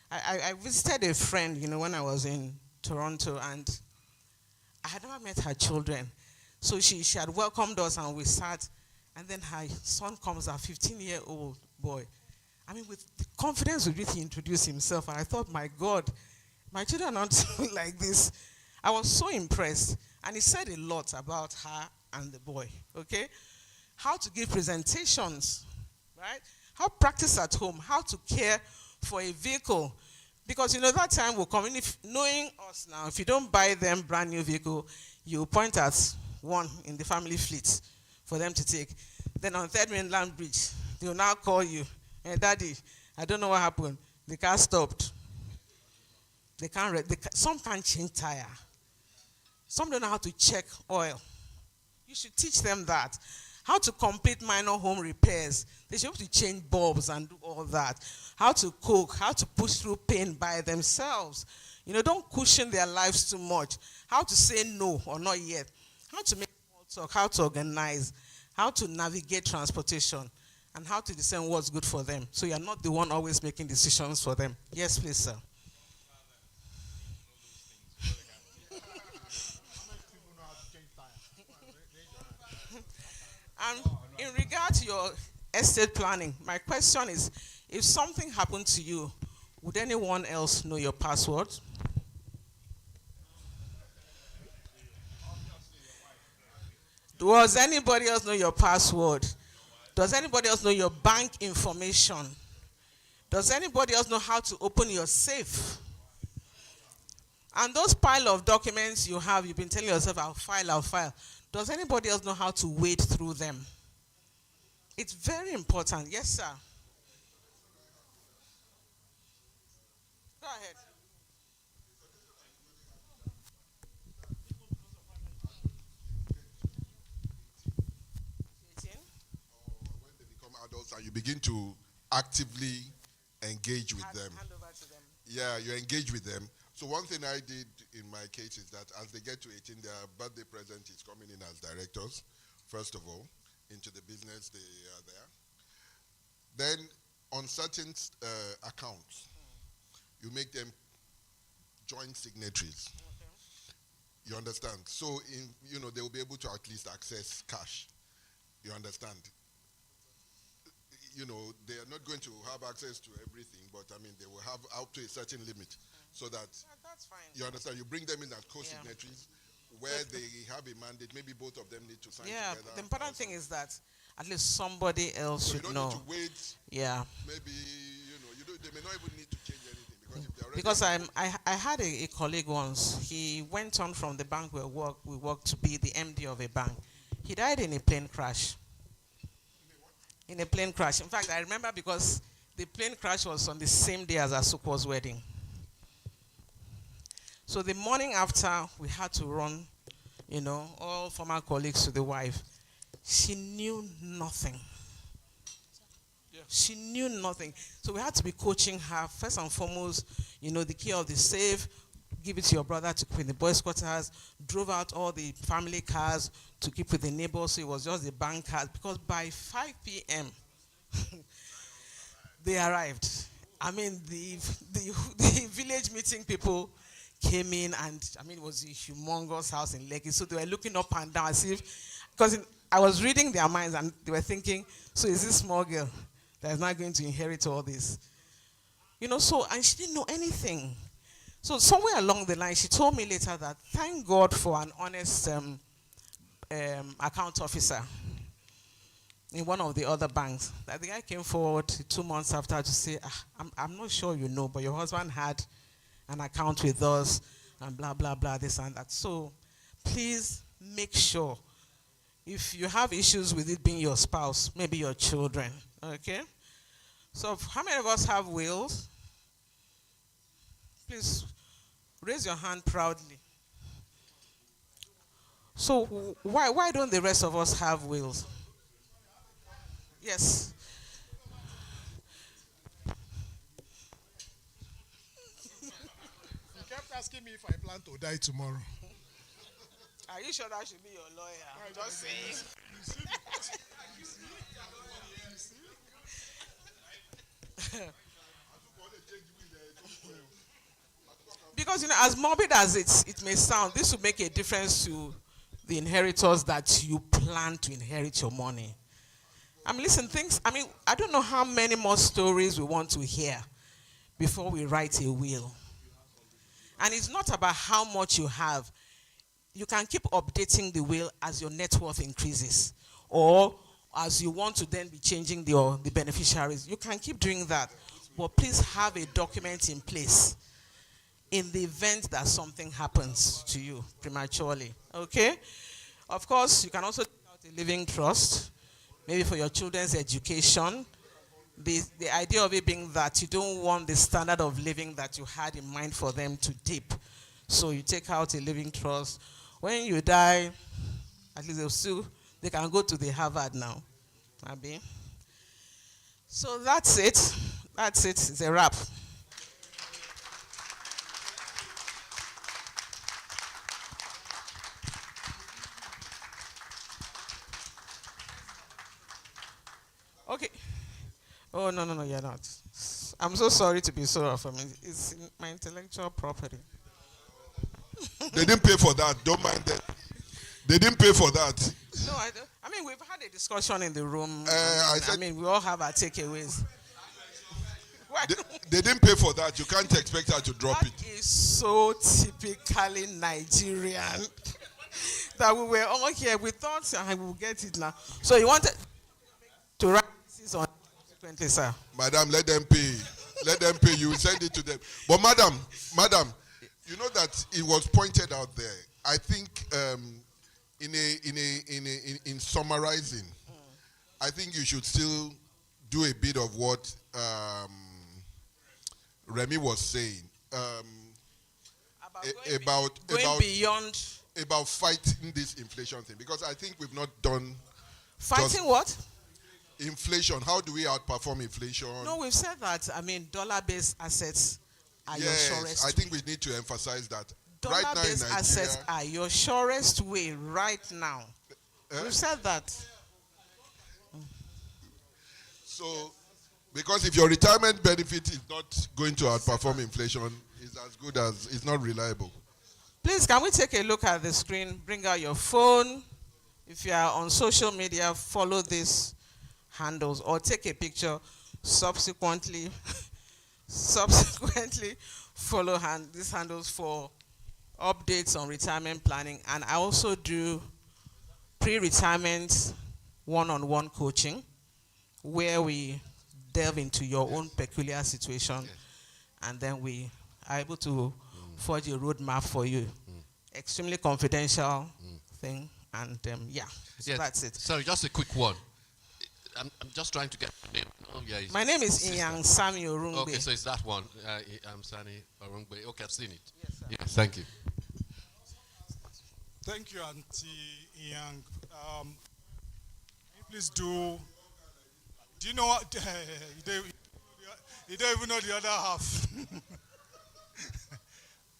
I visited a friend, when I was in Toronto, and I had never met her children. So she had welcomed us, and we sat, and then her son comes, a 15-year-old boy. I mean, with the confidence with which he introduced himself, and I thought, my God, my children are not like this. I was so impressed. And he said a lot about her and the boy, okay? How to give presentations, right? How to practice at home, how to care for a vehicle. Because, that time will come, if knowing us now, if you don't buy them brand new vehicle, you point at one in the family fleet for them to take. Then on Third Mainland Bridge, they will now call you, hey, Daddy, I don't know what happened. The car stopped. Some can't change tire. Some don't know how to check oil. You should teach them that. How to complete minor home repairs. They should be able to change bulbs and do all that. How to cook, how to push through pain by themselves. Don't cushion their lives too much. How to say no or not yet. How to make small talk, how to organize, how to navigate transportation, and how to discern what's good for them. So you're not the one always making decisions for them. Yes, please, sir. And in regard to your estate planning, my question is, if something happened to you, would anyone else know your password? Does anybody else know your password? Does anybody else know your bank information? Does anybody else know how to open your safe? And those pile of documents you have, you've been telling yourself, I'll file. Does anybody else know how to wade through them? It's very important. Yes, sir. Go ahead. When they become adults and you begin to actively engage with them. Hand over to them. Yeah, you engage with them. So one thing I did in my case is that as they get to 18, their birthday present is coming in as directors, first of all, into the business they are there. Then on certain accounts, you make them joint signatories. Okay. You understand? So, they will be able to at least access cash. You understand? They are not going to have access to everything, but they will have up to a certain limit. So that, that's fine. You understand, you bring them in as co-signatories, where they have a mandate, maybe both of them need to sign together. Yeah, the important thing is that at least somebody else So should you don't know. need to wait. Yeah. Maybe, they may not even need to change anything because if they're already... Because I had a colleague once. He went on from the bank we worked to be the MD of a bank. He died in a plane crash. In a plane crash. In fact, I remember because the plane crash was on the same day as Asuko's wedding. So the morning after, we had to run, all former colleagues to the wife. She knew nothing. Yeah. She knew nothing. So we had to be coaching her. First and foremost, the key of the safe, give it to your brother to keep in the boys' quarters, drove out all the family cars to keep with the neighbors, so it was just the bank cars. Because by 5 p.m., they arrived. I mean, the village meeting people came in, and I mean, it was a humongous house in Lekki. So they were looking up and down as if, because I was reading their minds, and they were thinking, so is this small girl that is not going to inherit all this? You know, so, and she didn't know anything. So somewhere along the line, she told me later that thank God for an honest account officer in one of the other banks. That the guy came forward 2 months after to say, I'm not sure you know, but your husband had an account with us and blah, blah, blah, this and that. So please make sure if you have issues with it being your spouse, maybe your children, okay? So how many of us have wills? Please raise your hand proudly. So why don't the rest of us have wills? Yes. You kept asking me if I plan to die tomorrow. Are you sure that should be your lawyer? Just saying. Because, you know, as morbid as it may sound, this will make a difference to the inheritors that you plan to inherit your money. I mean, listen, I don't know how many more stories we want to hear before we write a will. And it's not about how much you have. You can keep updating the will as your net worth increases, or as you want to then be changing the beneficiaries. You can keep doing that, but please have a document in place in the event that something happens to you prematurely, okay? Of course, you can also take out a living trust, maybe for your children's education. The idea of it being that you don't want the standard of living that you had in mind for them to dip. So you take out a living trust. When you die, at least they can go to the Harvard now. Abi? So that's it. That's it. It's a wrap. Okay. Oh, no, you're not. I'm so sorry to be so rough. I mean, it's my intellectual property. They didn't pay for that. Don't mind them. They didn't pay for that. No, I don't. I mean, we've had a discussion in the room. I mean, we all have our takeaways. They didn't pay for that. You can't expect her to drop it. That is so typically Nigerian that we were all here. We thought I will get it now. So you wanted to write this on subsequently, sir? Madam, let them pay. Let them pay. You send it to them. But madam, you know that it was pointed out there. I think in summarizing, I think you should still do a bit of what Remy was saying about fighting this inflation thing, because I think we've not done fighting what? Inflation. How do we outperform inflation? No, we've said that. I mean, dollar-based assets are your surest. I think we need to emphasize that. Dollar-based assets are your surest way right now. We've said that. So, because if your retirement benefit is not going to outperform inflation, it's as good as, it's not reliable. Please, can we take a look at the screen? Bring out your phone. If you are on social media, follow these handles or take a picture. Subsequently follow these handles for updates on retirement planning. And I also do pre-retirement one-on-one coaching, where we delve into your own peculiar situation, and then we are able to forge a roadmap for you. Extremely confidential thing, and so that's it. Sorry, just a quick one. I'm just trying to get your name. Oh, my name is Inyang Sami Orungbe. Okay, so it's that one. I'm Sani Orungbe. Okay, I've seen it. Yes, sir. Yes, thank you. Thank you, Auntie Inyang. Please do you know what? You don't even know the other half.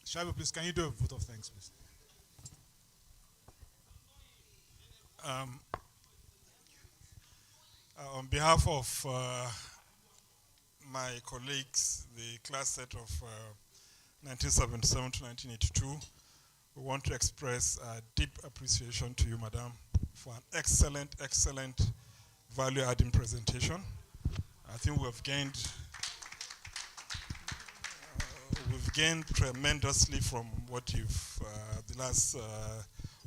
Shaibu, please, can you do a vote of thanks, please? On behalf of my colleagues, the class set of 1977 to 1982. We want to express deep appreciation to you, Madam, for an excellent, excellent value-adding presentation. I think we've gained tremendously from what you've, the last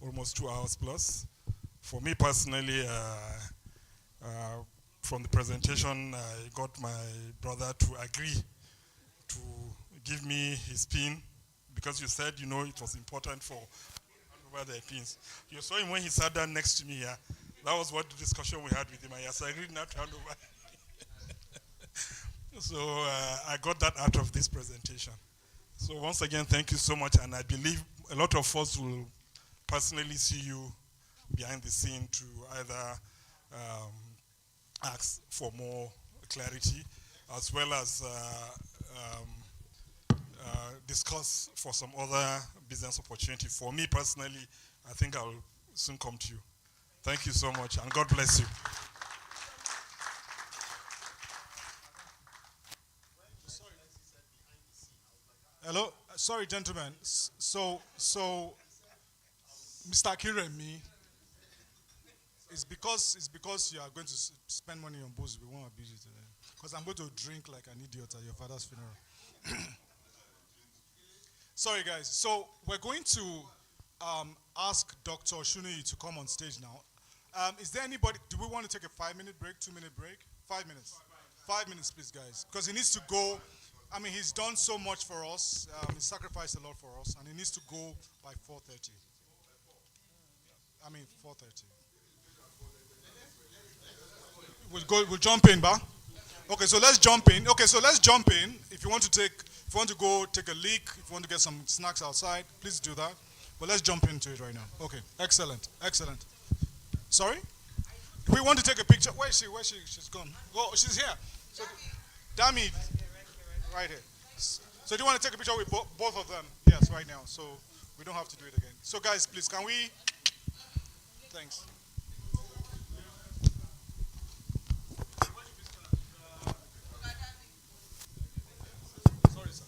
almost 2 hours plus. For me personally, from the presentation, I got my brother to agree to give me his pin because you said, you know, it was important for over the pins. You saw him when he sat down next to me here. That was what the discussion we had with him. I agreed not to hand over. So I got that out of this presentation. So once again, thank you so much. And I believe a lot of us will personally see you behind the scene to either ask for more clarity as well as discuss for some other business opportunity. For me personally, I think I'll soon come to you. Thank you so much, and God bless you. Hello, sorry, gentlemen. So, Mr. Kiremi, it's because you are going to spend money on booze. We won't abuse you today. Because I'm going to drink like an idiot at your father's funeral. Sorry, guys. So we're going to ask Dr. Shunui to come on stage now. Is there anybody? Do we want to take a 5-minute break, 2-minute break? 5 minutes. 5 minutes, please, guys. Because he needs to go. I mean, he's done so much for us. He's sacrificed a lot for us, and he needs to go by 4:30. I mean, 4:30. We'll jump in, ba? Okay, so let's jump in. If you want to go take a leak, if you want to get some snacks outside, please do that. But let's jump into it right now. Okay, excellent. Sorry? We want to take a picture. Where is she? She's gone. Oh, she's here. So, Dami, right here. So do you want to take a picture with both of them? Yes, right now. So we don't have to do it again. So guys, please, can we? Thanks. Sorry, sir.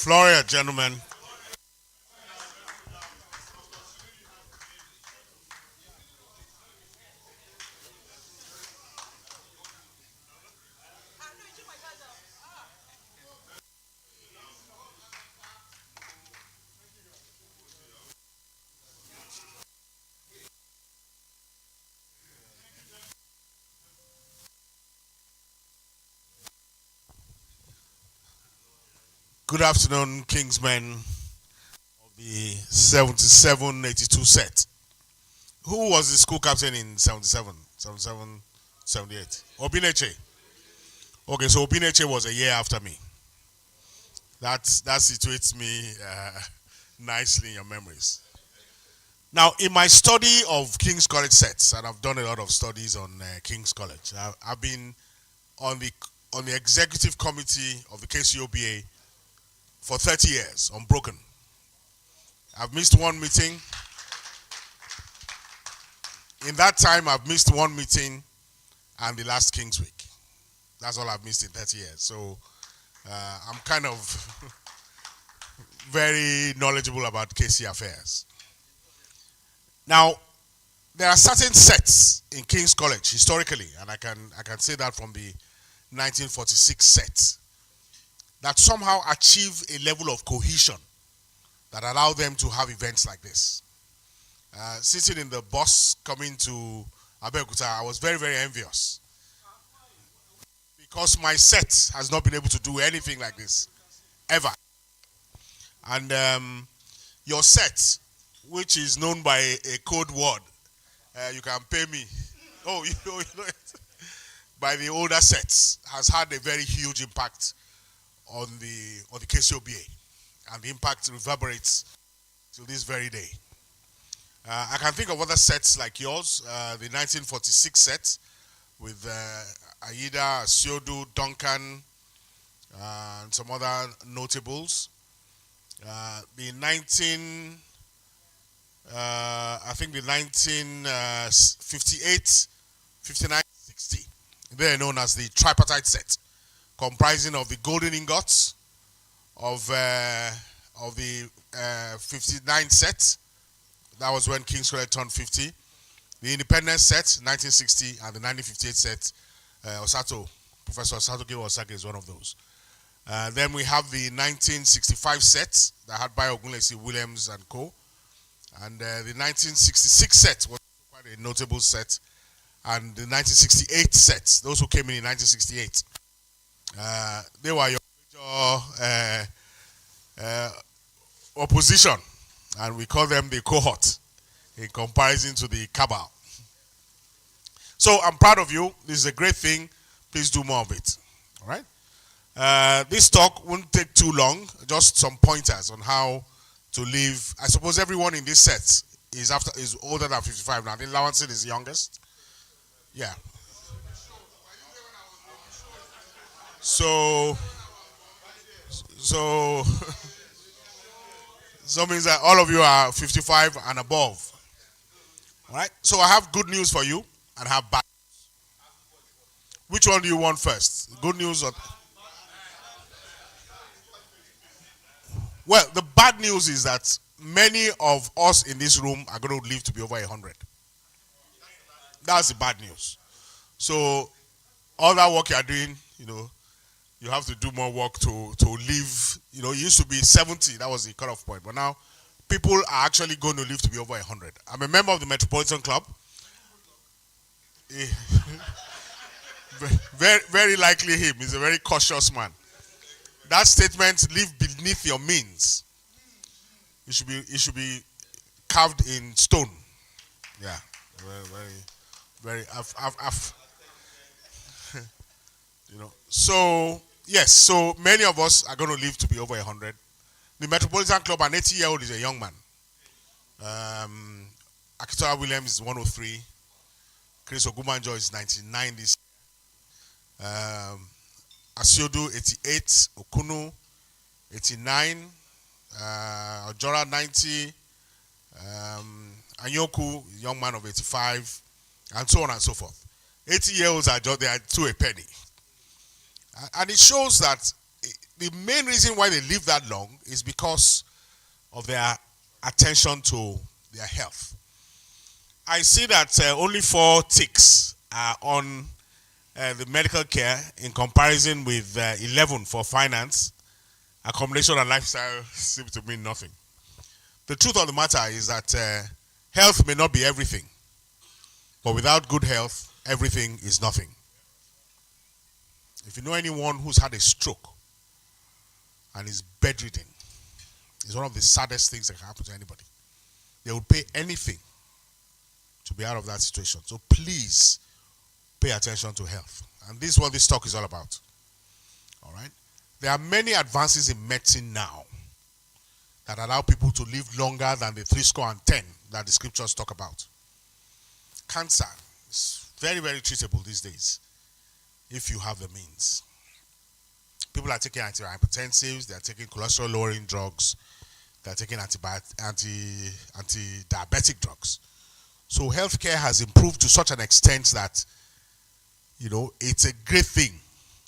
Florida, gentlemen. Good afternoon, Kingsmen of the 77-82 set. Who was the school captain in 77, 78? Obineche. Okay, so Obineche was a year after me. That situates me nicely in your memories. Now, in my study of King's College sets, and I've done a lot of studies on King's College, I've been on the executive committee of the KCOBA for 30 years, unbroken. I've missed one meeting. In that time, I've missed one meeting and the last King's Week. That's all I've missed in 30 years. So I'm kind of very knowledgeable about KC affairs. Now, there are certain sets in King's College historically, and I can say that from the 1946 set, that somehow achieve a level of cohesion that allow them to have events like this. Sitting in the bus coming to Abeokuta, I was very, very envious because my set has not been able to do anything like this ever. And your set, which is known by a code word, you can pay me. Oh, you know it. By the older sets, has had a very huge impact on the KCOBA, and the impact reverberates to this very day. I can think of other sets like yours, the 1946 set with Aida, Asiodu, Duncan, and some other notables. The 1958, 59, 60. They're known as the tripartite set, comprising of the golden ingots, of the 59 set. That was when King's College turned 50. The Independence set, 1960, and the 1958 set, Professor Osato Osaka is one of those. Then we have the 1965 set that had Bayo Ogunlesi, Williams and co. And the 1966 set was quite a notable set. And the 1968 sets, those who came in 1968, they were your major opposition, and we call them the cohort in comparison to the cabal. So I'm proud of you. This is a great thing. Please do more of it. All right. This talk won't take too long. Just some pointers on how to live. I suppose everyone in this set is older than 55 now. I think Lawanson is the youngest. Yeah. So means that all of you are 55 and above. All right. So I have good news for you and have bad news. Which one do you want first? Good news or? Well, the bad news is that many of us in this room are going to live to be over 100. That's the bad news. So all that work you are doing, you have to do more work to live. It used to be 70, that was the cutoff point. But now people are actually going to live to be over 100. I'm a member of the Metropolitan Club. Very, very likely him. He's a very cautious man. That statement, live beneath your means, it should be carved in stone. Yeah. Very, So, yes, so many of us are going to live to be over 100. The Metropolitan Club, an 80-year-old is a young man. Akitola Williams is 103. Chris Ogumanjo is 99 this year. Asiodu, 88. Okunu, 89. Ojora, 90. Anyoku, young man of 85. And so on and so forth. 80-year-olds they are to a penny. And it shows that the main reason why they live that long is because of their attention to their health. I see that only 4 ticks are on the medical care in comparison with 11 for finance. Accommodation and lifestyle seem to mean nothing. The truth of the matter is that health may not be everything, but without good health, everything is nothing. If you know anyone who's had a stroke and is bedridden, it's one of the saddest things that can happen to anybody. They would pay anything to be out of that situation. So please pay attention to health. And this is what this talk is all about. All right? There are many advances in medicine now that allow people to live longer than the 70 that the scriptures talk about. Cancer is very, very treatable these days if you have the means. People are taking antihypertensives, they are taking cholesterol lowering drugs, they are taking anti-diabetic drugs. So healthcare has improved to such an extent that, you know, it's a great thing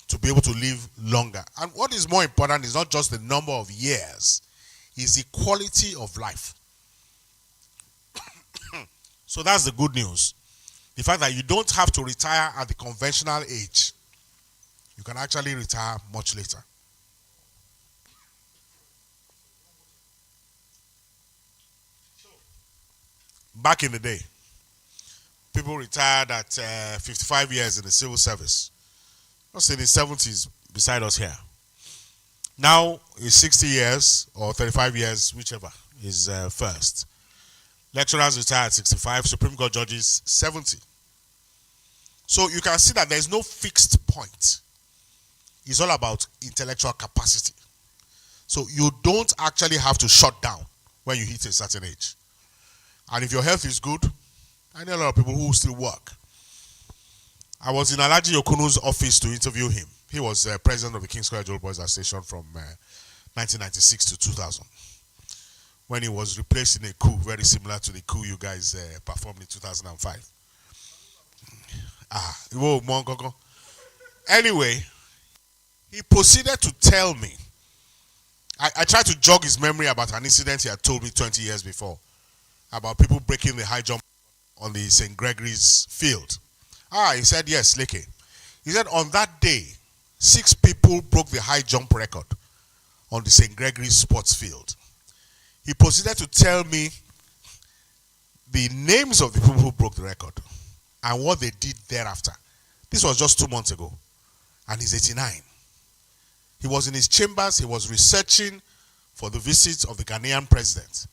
to be able to live longer. And what is more important is not just the number of years, it's the quality of life. So that's the good news. The fact that you don't have to retire at the conventional age. You can actually retire much later. Back in the day, people retired at 55 years in the civil service. Let's say in the 70s beside us here. Now it's 60 years or 35 years, whichever is first. Lecturers retire at 65, Supreme Court judges 70. So you can see that there's no fixed point. It's all about intellectual capacity. So you don't actually have to shut down when you hit a certain age. And if your health is good, I know a lot of people who still work. I was in Alhaji Okunu's office to interview him. He was president of the King's College Old Boys Association from 1996 to 2000. When he was replaced in a coup very similar to the coup you guys performed in 2005. Anyway, he proceeded to tell me, I tried to jog his memory about an incident he had told me 20 years before, about people breaking the high jump on the St. Gregory's field. He said, yes, Leke. He said, on that day, 6 people broke the high jump record on the St. Gregory's sports field. He proceeded to tell me the names of the people who broke the record and what they did thereafter. This was just 2 months ago. And he's 89. He was in his chambers. He was researching for the visit of the Ghanaian president.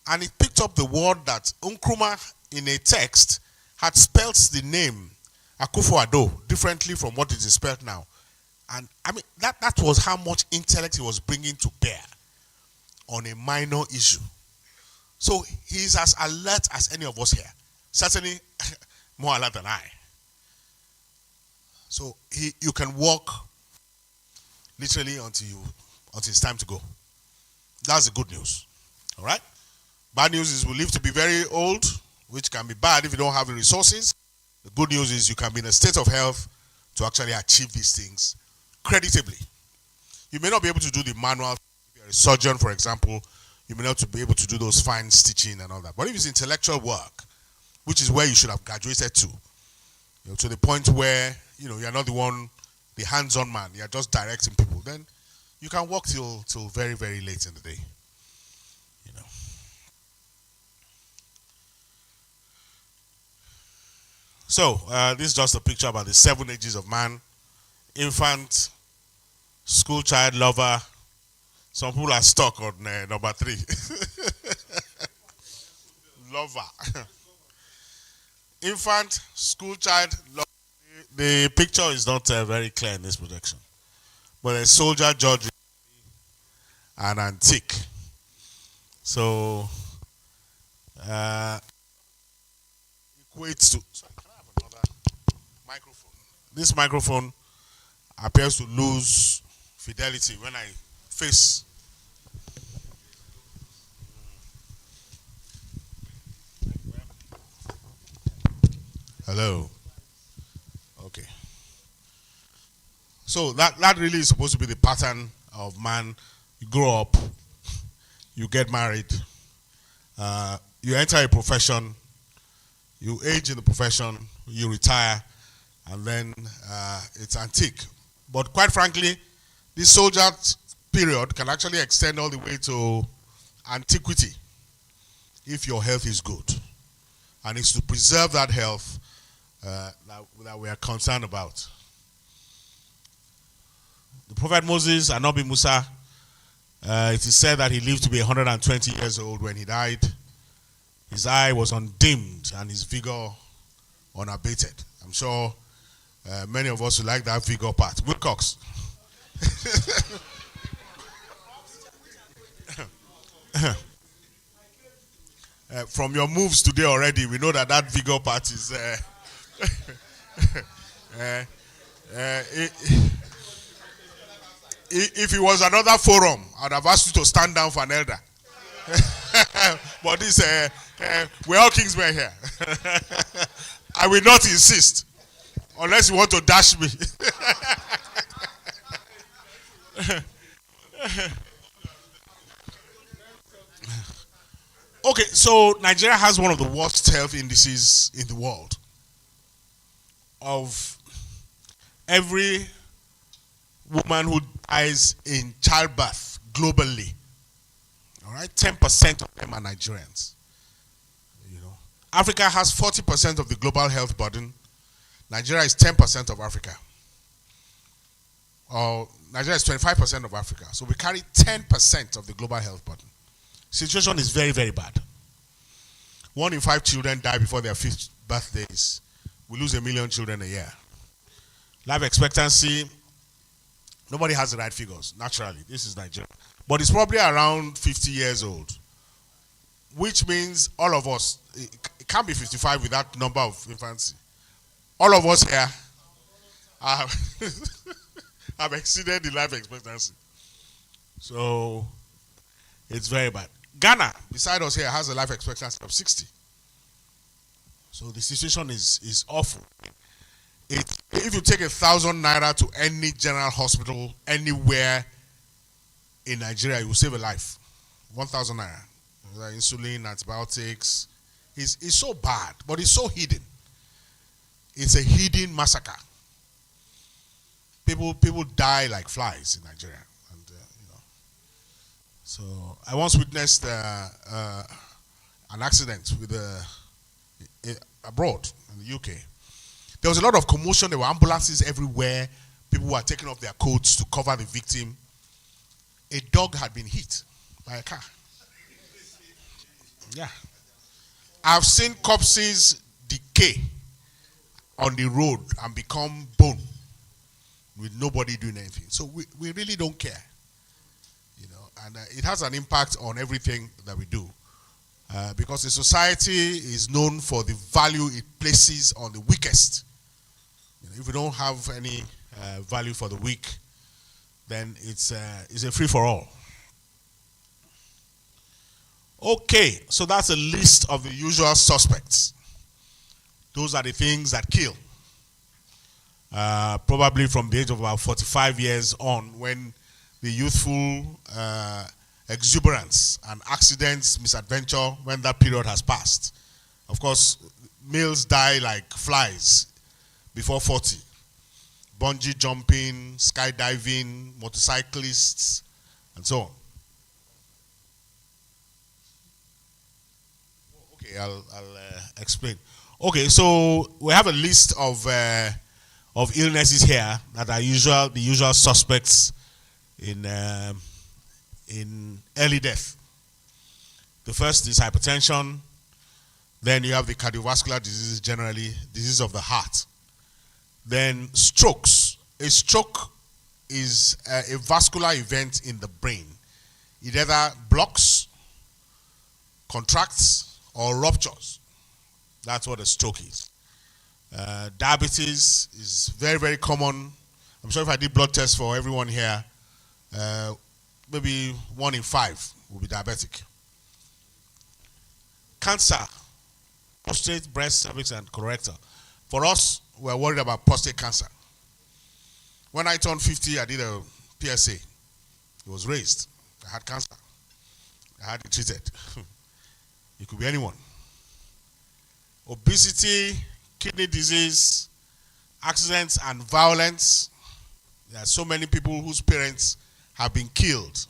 And he picked up the word that Nkrumah in a text had spelled the name Akufo-Addo differently from what it is spelled now. And I mean, that was how much intellect he was bringing to bear on a minor issue. So he's as alert as any of us here. Certainly more alert than I. So you can walk literally until it's time to go. That's the good news. All right? Bad news is we live to be very old, which can be bad if you don't have the resources. The good news is you can be in a state of health to actually achieve these things creditably. You may not be able to do the manual. If you're a surgeon, for example, you may not be able to do those fine stitching and all that. But if it's intellectual work, which is where you should have graduated to the point where you're not the hands-on man, you're just directing people, then you can work till very, very late in the day. So this is just a picture about the 7 ages of man: infant, school child, lover. Some people are stuck on number 3. Lover. Infant, school child, lover. The picture is not very clear in this projection. But a soldier, judge, and antique. So equates to... Sorry, can I have another microphone? This microphone appears to lose fidelity when I face. Hello. Okay. So that really is supposed to be the pattern of man. You grow up, you get married, you enter a profession, you age in the profession, you retire, and then it's antique. But quite frankly, this soldier period can actually extend all the way to antiquity if your health is good. And it's to preserve that health that we are concerned about. The Prophet Moses, Anabi Musa, it is said that he lived to be 120 years old when he died. His eye was undimmed and his vigor unabated. I'm sure many of us would like that vigor part. Wilcox. From your moves today already, we know that that vigor part is. If it was another forum, I'd have asked you to stand down for an elder. But this, we're all Kingsmen here. I will not insist, unless you want to dash me. Okay, so Nigeria has one of the worst health indices in the world. Of every woman who dies in childbirth globally, all right, 10% of them are Nigerians. You know, Africa has 40% of the global health burden. Nigeria is 10% of Africa. Or Nigeria is 25% of Africa. So we carry 10% of the global health burden. Situation is very, very bad. 1 in 5 children die before their 5th birthdays. We lose 1 million children a year. Life expectancy, nobody has the right figures, naturally. This is Nigeria. But it's probably around 50 years old, which means all of us, it can't be 55 with that number of infancy. All of us here have exceeded the life expectancy. So it's very bad. Ghana, beside us here, has a life expectancy of 60. So the situation is awful. If you take 1,000 naira to any general hospital anywhere in Nigeria, you will save a life. 1,000 naira. Insulin, antibiotics. It's so bad, but it's so hidden. It's a hidden massacre. People die like flies in Nigeria. And, you know. So I once witnessed an accident with abroad in the UK. There was a lot of commotion. There were ambulances everywhere. People were taking off their coats to cover the victim. A dog had been hit by a car. Yeah. I've seen corpses decay on the road and become bone with nobody doing anything. So we really don't care. You know, and it has an impact on everything that we do. Because the society is known for the value it places on the weakest. You know, if we don't have any value for the weak, then it's a free-for-all. Okay, so that's a list of the usual suspects. Those are the things that kill. Probably from the age of about 45 years on, when the youthful exuberance and accidents, misadventure, when that period has passed. Of course, males die like flies before 40. Bungee jumping, skydiving, motorcyclists, and so on. Okay, I'll explain. Okay, so we have a list of illnesses here that are the usual suspects in early death. The first is hypertension. Then you have the cardiovascular diseases, generally disease of the heart. Then strokes. A stroke is a vascular event in the brain. It either blocks, contracts, or ruptures. That's what a stroke is. Diabetes is very, very common. I'm sure if I did blood tests for everyone here, maybe 1 in 5 will be diabetic. Cancer, prostate, breast, cervix, and colorectal. For us, we're worried about prostate cancer. When I turned 50, I did a PSA. He was raised. I had cancer. I had it treated. It could be anyone. Obesity, kidney disease, accidents and violence. There are so many people whose parents have been killed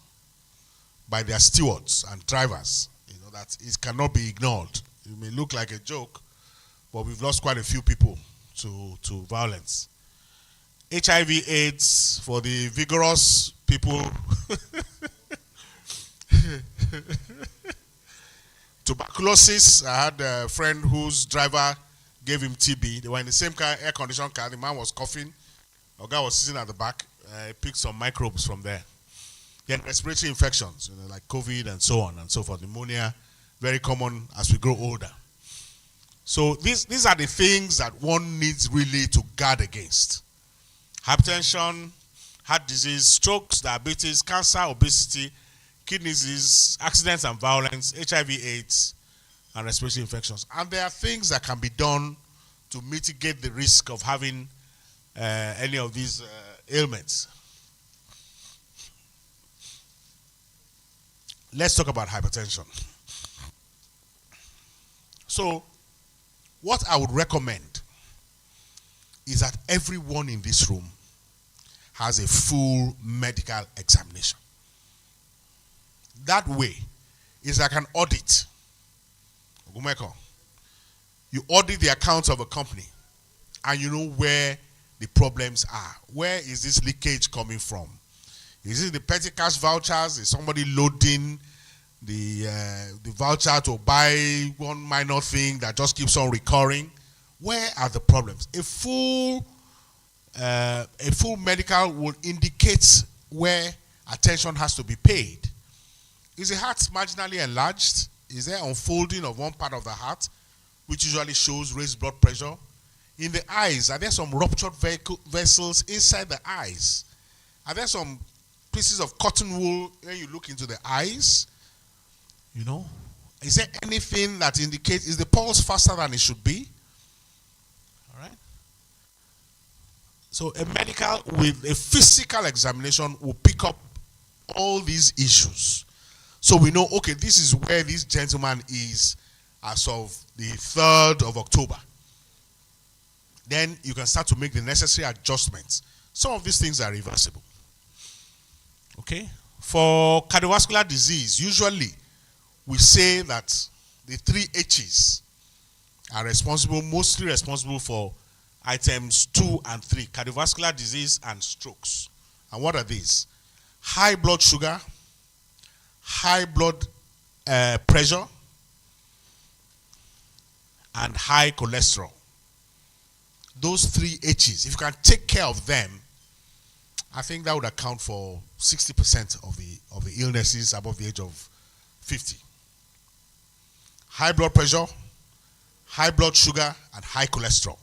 by their stewards and drivers. You know that it cannot be ignored. It may look like a joke, but we've lost quite a few people to violence. HIV/AIDS for the vigorous people. Tuberculosis. I had a friend whose driver gave him TB. They were in the same car, air-conditioned car. The man was coughing. A guy was sitting at the back. He picked some microbes from there. Then respiratory infections, like COVID and so on and so forth. Pneumonia, very common as we grow older. So these are the things that one needs really to guard against. Hypertension, heart disease, strokes, diabetes, cancer, obesity, kidney disease, accidents and violence, HIV/AIDS, and respiratory infections. And there are things that can be done to mitigate the risk of having any of these ailments. Let's talk about hypertension. So, what I would recommend is that everyone in this room has a full medical examination. That way, it's like an audit. You audit the accounts of a company and you know where the problems are. Where is this leakage coming from? Is it the petty cash vouchers? Is somebody loading the voucher to buy one minor thing that just keeps on recurring? Where are the problems? A full medical will indicate where attention has to be paid. Is the heart marginally enlarged? Is there unfolding of one part of the heart, which usually shows raised blood pressure? In the eyes, are there some ruptured vessels inside the eyes? Are there some pieces of cotton wool when you look into the eyes? Is there anything that indicates, is the pulse faster than it should be? All right. So a medical with a physical examination will pick up all these issues. So we know, okay, this is where this gentleman is as of the 3rd of October. Then you can start to make the necessary adjustments. Some of these things are reversible. Okay? For cardiovascular disease, usually we say that the 3 H's are mostly responsible for items 2 and 3, cardiovascular disease and strokes. And what are these? High blood sugar, high blood pressure, and high cholesterol. Those 3 H's, if you can take care of them, I think that would account for 60% of the illnesses above the age of 50. High blood pressure, high blood sugar, and high cholesterol.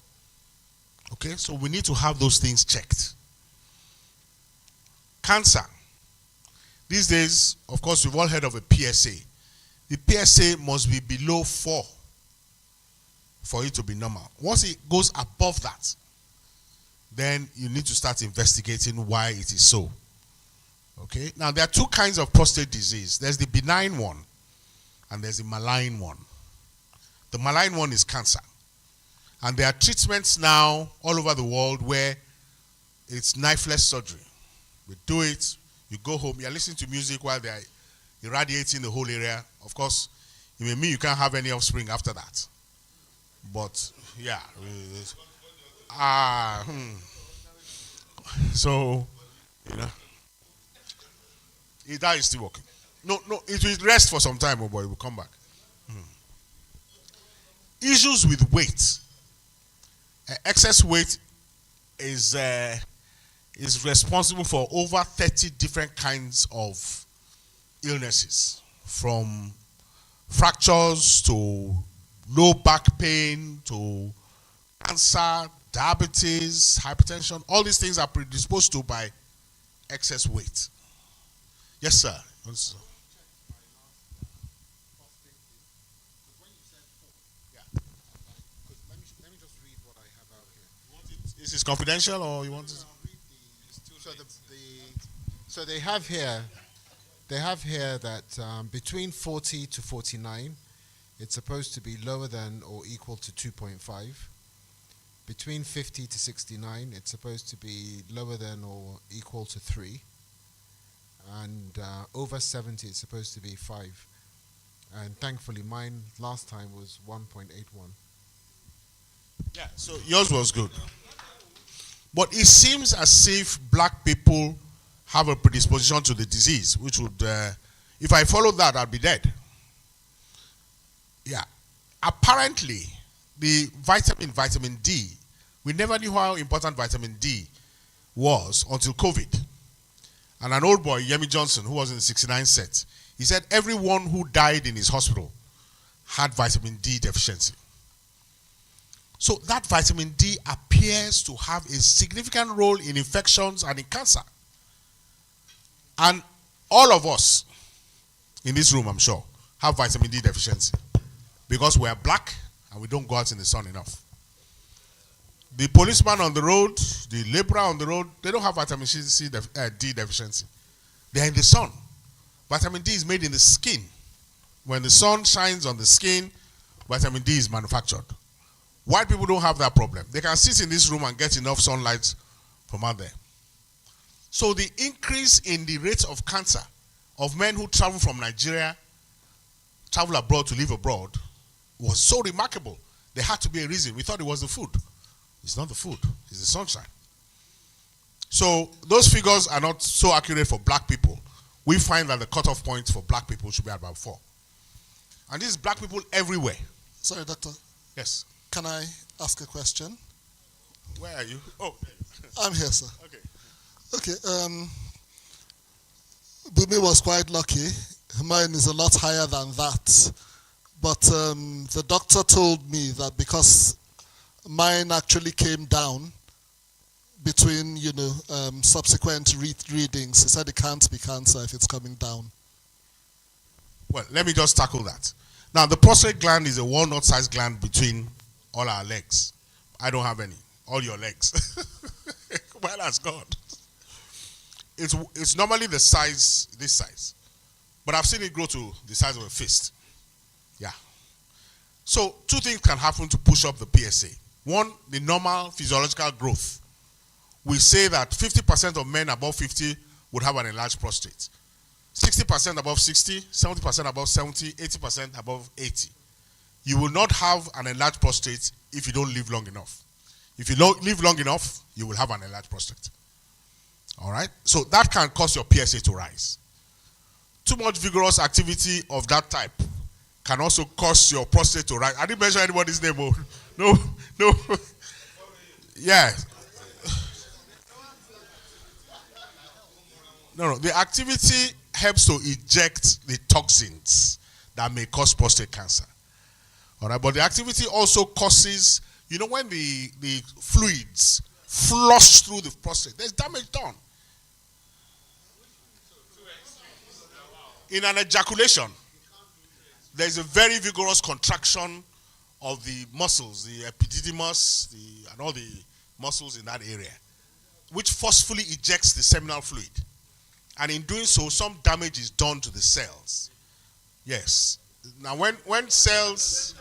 Okay, so we need to have those things checked. Cancer. These days, of course, we've all heard of a PSA. The PSA must be below 4 for it to be normal. Once it goes above that, then you need to start investigating why it is so. Okay? Now, there are 2 kinds of prostate disease. There's the benign one, and there's the malign one. The malign one is cancer. And there are treatments now all over the world where it's knifeless surgery. We do it, you go home, you're listening to music while they're irradiating the whole area. Of course, it may mean you can't have any offspring after that. But, yeah. So, that is still working. No, it will rest for some time, but it will come back. Issues with weight. Excess weight is responsible for over 30 different kinds of illnesses, from fractures to low back pain to cancer, diabetes, hypertension. All these things are predisposed to by excess weight. Yes, sir. Is this confidential or you want to? So they have here they have here that between 40 to 49, it's supposed to be lower than or equal to 2.5. Between 50 to 69, it's supposed to be lower than or equal to 3. And over 70, it's supposed to be 5. And thankfully, mine last time was 1.81. Yeah, so yours was good. But it seems as if black people have a predisposition to the disease, which would, if I followed that, I'd be dead. Yeah. Apparently, the vitamin D, we never knew how important vitamin D was until COVID. And an old boy, Yemi Johnson, who was in the 69 set, he said everyone who died in his hospital had vitamin D deficiency. So that vitamin D appears to have a significant role in infections and in cancer. And all of us in this room, I'm sure, have vitamin D deficiency because we are black and we don't go out in the sun enough. The policeman on the road, the laborer on the road, they don't have vitamin D deficiency. They're in the sun. Vitamin D is made in the skin. When the sun shines on the skin, vitamin D is manufactured. White people don't have that problem. They can sit in this room and get enough sunlight from out there. So the increase in the rate of cancer of men who travel from Nigeria, travel abroad to live abroad, was so remarkable. There had to be a reason. We thought it was the food. It's not the food. It's the sunshine. So those figures are not so accurate for black people. We find that the cutoff point for black people should be at about 4. And this is black people everywhere. Sorry, doctor. Yes. Can I ask a question? Where are you? Oh. I'm here, sir. Okay. Okay. Bumi was quite lucky. Mine is a lot higher than that. But the doctor told me that because mine actually came down between, subsequent readings, he said it can't be cancer if it's coming down. Well, let me just tackle that. Now, the prostate gland is a walnut-sized gland between all our legs. I don't have any. All your legs. Well, that's God. It's normally the size, this size. But I've seen it grow to the size of a fist. Yeah. So, 2 things can happen to push up the PSA. One, the normal physiological growth. We say that 50% of men above 50 would have an enlarged prostate. 60% above 60, 70% above 70, 80% above 80. You will not have an enlarged prostate if you don't live long enough. If you don't live long enough, you will have an enlarged prostate. All right? So that can cause your PSA to rise. Too much vigorous activity of that type can also cause your prostate to rise. I didn't mention anybody's name. Oh. No. Yeah. No. The activity helps to eject the toxins that may cause prostate cancer. All right, but the activity also causes, when the fluids flush through the prostate, there's damage done. In an ejaculation, there's a very vigorous contraction of the muscles, the epididymis, and all the muscles in that area, which forcefully ejects the seminal fluid. And in doing so, some damage is done to the cells. Yes. Now, when cells...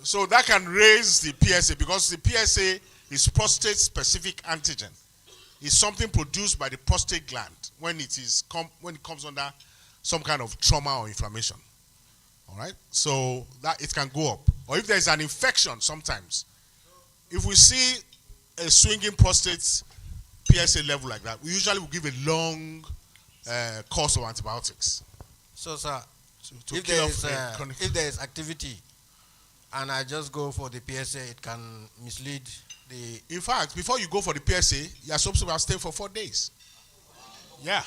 so that can raise the PSA, because the PSA is prostate-specific antigen. It's something produced by the prostate gland when it comes under some kind of trauma or inflammation. All right? So that it can go up. Or if there's an infection sometimes, if we see a swinging prostate PSA level like that, we usually will give a long course of antibiotics. So, sir, to if there is activity and I just go for the PSA, it can mislead the... In fact, before you go for the PSA, you're supposed to stay for 4 days. Yeah.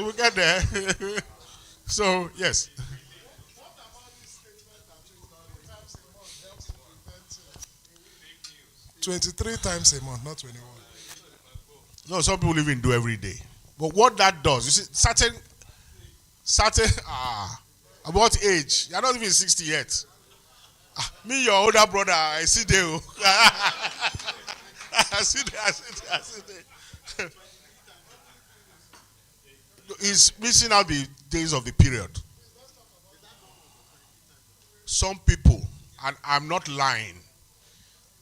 We'll get there. So, yes. 23 times a month, not 21. No, some people even do every day. But what that does, you see, certain about age, you're not even 60 yet. Me, your older brother, I see there. I see there. He's missing out the days of the period. Some people, and I'm not lying,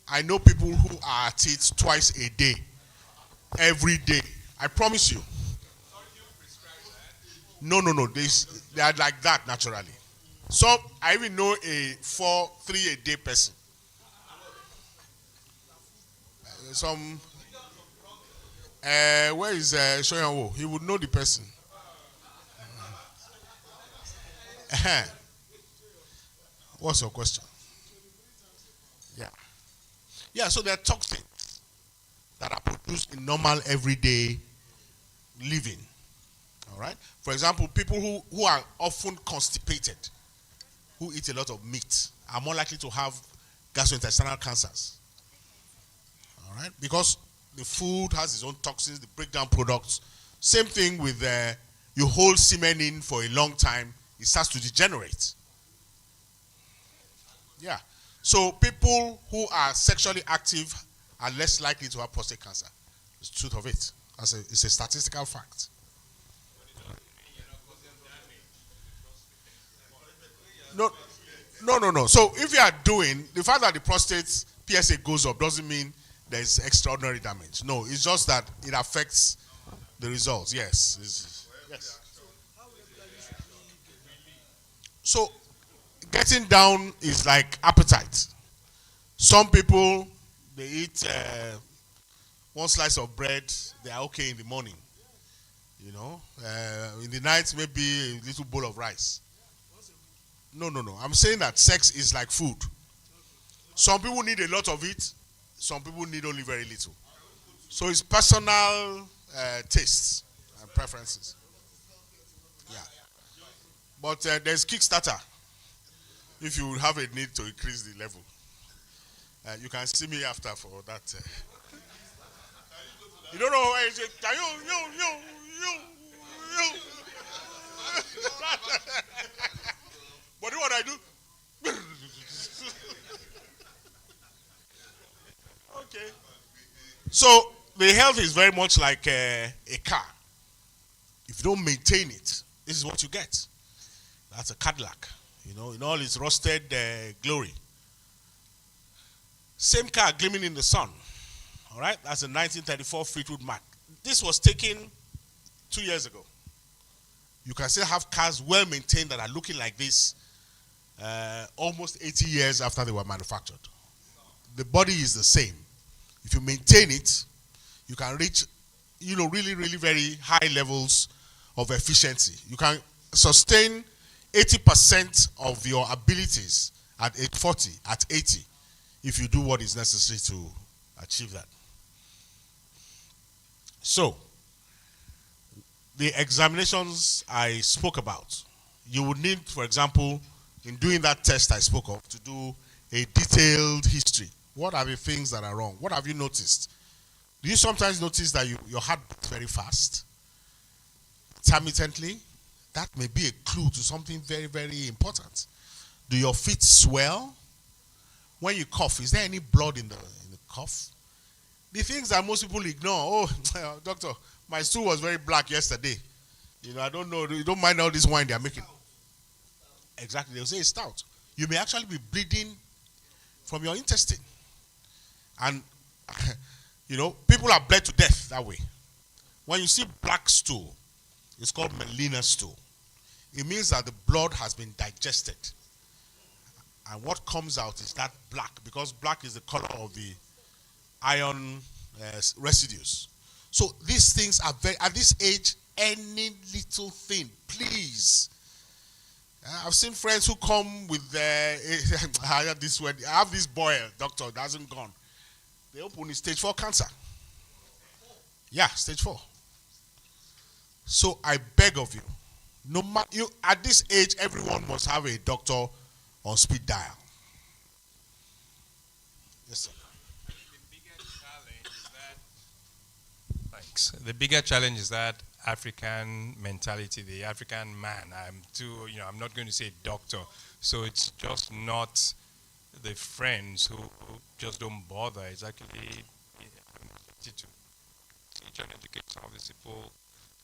I know people who are at it twice a day, every day. I promise you. No. They are like that naturally. Some, I even know a 3 a day person. Some, where is Shoyanwo? He would know the person. What's your question? Yeah, so there are toxins that are produced in normal everyday living. All right? For example, people who are often constipated, who eat a lot of meat, are more likely to have gastrointestinal cancers. All right? Because the food has its own toxins, the breakdown products. Same thing with you hold semen in for a long time, it starts to degenerate. Yeah. So people who are sexually active are less likely to have prostate cancer. It's the truth of it. It's a statistical fact. No. So if you are doing, the fact that the prostate PSA goes up doesn't mean there's extraordinary damage. No, it's just that it affects the results. Yes. Yes. So getting down is like appetite. Some people, they eat one slice of bread, they are okay in the morning. You know, in the night maybe a little bowl of rice. No. I'm saying that sex is like food. Some people need a lot of it. Some people need only very little. So it's personal tastes and preferences. Yeah. But there's Kickstarter. If you have a need to increase the level, you can see me after for that. You don't know why you say, can you. But what I do? Okay. So the health is very much like a car. If you don't maintain it, this is what you get. That's a Cadillac, you know, in all its rusted glory. Same car gleaming in the sun. All right, that's a 1934 Fleetwood Mac. This was taken 2 years ago. You can still have cars well maintained that are looking like this almost 80 years after they were manufactured. The body is the same. If you maintain it, you can reach, really, really very high levels of efficiency. You can sustain 80% of your abilities at age 40, at 80, if you do what is necessary to achieve that. So, the examinations I spoke about, you would need, for example, in doing that test I spoke of, to do a detailed history. What are the things that are wrong? What have you noticed? Do you sometimes notice that your heart beats very fast? Intermittently? That may be a clue to something very, very important. Do your feet swell? When you cough, is there any blood in the cough? The things that most people ignore. Oh, doctor, my stool was very black yesterday. I don't know. You don't mind all this wine they are making. Exactly. They'll say it's stout. You may actually be bleeding from your intestine. And, people are bled to death that way. When you see black stool, it's called melena stool. It means that the blood has been digested. And what comes out is that black, because black is the color of the iron residues. So these things are very, at this age, any little thing, please. I've seen friends who come with I have this boy, doctor, that hasn't gone. They open his stage 4 cancer. Yeah, stage 4. So I beg of you, no matter at this age, everyone must have a doctor on speed dial. Yes, sir. Thanks. The bigger challenge is that African mentality, the African man. I'm not going to say doctor. So it's just not the friends who just don't bother. It's actually to teach and educate some of these people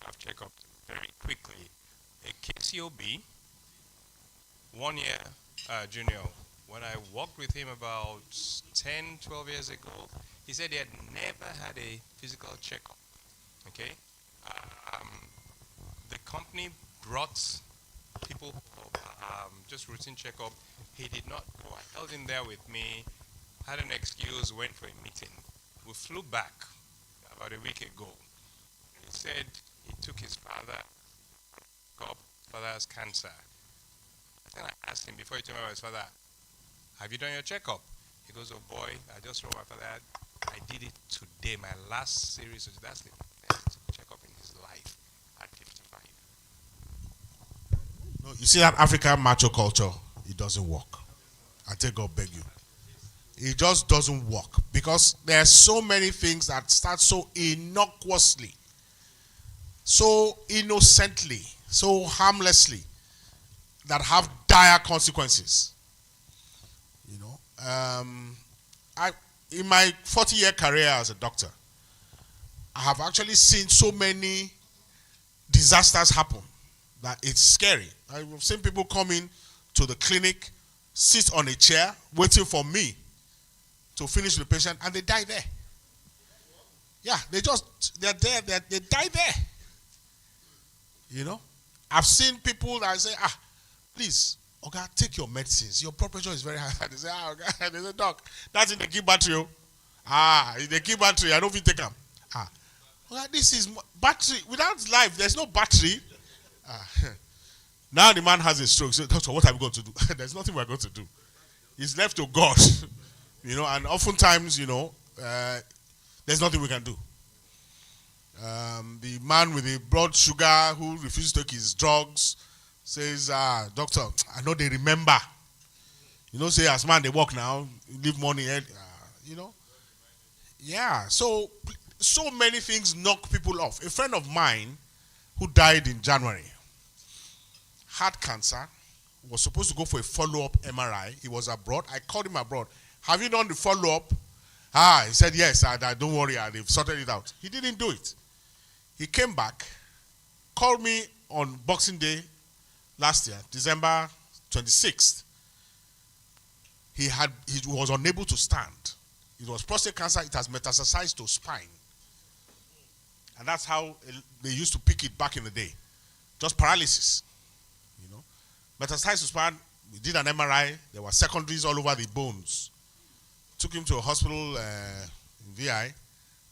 to have checkup very quickly. A Kcoba, 1 year junior, when I worked with him about 10, 12 years ago, he said he had never had a physical checkup. Okay? Um, the company brought people for just routine checkup. He did not go. I held him there with me, had an excuse, went for a meeting. We flew back about a week ago. He said he took his father, father has cancer. Then I asked him before he told me about his father, have you done your checkup? He goes, oh boy, I just wrote my father. I did it today, my last series. That's the best checkup in his life at 55. No, you see that African macho culture, it doesn't work. I take God beg you. It just doesn't work because there are so many things that start so innocuously, so innocently, so harmlessly, that have dire consequences. You know, in my 40-year career as a doctor, I have actually seen so many disasters happen that it's scary. I've seen people come in to the clinic, sit on a chair, waiting for me to finish the patient, and they die there. Yeah, they're there, they die there. You know? I've seen people that say, please, okay, take your medicines. Your blood pressure is very high. They say, okay. They say, doc, that's in the key battery. In the key battery, I don't feel take them. Okay, this is battery. Without life, there's no battery. Now the man has a stroke. So, doctor, what are we going to do? There's nothing we're going to do. It's left to God. You know, and oftentimes, you know, there's nothing we can do. The man with the blood sugar who refuses to take his drugs says, doctor, I know they remember. You know, say, as man, they work now, leave money, you know. Yeah, so many things knock people off. A friend of mine who died in January had cancer, was supposed to go for a follow-up MRI. He was abroad. I called him abroad. Have you done the follow-up? He said, yes, don't worry, they've sorted it out. He didn't do it. He came back, called me on Boxing Day last year, December 26th. He was unable to stand. It was prostate cancer. It has metastasized to spine. And that's how they used to pick it back in the day. Just paralysis. You know, metastasized to spine. We did an MRI. There were secondaries all over the bones. Took him to a hospital in VI.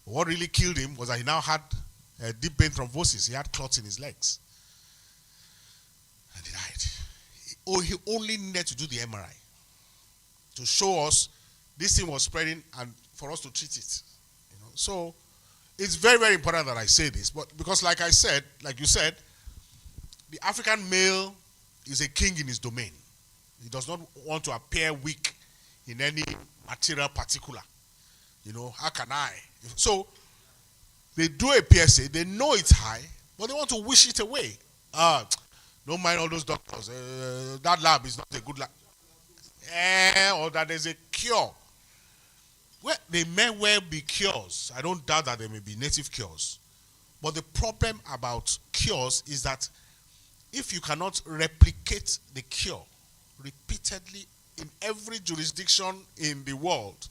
What really killed him was that he now had deep vein thrombosis. He had clots in his legs. And he died. He only needed to do the MRI to show us this thing was spreading and for us to treat it. You know? So it's very, very important that I say this. But because like you said, the African male is a king in his domain. He does not want to appear weak in any material particular. You know, how can I? So they do a PSA, they know it's high, but they want to wish it away. Don't mind all those doctors. That lab is not a good lab. Or that there's a cure. Well, they may well be cures. I don't doubt that there may be native cures. But the problem about cures is that if you cannot replicate the cure repeatedly in every jurisdiction in the world,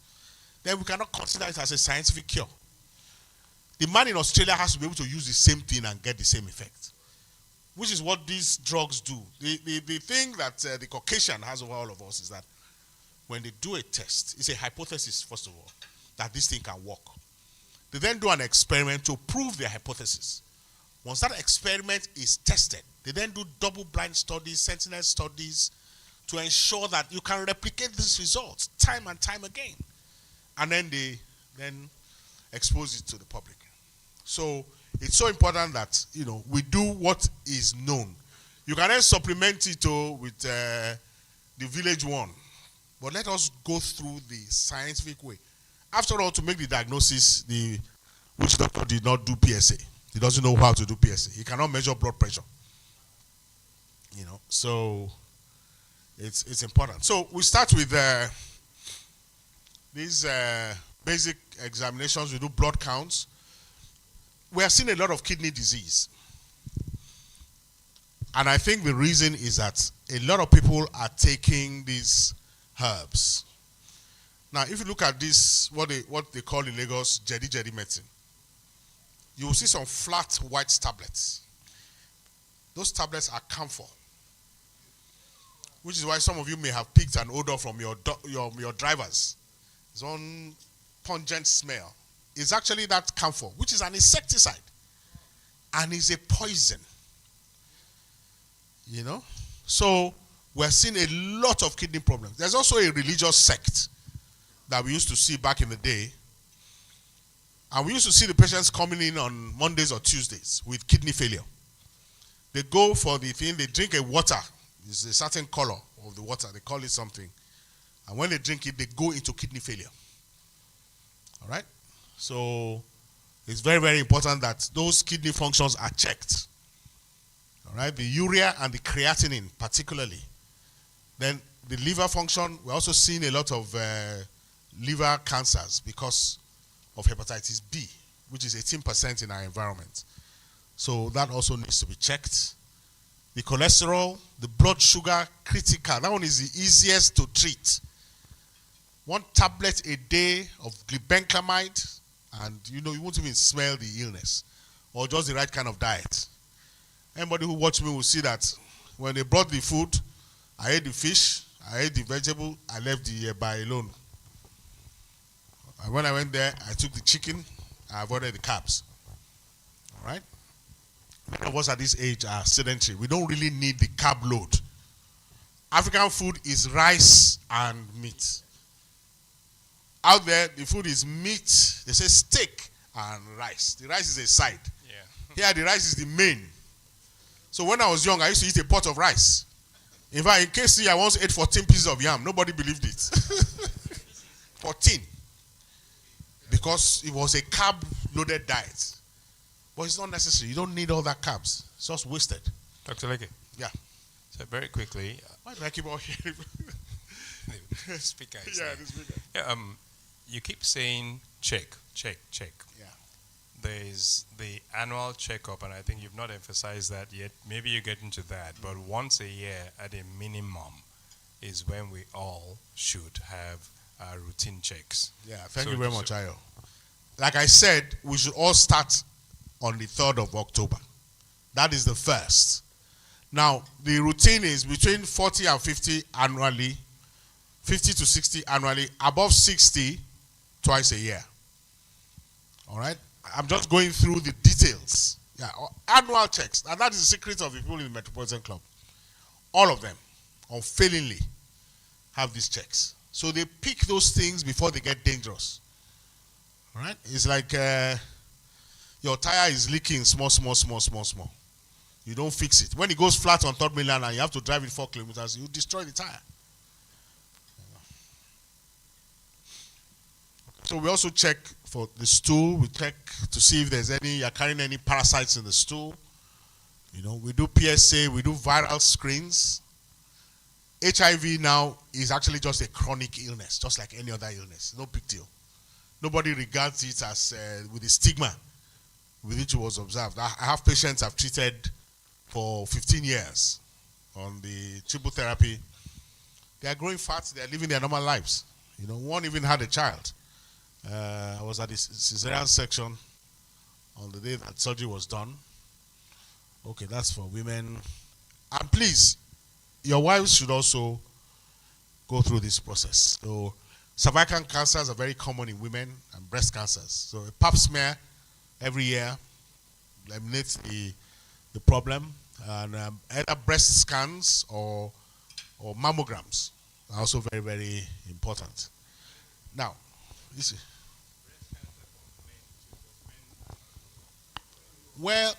then we cannot consider it as a scientific cure. The man in Australia has to be able to use the same thing and get the same effect, which is what these drugs do. The thing that the Caucasian has over all of us is that when they do a test, it's a hypothesis, first of all, that this thing can work. They then do an experiment to prove their hypothesis. Once that experiment is tested, they then do double-blind studies, sentinel studies, to ensure that you can replicate these results time and time again. And then they then expose it to the public. So it's so important that, you know, we do what is known. You can then supplement it with the village one. But let us go through the scientific way. After all, to make the diagnosis, which doctor did not do PSA. He doesn't know how to do PSA. He cannot measure blood pressure. You know, so it's important. So we start with these basic examinations, we do blood counts. We are seeing a lot of kidney disease. And I think the reason is that a lot of people are taking these herbs. Now, if you look at this, what they call in Lagos, jedi medicine, you will see some flat white tablets. Those tablets are camphor, which is why some of you may have picked an odor from your drivers. It's one pungent smell. It's actually that camphor, which is an insecticide, and is a poison. You know? So we're seeing a lot of kidney problems. There's also a religious sect that we used to see back in the day. And we used to see the patients coming in on Mondays or Tuesdays with kidney failure. They go for the thing, they drink a water. It's a certain color of the water. They call it something. And when they drink it, they go into kidney failure. All right? So it's very, very important that those kidney functions are checked. All right, the urea and the creatinine particularly. Then the liver function, we're also seeing a lot of liver cancers because of hepatitis B, which is 18% in our environment. So that also needs to be checked. The cholesterol, the blood sugar, critical. That one is the easiest to treat. 1 tablet a day of glibenclamide, and you won't even smell the illness, or just the right kind of diet. Anybody who watched me will see that when they brought the food, I ate the fish, I ate the vegetable, I left the eba alone. And when I went there, I took the chicken, I avoided the carbs. All right? Many of us at this age are sedentary. We don't really need the carb load. African food is rice and meat. Out there, the food is meat, they say steak and rice. The rice is a side. Yeah. Here, the rice is the main. So when I was young, I used to eat a pot of rice. In fact, in KC, I once ate 14 pieces of yam. Nobody believed it. 14. Because it was a carb-loaded diet. But it's not necessary. You don't need all that carbs. It's just wasted. Dr. Leke. Yeah. So very quickly. Why do I keep on hearing? The speaker is yeah, the speaker. Yeah, you keep saying check. Yeah. There's the annual checkup, and I think you've not emphasized that yet. Maybe you get into that, but once a year at a minimum is when we all should have routine checks. Yeah, thank you very much, Ayo. Like I said, we should all start on the 3rd of October. That is the first. Now, the routine is between 40 and 50 annually, 50 to 60 annually, above 60 twice a year. All right? I'm just going through the details. Yeah, annual checks. And that is the secret of the people in the Metropolitan Club. All of them, unfailingly, have these checks. So they pick those things before they get dangerous. All right? It's like your tire is leaking small. You don't fix it. When it goes flat on 3rd mainland and you have to drive it 4 kilometers, you destroy the tire. So we also check for the stool. We check to see if you're carrying any parasites in the stool. We do PSA, we do viral screens. HIV now is actually just a chronic illness, just like any other illness. No big deal. Nobody regards it as with the stigma with which it was observed. I have patients I've treated for 15 years on the triple therapy. They are growing fat, they are living their normal lives. One even had a child. I was at the cesarean section on the day that surgery was done. Okay, that's for women. And please, your wives should also go through this process. So, cervical cancers are very common in women, and breast cancers. So, a pap smear every year eliminates the problem. And either breast scans or mammograms are also very, very important. Now, you see. Well,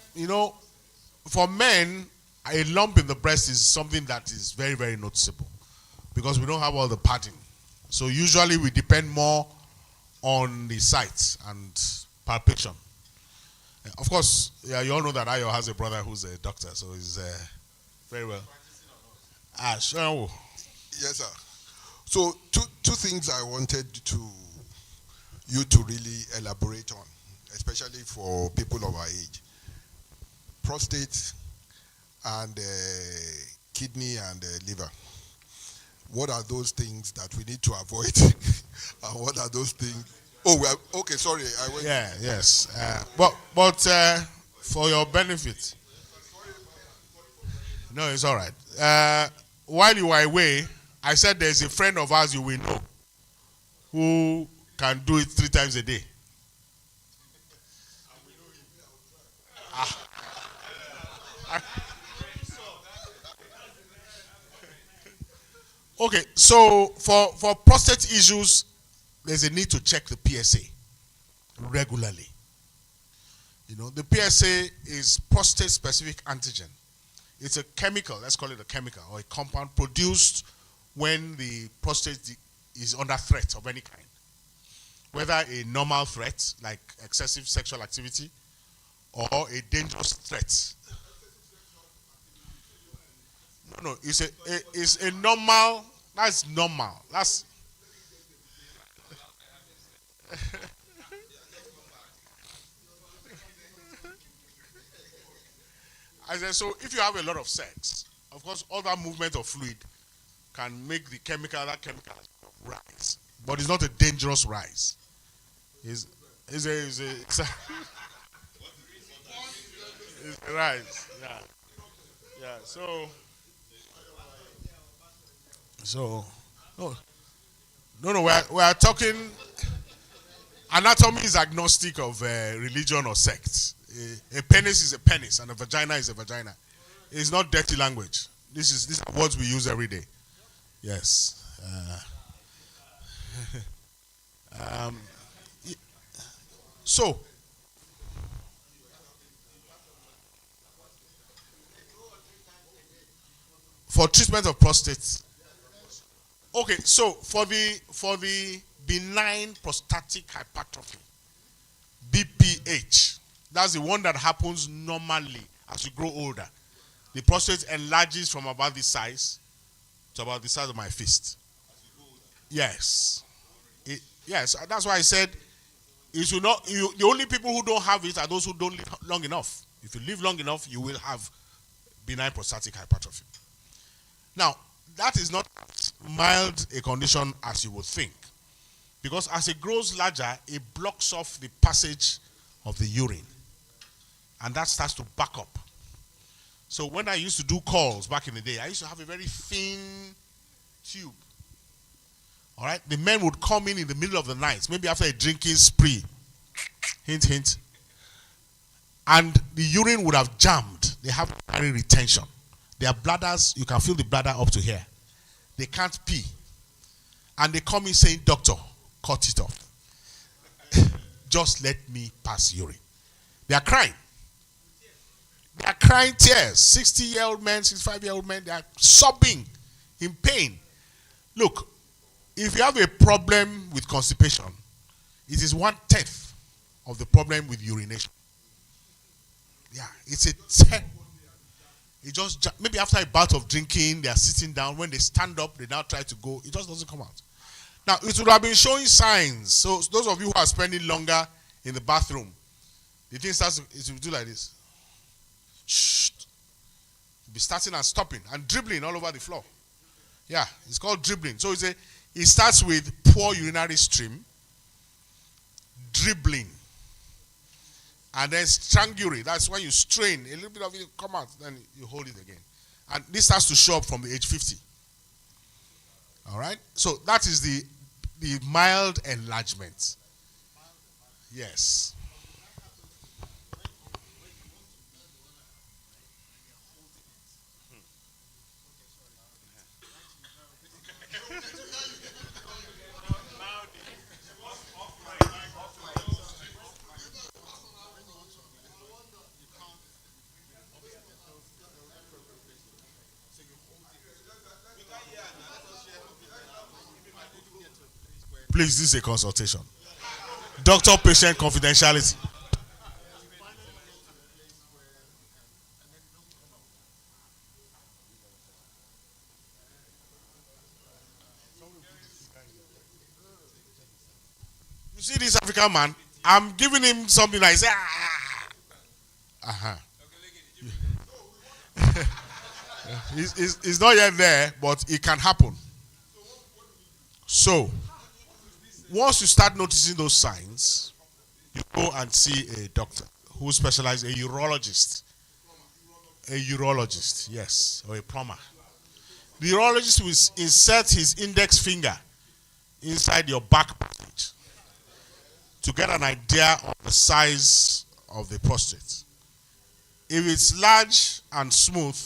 for men, a lump in the breast is something that is very, very noticeable because we don't have all the padding. So usually we depend more on the sight and palpation. Of course, you all know that Ayo has a brother who's a doctor, so he's very well. Sure. Yes, sir. So two things I wanted to you to really elaborate on, especially for people of our age. Prostate and kidney and liver. What are those things that we need to avoid? And what are those things? Oh, well, okay, sorry. I went. Yeah, yes. But for your benefit. No, it's all right. While you were away, I said there's a friend of ours you will know who can do it 3 times a day. Okay, so for prostate issues, there's a need to check the PSA regularly. You know, the PSA is prostate specific antigen. It's a chemical, let's call it a chemical or a compound produced when the prostate is under threat of any kind. Whether a normal threat like excessive sexual activity or a dangerous threat. No, it's a normal, that's normal. That's I said, so if you have a lot of sex, of course, other movement of fluid can make that chemical rise. But it's not a dangerous rise. It's a rise. Yeah. Yeah. So no, we are talking. Anatomy is agnostic of religion or sect. A penis is a penis and a vagina is a vagina. It's not dirty language. These are words we use every day. Yes. So, for treatment of prostate, okay. So for the benign prostatic hypertrophy, BPH, that's the one that happens normally as you grow older. The prostate enlarges from about this size to about the size of my fist. Yes. Yes, that's why I said it should not. The only people who don't have it are those who don't live long enough. If you live long enough, you will have benign prostatic hypertrophy. Now, that is not as mild a condition as you would think. Because as it grows larger, it blocks off the passage of the urine. And that starts to back up. So when I used to do calls back in the day, I used to have a very thin tube. All right? The men would come in the middle of the night, maybe after a drinking spree. Hint, hint. And the urine would have jammed. They have urinary retention. Their bladders, you can feel the bladder up to here. They can't pee. And they come in saying, "Doctor, cut it off. Just let me pass urine." They are crying. They are crying tears. 60-year-old men, 65-year-old men, they are sobbing in pain. Look, if you have a problem with constipation, it is 1/10 of the problem with urination. Yeah, it's it just, maybe after a bout of drinking, they are sitting down. When they stand up, they now try to go. It just doesn't come out. Now, it would have been showing signs. So those of you who are spending longer in the bathroom, the thing starts, it will do like this. Shh. It'll be starting and stopping and dribbling all over the floor. Yeah, it's called dribbling. So it starts with poor urinary stream, dribbling, and then strangulate. That's when you strain, a little bit of it come out, then you hold it again. And this starts to show up from the age 50. All right? So that is the mild enlargement. Yes. Please, this is a consultation. Doctor-patient confidentiality. see this African man, I'm giving him something I say, he's not yet there, but it can happen. So, once you start noticing those signs, you go and see a doctor who specializes, a urologist. A urologist, yes, or a plumber. The urologist will insert his index finger inside your back passage to get an idea of the size of the prostate. If it's large and smooth,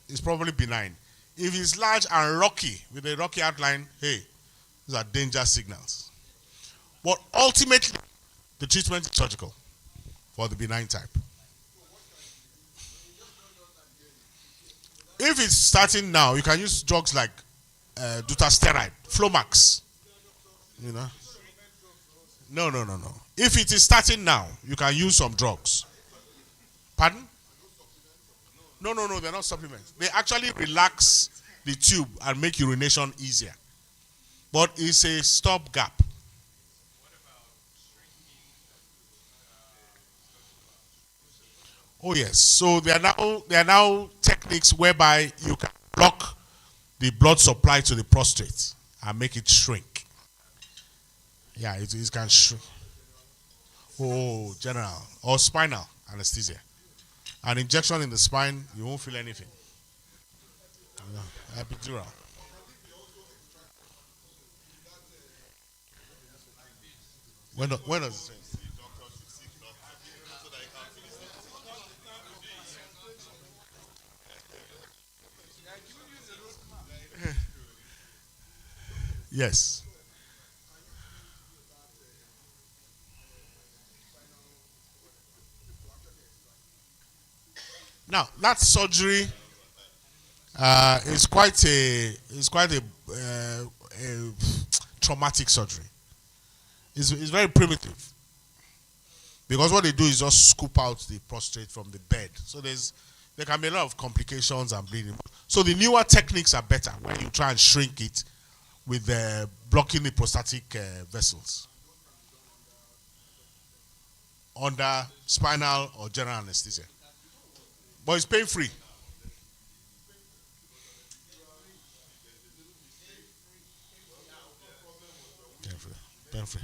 it's probably benign. If it's large and rocky, with a rocky outline, hey, these are danger signals. But ultimately, the treatment is surgical for the benign type. If it's starting now, you can use drugs like dutasteride, Flomax. You know? No. If it is starting now, you can use some drugs. Pardon? No, they're not supplements. They actually relax the tube and make urination easier. But it's a stopgap. Oh yes. So there are now techniques whereby you can block the blood supply to the prostate and make it shrink. Yeah, it can shrink. Oh, general or spinal anesthesia. An injection in the spine, you won't feel anything. Epidural. When does it? Yes. Now that surgery is quite a traumatic surgery. It's very primitive because what they do is just scoop out the prostate from the bed. So there can be a lot of complications and bleeding. So the newer techniques are better when you try and shrink it with blocking the prostatic vessels under spinal or general anesthesia. But it's pain-free. Pain-free.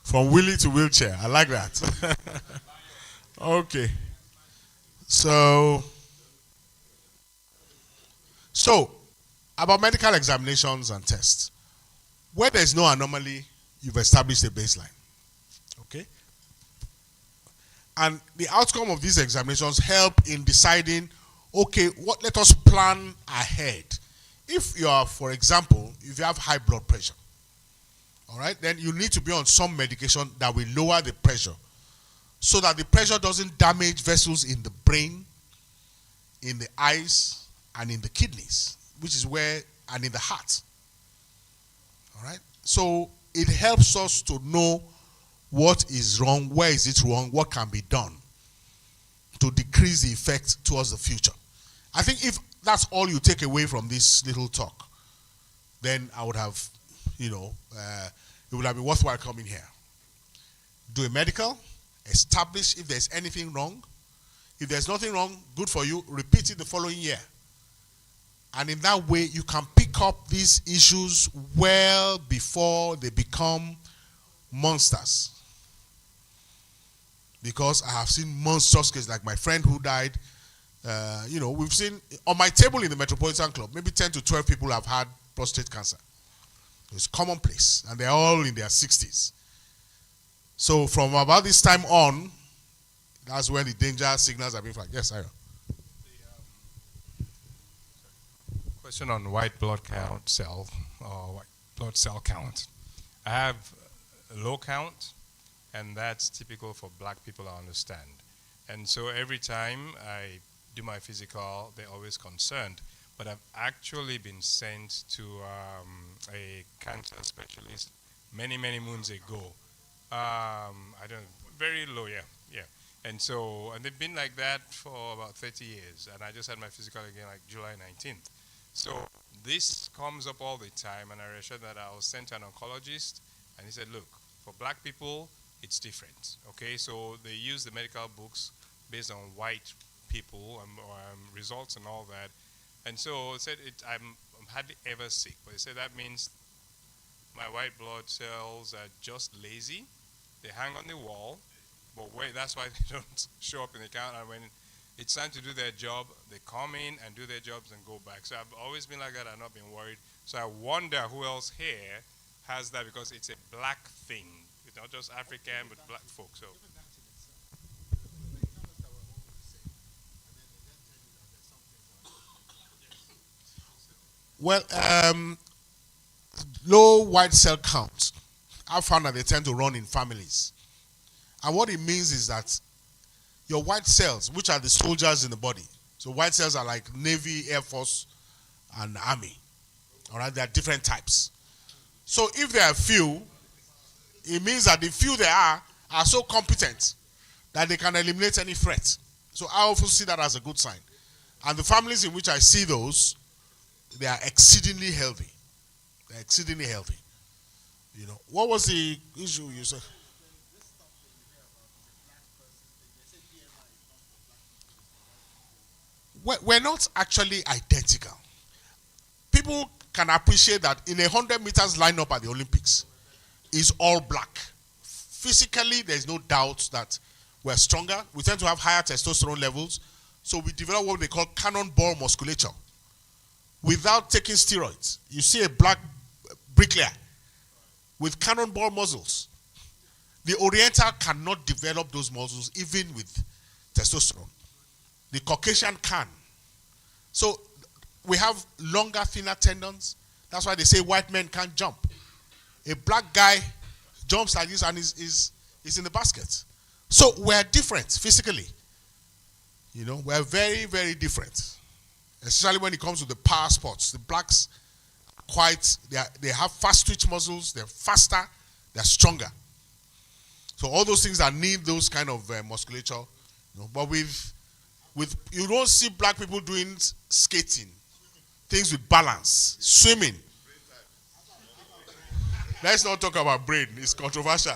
From wheelie to wheelchair. I like that. Okay. So, about medical examinations and tests. Where there's no anomaly, you've established a baseline. Okay? And the outcome of these examinations help in deciding, okay, let us plan ahead. If you are, for example, if you have high blood pressure, all right, then you need to be on some medication that will lower the pressure so that the pressure doesn't damage vessels in the brain, in the eyes, and in the kidneys, which is where, and in the heart. All right? So it helps us to know what is wrong, where is it wrong, what can be done to decrease the effect towards the future. I think if that's all you take away from this little talk, then I would have, it would have been worthwhile coming here. Do a medical, establish if there's anything wrong. If there's nothing wrong, good for you, repeat it the following year. And in that way, you can pick up these issues well before they become monsters. Because I have seen monstrous cases, like my friend who died. We've seen on my table in the Metropolitan Club, maybe 10 to 12 people have had prostate cancer. It's commonplace, and they're all in their 60s. So from about this time on, that's when the danger signals are being flagged. Yes, Ira. Question on white blood cell count. I have a low count, and that's typical for black people, I understand. And so every time I do my physical, they're always concerned. But I've actually been sent to a cancer specialist many moons ago. Very low, yeah. And they've been like that for about 30 years. And I just had my physical again like July 19th. So this comes up all the time, and I reassured that I'll send to an oncologist, And he said, look, for black people, it's different. Okay, so they use the medical books based on white people and results and all that. And so he said, I'm hardly ever sick. But he said that means my white blood cells are just lazy. They hang on the wall, but wait, that's why they don't show up in the count. And when it's time to do their job, they come in and do their jobs and go back. So I've always been like that. I've not been worried. So I wonder who else here has that, because it's a black thing. It's not just African, but black folk. So. Well, low white cell count, I found that they tend to run in families. And what it means is that your white cells, which are the soldiers in the body, so white cells are like Navy, Air Force, and Army. All right, there are different types. So if there are few, it means that the few there are so competent that they can eliminate any threat. So I often see that as a good sign. And the families in which I see those, they are exceedingly healthy. They're exceedingly healthy. You know, what was the issue you said? We're not actually identical. People can appreciate that in 100 meters lineup at the Olympics is all black. Physically, there's no doubt that we're stronger. We tend to have higher testosterone levels. So we develop what they call cannonball musculature. Without taking steroids, you see a black bricklayer with cannonball muscles. The Oriental cannot develop those muscles even with testosterone. The Caucasian can. So we have longer, thinner tendons. That's why they say white men can't jump. A black guy jumps like this and is in the basket. So we're different physically. You know, we're very, very different. Especially when it comes to the power sports. The blacks they have fast twitch muscles, they're faster, they're stronger. So all those things that need those kind of musculature, you know, but with you don't see black people doing skating, things with balance, swimming. Let's not talk about brain, it's controversial.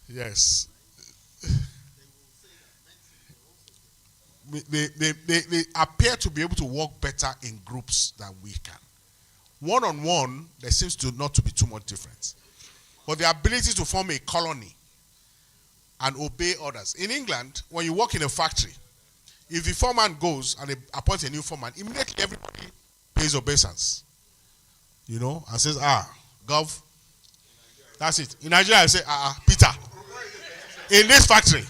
Yes. They appear to be able to work better in groups than we can. One-on-one, there seems to not to be too much difference. But the ability to form a colony and obey orders. In England, when you work in a factory, if the foreman goes and they appoint a new foreman, immediately everybody pays obeisance. You know, and says, Gov. That's it. In Nigeria, I say, Peter. In this factory.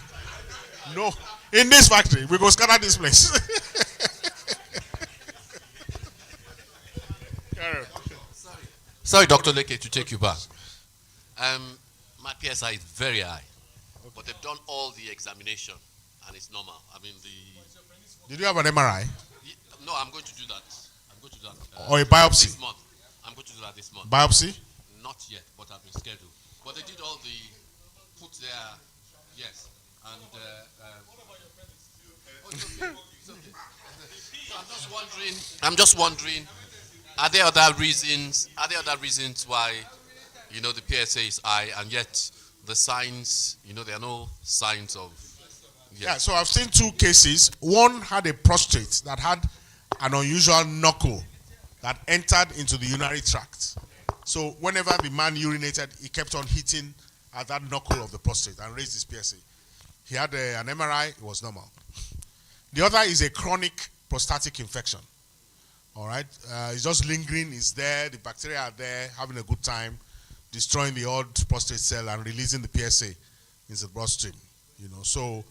No. In this factory, we go scatter this place. Sorry, Dr. Leke, to take you back. My PSI is very high, but they've done all the examination, and it's normal. I mean, Did you have an MRI? No, I'm going to do that. I'm going to do that. Or a biopsy? This month. I'm going to do that this month. Biopsy? Not yet, but I've been scheduled. But they did all the, put their, yes, and it's okay. It's okay. So I'm just wondering, are there other reasons why, you know, the PSA is high, and yet the signs, you know, there are no signs of. Yes. Yeah, so I've seen two cases. One had a prostate that had an unusual knuckle that entered into the urinary tract. So whenever the man urinated, he kept on hitting at that knuckle of the prostate and raised his PSA. He had an MRI, it was normal. The other is a chronic prostatic infection. All right, it's just lingering, it's there, the bacteria are there, having a good time, destroying the odd prostate cell and releasing the PSA into the bloodstream. You know, so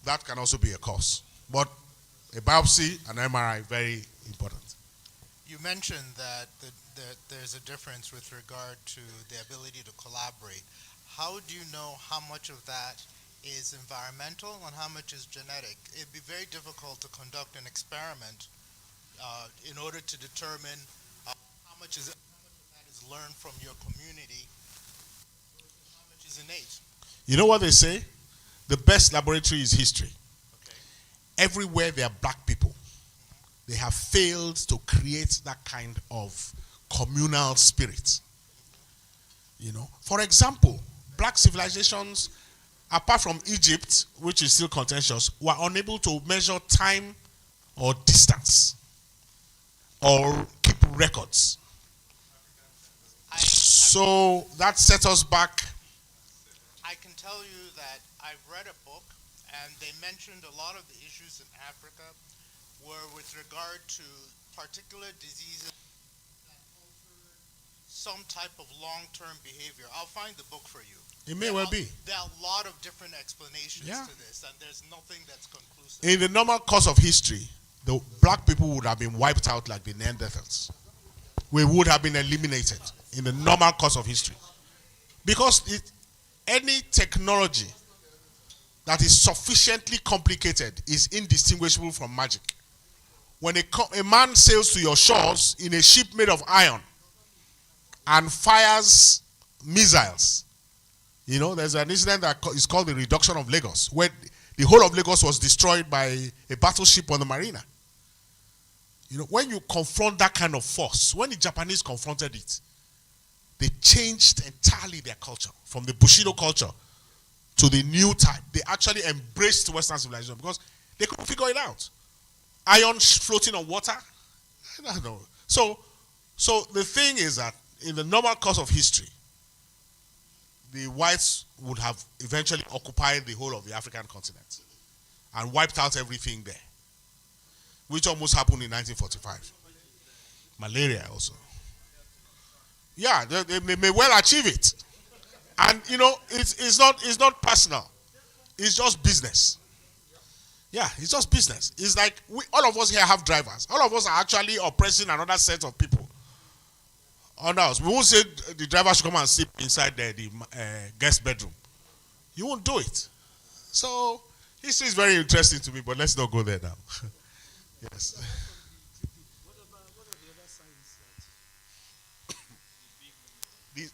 that can also be a cause. But a biopsy and MRI, very important. You mentioned that there's a difference with regard to the ability to collaborate. How do you know how much of that is environmental and how much is genetic? It'd be very difficult to conduct an experiment in order to determine how much of that is learned from your community, how much is innate. You know what they say? The best laboratory is history. Okay. Everywhere there are black people, they have failed to create that kind of communal spirit. You know, for example, black civilizations, apart from Egypt, which is still contentious, were unable to measure time or distance or keep records. So that set us back. I can tell you that I've read a book, and they mentioned a lot of the issues in Africa were with regard to particular diseases that alter some type of long-term behavior. I'll find the book for you. It may well be. There are a lot of different explanations to this, and there's nothing that's conclusive. In the normal course of history, the black people would have been wiped out like the Neanderthals. We would have been eliminated in the normal course of history. Because any technology that is sufficiently complicated is indistinguishable from magic. When a man sails to your shores in a ship made of iron and fires missiles, you know, there's an incident that is called the reduction of Lagos, where the whole of Lagos was destroyed by a battleship on the marina. You know, when you confront that kind of force, when the Japanese confronted it, they changed entirely their culture from the Bushido culture to the new type. They actually embraced Western civilization because they couldn't figure it out. Iron floating on water? I don't know. So the thing is that in the normal course of history, the whites would have eventually occupied the whole of the African continent and wiped out everything there, which almost happened in 1945. Malaria also. Yeah, they may well achieve it. And you know, it's not personal. It's just business. Yeah, it's just business. It's like all of us here have drivers. All of us are actually oppressing another set of people under us. We won't say the driver should come and sleep inside the guest bedroom. You won't do it. So history is very interesting to me, but let's not go there now. Yes.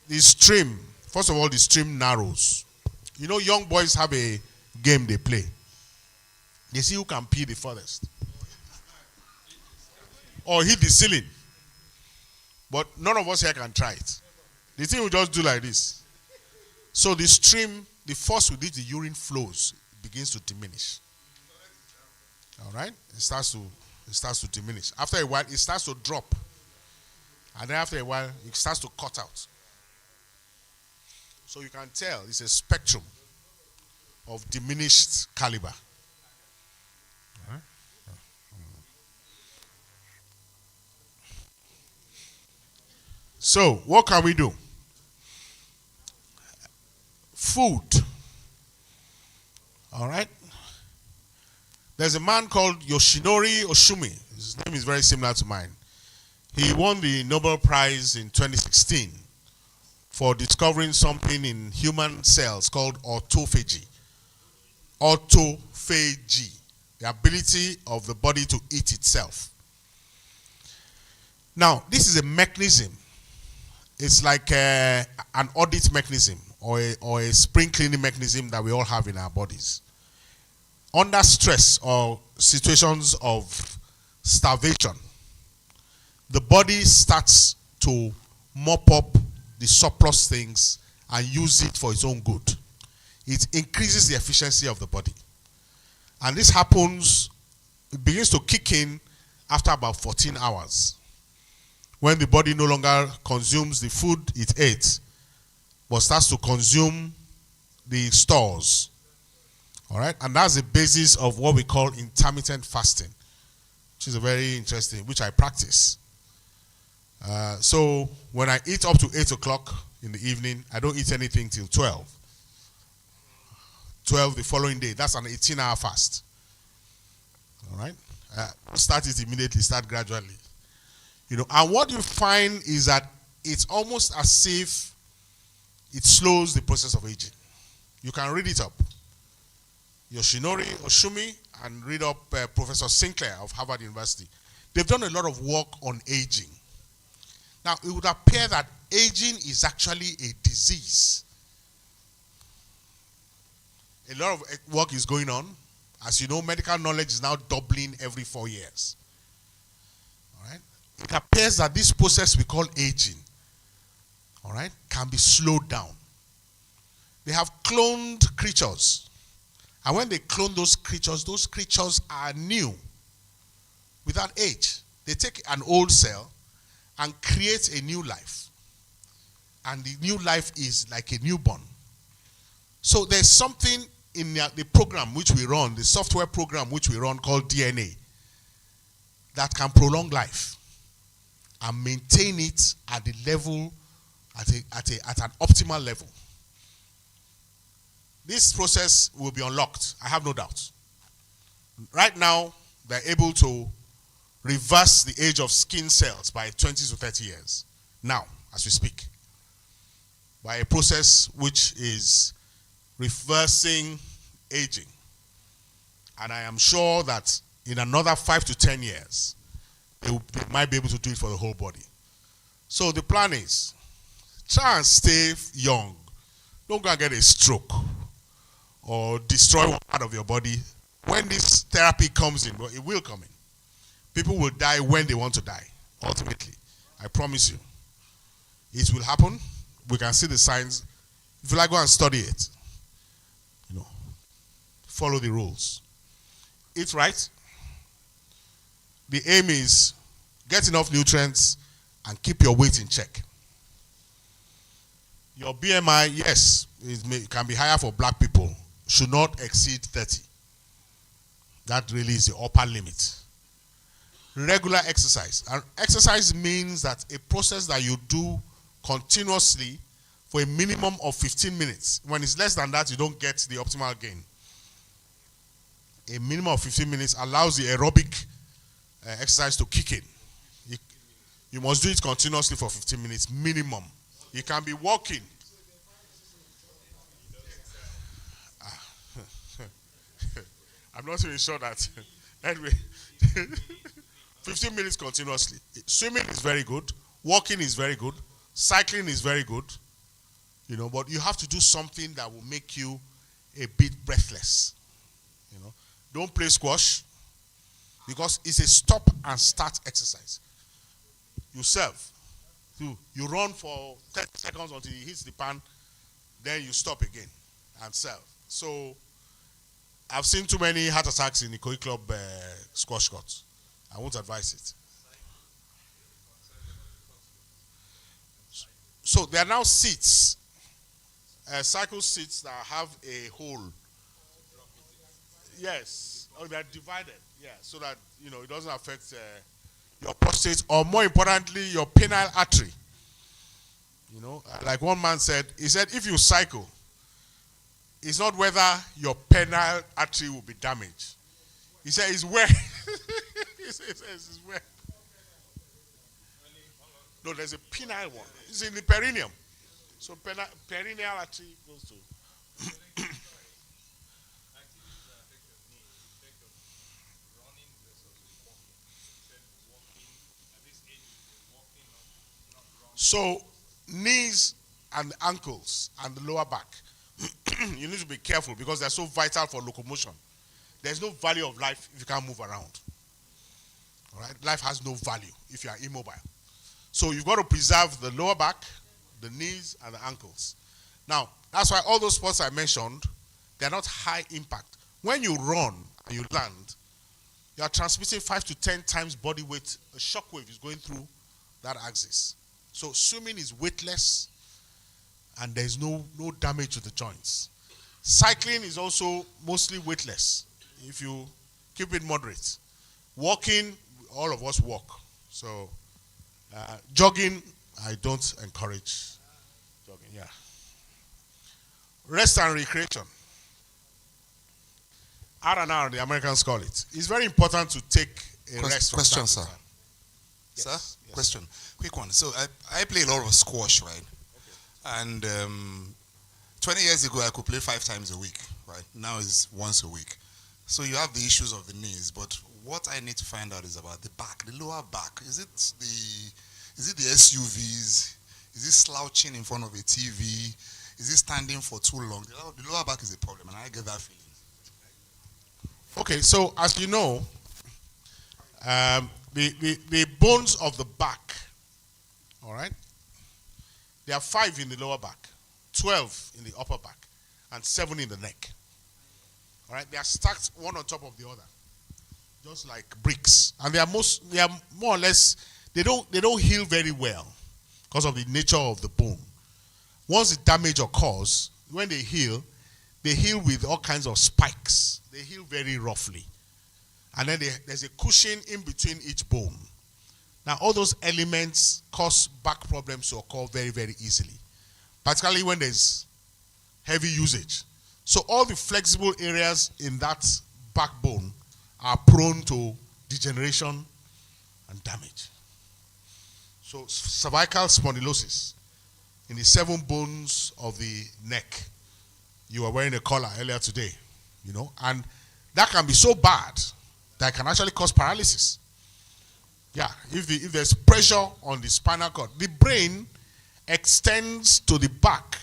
The stream, first of all, the stream narrows. You know, young boys have a game they play. They see who can pee the furthest or hit the ceiling. But none of us here can try it. The thing will just do like this. So the stream, the force with which the urine flows begins to diminish. All right? It starts to diminish. After a while, it starts to drop. And then after a while, it starts to cut out. So you can tell it's a spectrum of diminished caliber. Right? So, what can we do? Food. All right? There's a man called Yoshinori Oshumi. His name is very similar to mine. He won the Nobel Prize in 2016 for discovering something in human cells called autophagy. Autophagy, the ability of the body to eat itself. Now, this is a mechanism. It's like an audit mechanism or a spring cleaning mechanism that we all have in our bodies. Under stress or situations of starvation, the body starts to mop up the surplus things and use it for its own good. It increases the efficiency of the body. And this happens, it begins to kick in after about 14 hours. When the body no longer consumes the food it ate, but starts to consume the stores. All right? And that's the basis of what we call intermittent fasting, which is a very interesting, which I practice. So when I eat up to 8 o'clock in the evening, I don't eat anything till 12. 12 the following day. That's an 18-hour fast. All right? Start it immediately, start gradually. You know, and what you find is that it's almost as if it slows the process of aging. You can read it up. Yoshinori Oshumi, and read up Professor Sinclair of Harvard University. They've done a lot of work on aging. Now, it would appear that aging is actually a disease. A lot of work is going on. As you know, medical knowledge is now doubling every 4 years. All right? it appears that this process we call aging, all right, can be slowed down. They have cloned creatures. And when they clone those creatures are new without age. They take an old cell and create a new life. And the new life is like a newborn. So there's something in the program which we run, the software program which we run called DNA, that can prolong life and maintain it at the level, at an optimal level. This process will be unlocked, I have no doubt. Right now, they're able to reverse the age of skin cells by 20 to 30 years. Now, as we speak. By a process which is reversing aging. And I am sure that in another 5 to 10 years, they might be able to do it for the whole body. So the plan is, try and stay young. Don't go and get a stroke or destroy one part of your body. When this therapy comes in, well, it will come in. People will die when they want to die, ultimately. I promise you. It will happen. We can see the signs. If you like, go and study it. You know, follow the rules. Eat right. The aim is get enough nutrients and keep your weight in check. Your BMI, yes, it can be higher for black people. Should not exceed 30. That really is the upper limit. Regular exercise. And exercise means that a process that you do continuously for a minimum of 15 minutes. When it's less than that, you don't get the optimal gain. A minimum of 15 minutes allows the aerobic exercise to kick in. You must do it continuously for 15 minutes, minimum. You can be walking. I'm not even sure that. Anyway, 15 minutes continuously. Swimming is very good. Walking is very good. Cycling is very good. You know, but you have to do something that will make you a bit breathless. You know, don't play squash because it's a stop and start exercise. You serve. You run for 30 seconds until it hits the pan, then you stop again and serve. So I've seen too many heart attacks in the Koi Club squash courts. I won't advise it. So there are now seats, cycle seats that have a hole. Yes, they're divided. Yeah, so that it doesn't affect your prostate, or more importantly, your penile artery. You know, like one man said, he said, if you cycle, it's not whether your penile artery will be damaged. He said, it's where. He says it's where. No, there's a penile one. It's in the perineum. So perineal artery goes to. So knees and ankles and the lower back, you need to be careful because they're so vital for locomotion. There's no value of life if you can't move around. All right? Life has no value if you are immobile. So you've got to preserve the lower back, the knees, and the ankles. Now, that's why all those sports I mentioned, they're not high impact. When you run and you land, you are transmitting 5 to 10 times body weight. A shock wave is going through that axis. So swimming is weightless and there's no damage to the joints. Cycling is also mostly weightless if you keep it moderate. Walking, all of us walk. So jogging, I don't encourage jogging, yeah. Rest and recreation. R&R, the Americans call it. It's very important to take a rest from Question, time to sir. time. Sir, Yes. question. Quick one. So I play a lot of squash, right? Okay. And 20 years ago, I could play 5 times a week, right? Now it's once a week. So you have the issues of the knees, but what I need to find out is about the back, the lower back. Is it the SUVs? Is it slouching in front of a TV? Is it standing for too long? The lower back is a problem, and I get that feeling. Okay, so as you know, the bone bones of the back, all right, there are 5 in the lower back, 12 in the upper back, and 7 in the neck. All right, they are stacked one on top of the other, just like bricks. And they are more or less, they don't heal very well because of the nature of the bone. Once the damage occurs, when they heal with all kinds of spikes. They heal very roughly. And then there's a cushion in between each bone. Now, all those elements cause back problems to occur very, very easily, particularly when there's heavy usage. So all the flexible areas in that backbone are prone to degeneration and damage. So cervical spondylosis in the 7 bones of the neck. You were wearing a collar earlier today, you know, and that can be so bad that it can actually cause paralysis. Yeah, if there's pressure on the spinal cord, the brain extends to the back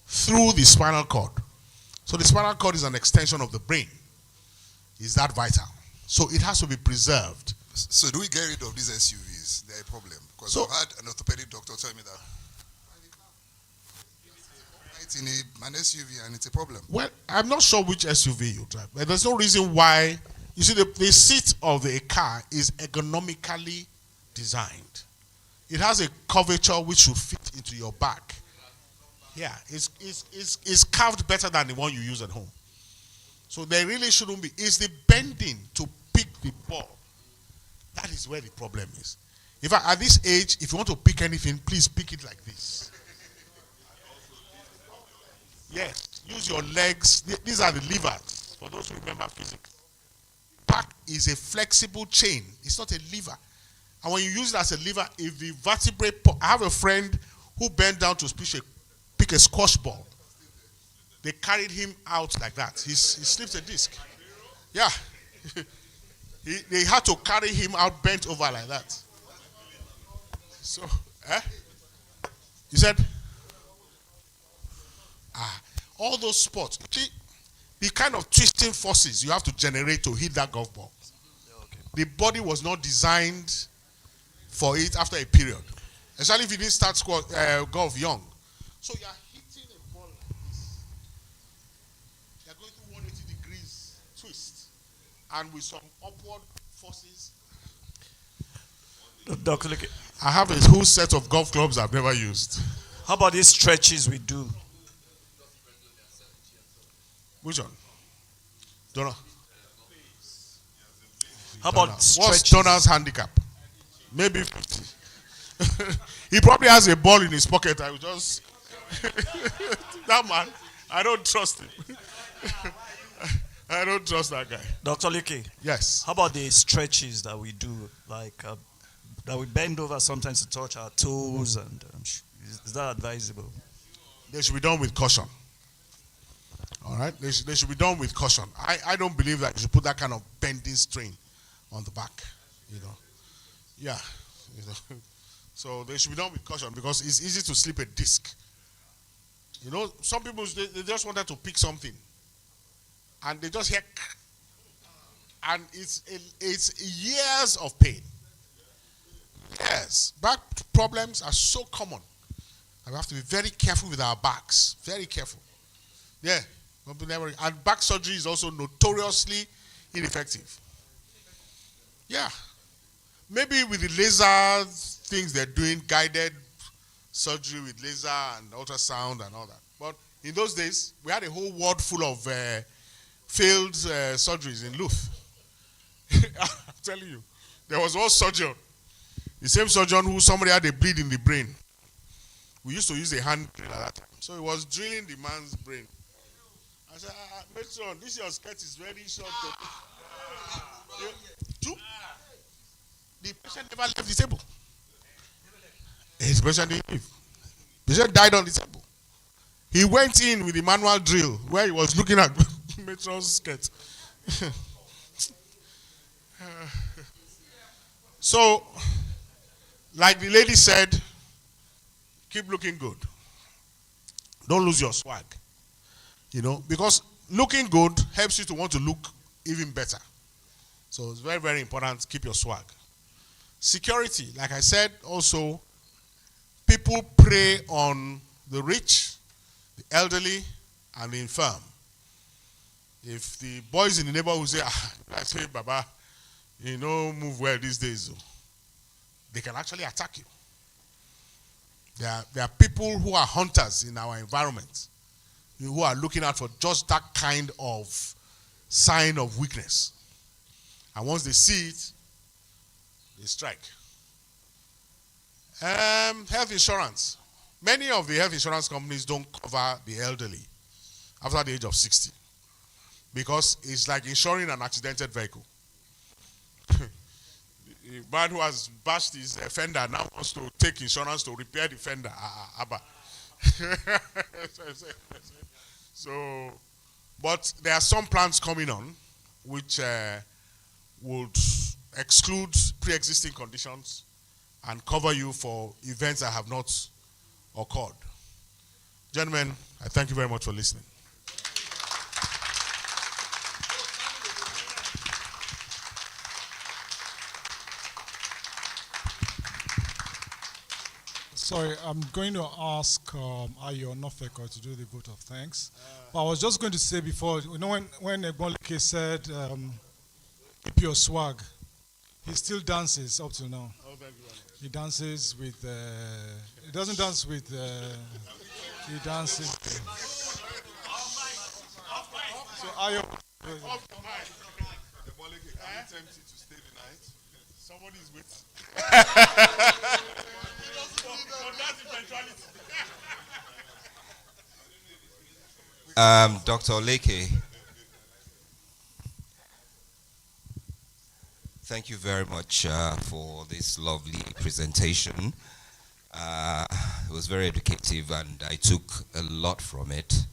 through the spinal cord. So the spinal cord is an extension of the brain. Is that vital? So it has to be preserved. So do we get rid of these SUVs? They're a problem. Because I've had an orthopedic doctor tell me that it's in an SUV and it's a problem. Well, I'm not sure which SUV you drive, but there's no reason why. You see, the seat of the car is ergonomically designed. It has a curvature which should fit into your back. Yeah, it's carved better than the one you use at home. So there really shouldn't be. It's the bending to pick the ball. That is where the problem is. In fact, at this age, if you want to pick anything, please pick it like this. Yes, use your legs. These are the levers, for those who remember physics. Back is a flexible chain. It's not a lever. And when you use it as a lever, if the vertebrae... I have a friend who bent down to pick a squash ball. They carried him out like that. He slipped a disc. Yeah. They had to carry him out bent over like that. So, you said? All those sports. See, the kind of twisting forces you have to generate to hit that golf ball. Okay. The body was not designed for it after a period. Especially if you didn't start golf young. So you are hitting a ball like this. You are going through 180 degrees twist. And with some upward forces. Dr. Leke, I have a whole set of golf clubs I've never used. how about these stretches we do? Which one? Donald. How about What's stretches? Donald's handicap? Maybe 50. He probably has a ball in his pocket. I will just... that man, I don't trust him. I don't trust that guy. Dr. Leke. Yes. How about the stretches that we do, like that we bend over sometimes to touch our toes, and is that advisable? They should be done with caution. All right? They should be done with caution. I don't believe that you should put that kind of bending strain on the back, you know. Yeah. You know. So they should be done with caution because it's easy to slip a disc. You know, some people, they just wanted to pick something. And they just hear, and it's years of pain. Yes, back problems are so common. And we have to be very careful with our backs. Very careful. Yeah. And back surgery is also notoriously ineffective. Yeah. Maybe with the laser things they're doing, guided surgery with laser and ultrasound and all that. But in those days, we had a whole ward full of failed surgeries in Louth. I'm telling you. There was one surgeon. The same surgeon who somebody had a bleed in the brain. We used to use a hand drill at that time. So he was drilling the man's brain. I said, Matron, this your skirt is very short. Two, the patient never left the table. His patient didn't leave. The patient died on the table. He went in with the manual drill where he was looking at Matron's skirt. So, like the lady said, keep looking good. Don't lose your swag. You know, because looking good helps you to want to look even better. So it's very, very important. Keep your swag. Security, like I said, also, people prey on the rich, the elderly, and the infirm. If the boys in the neighborhood say, I say, Baba, you know, move well these days, they can actually attack you. There are people who are hunters in our environment, who are looking out for just that kind of sign of weakness. And once they see it, they strike. Health insurance. Many of the health insurance companies don't cover the elderly after the age of 60 because it's like insuring an accidented vehicle. The man who has bashed his fender now wants to take insurance to repair the fender. Abba. So, but there are some plans coming on which would exclude pre-existing conditions and cover you for events that have not occurred. Gentlemen, I thank you very much for listening. Sorry, I'm going to ask Ayo Nofeko to do the vote of thanks. But I was just going to say before, you know, when Eboleke said, keep your swag, he still dances up to now. Oh, thank you. He dances with, he doesn't dance with, he dances. So Ayo. Eboleke, can you tempt you to stay the night? Somebody is waiting. Dr. Oleke, thank you very much for this lovely presentation. It was very educative and I took a lot from it.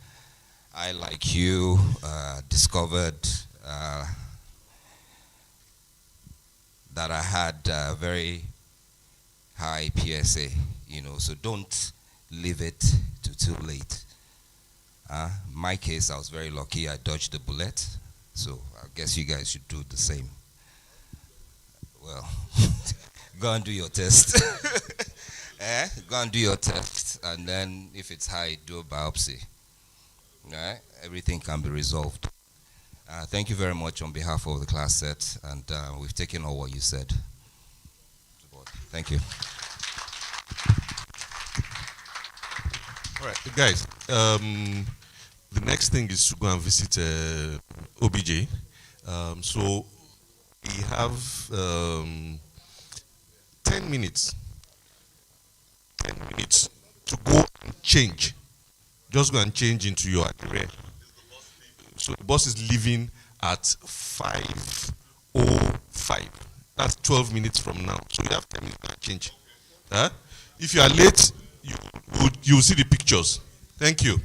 I, like you, discovered that I had very high PSA, you know, so don't leave it to too late. My case, I was very lucky. I dodged the bullet, so I guess you guys should do the same. Well, go and do your test. Go and do your test, and then if it's high, do a biopsy. Everything can be resolved. Thank you very much on behalf of the class set, and we've taken all what you said. Thank you. All right, guys. The next thing is to go and visit OBJ. So we have 10 minutes. 10 minutes to go and change. Just go and change into your area. So the bus is leaving at 5:05. That's 12 minutes from now. So you have 10 minutes to change. If you are late, you'll see the pictures. Thank you.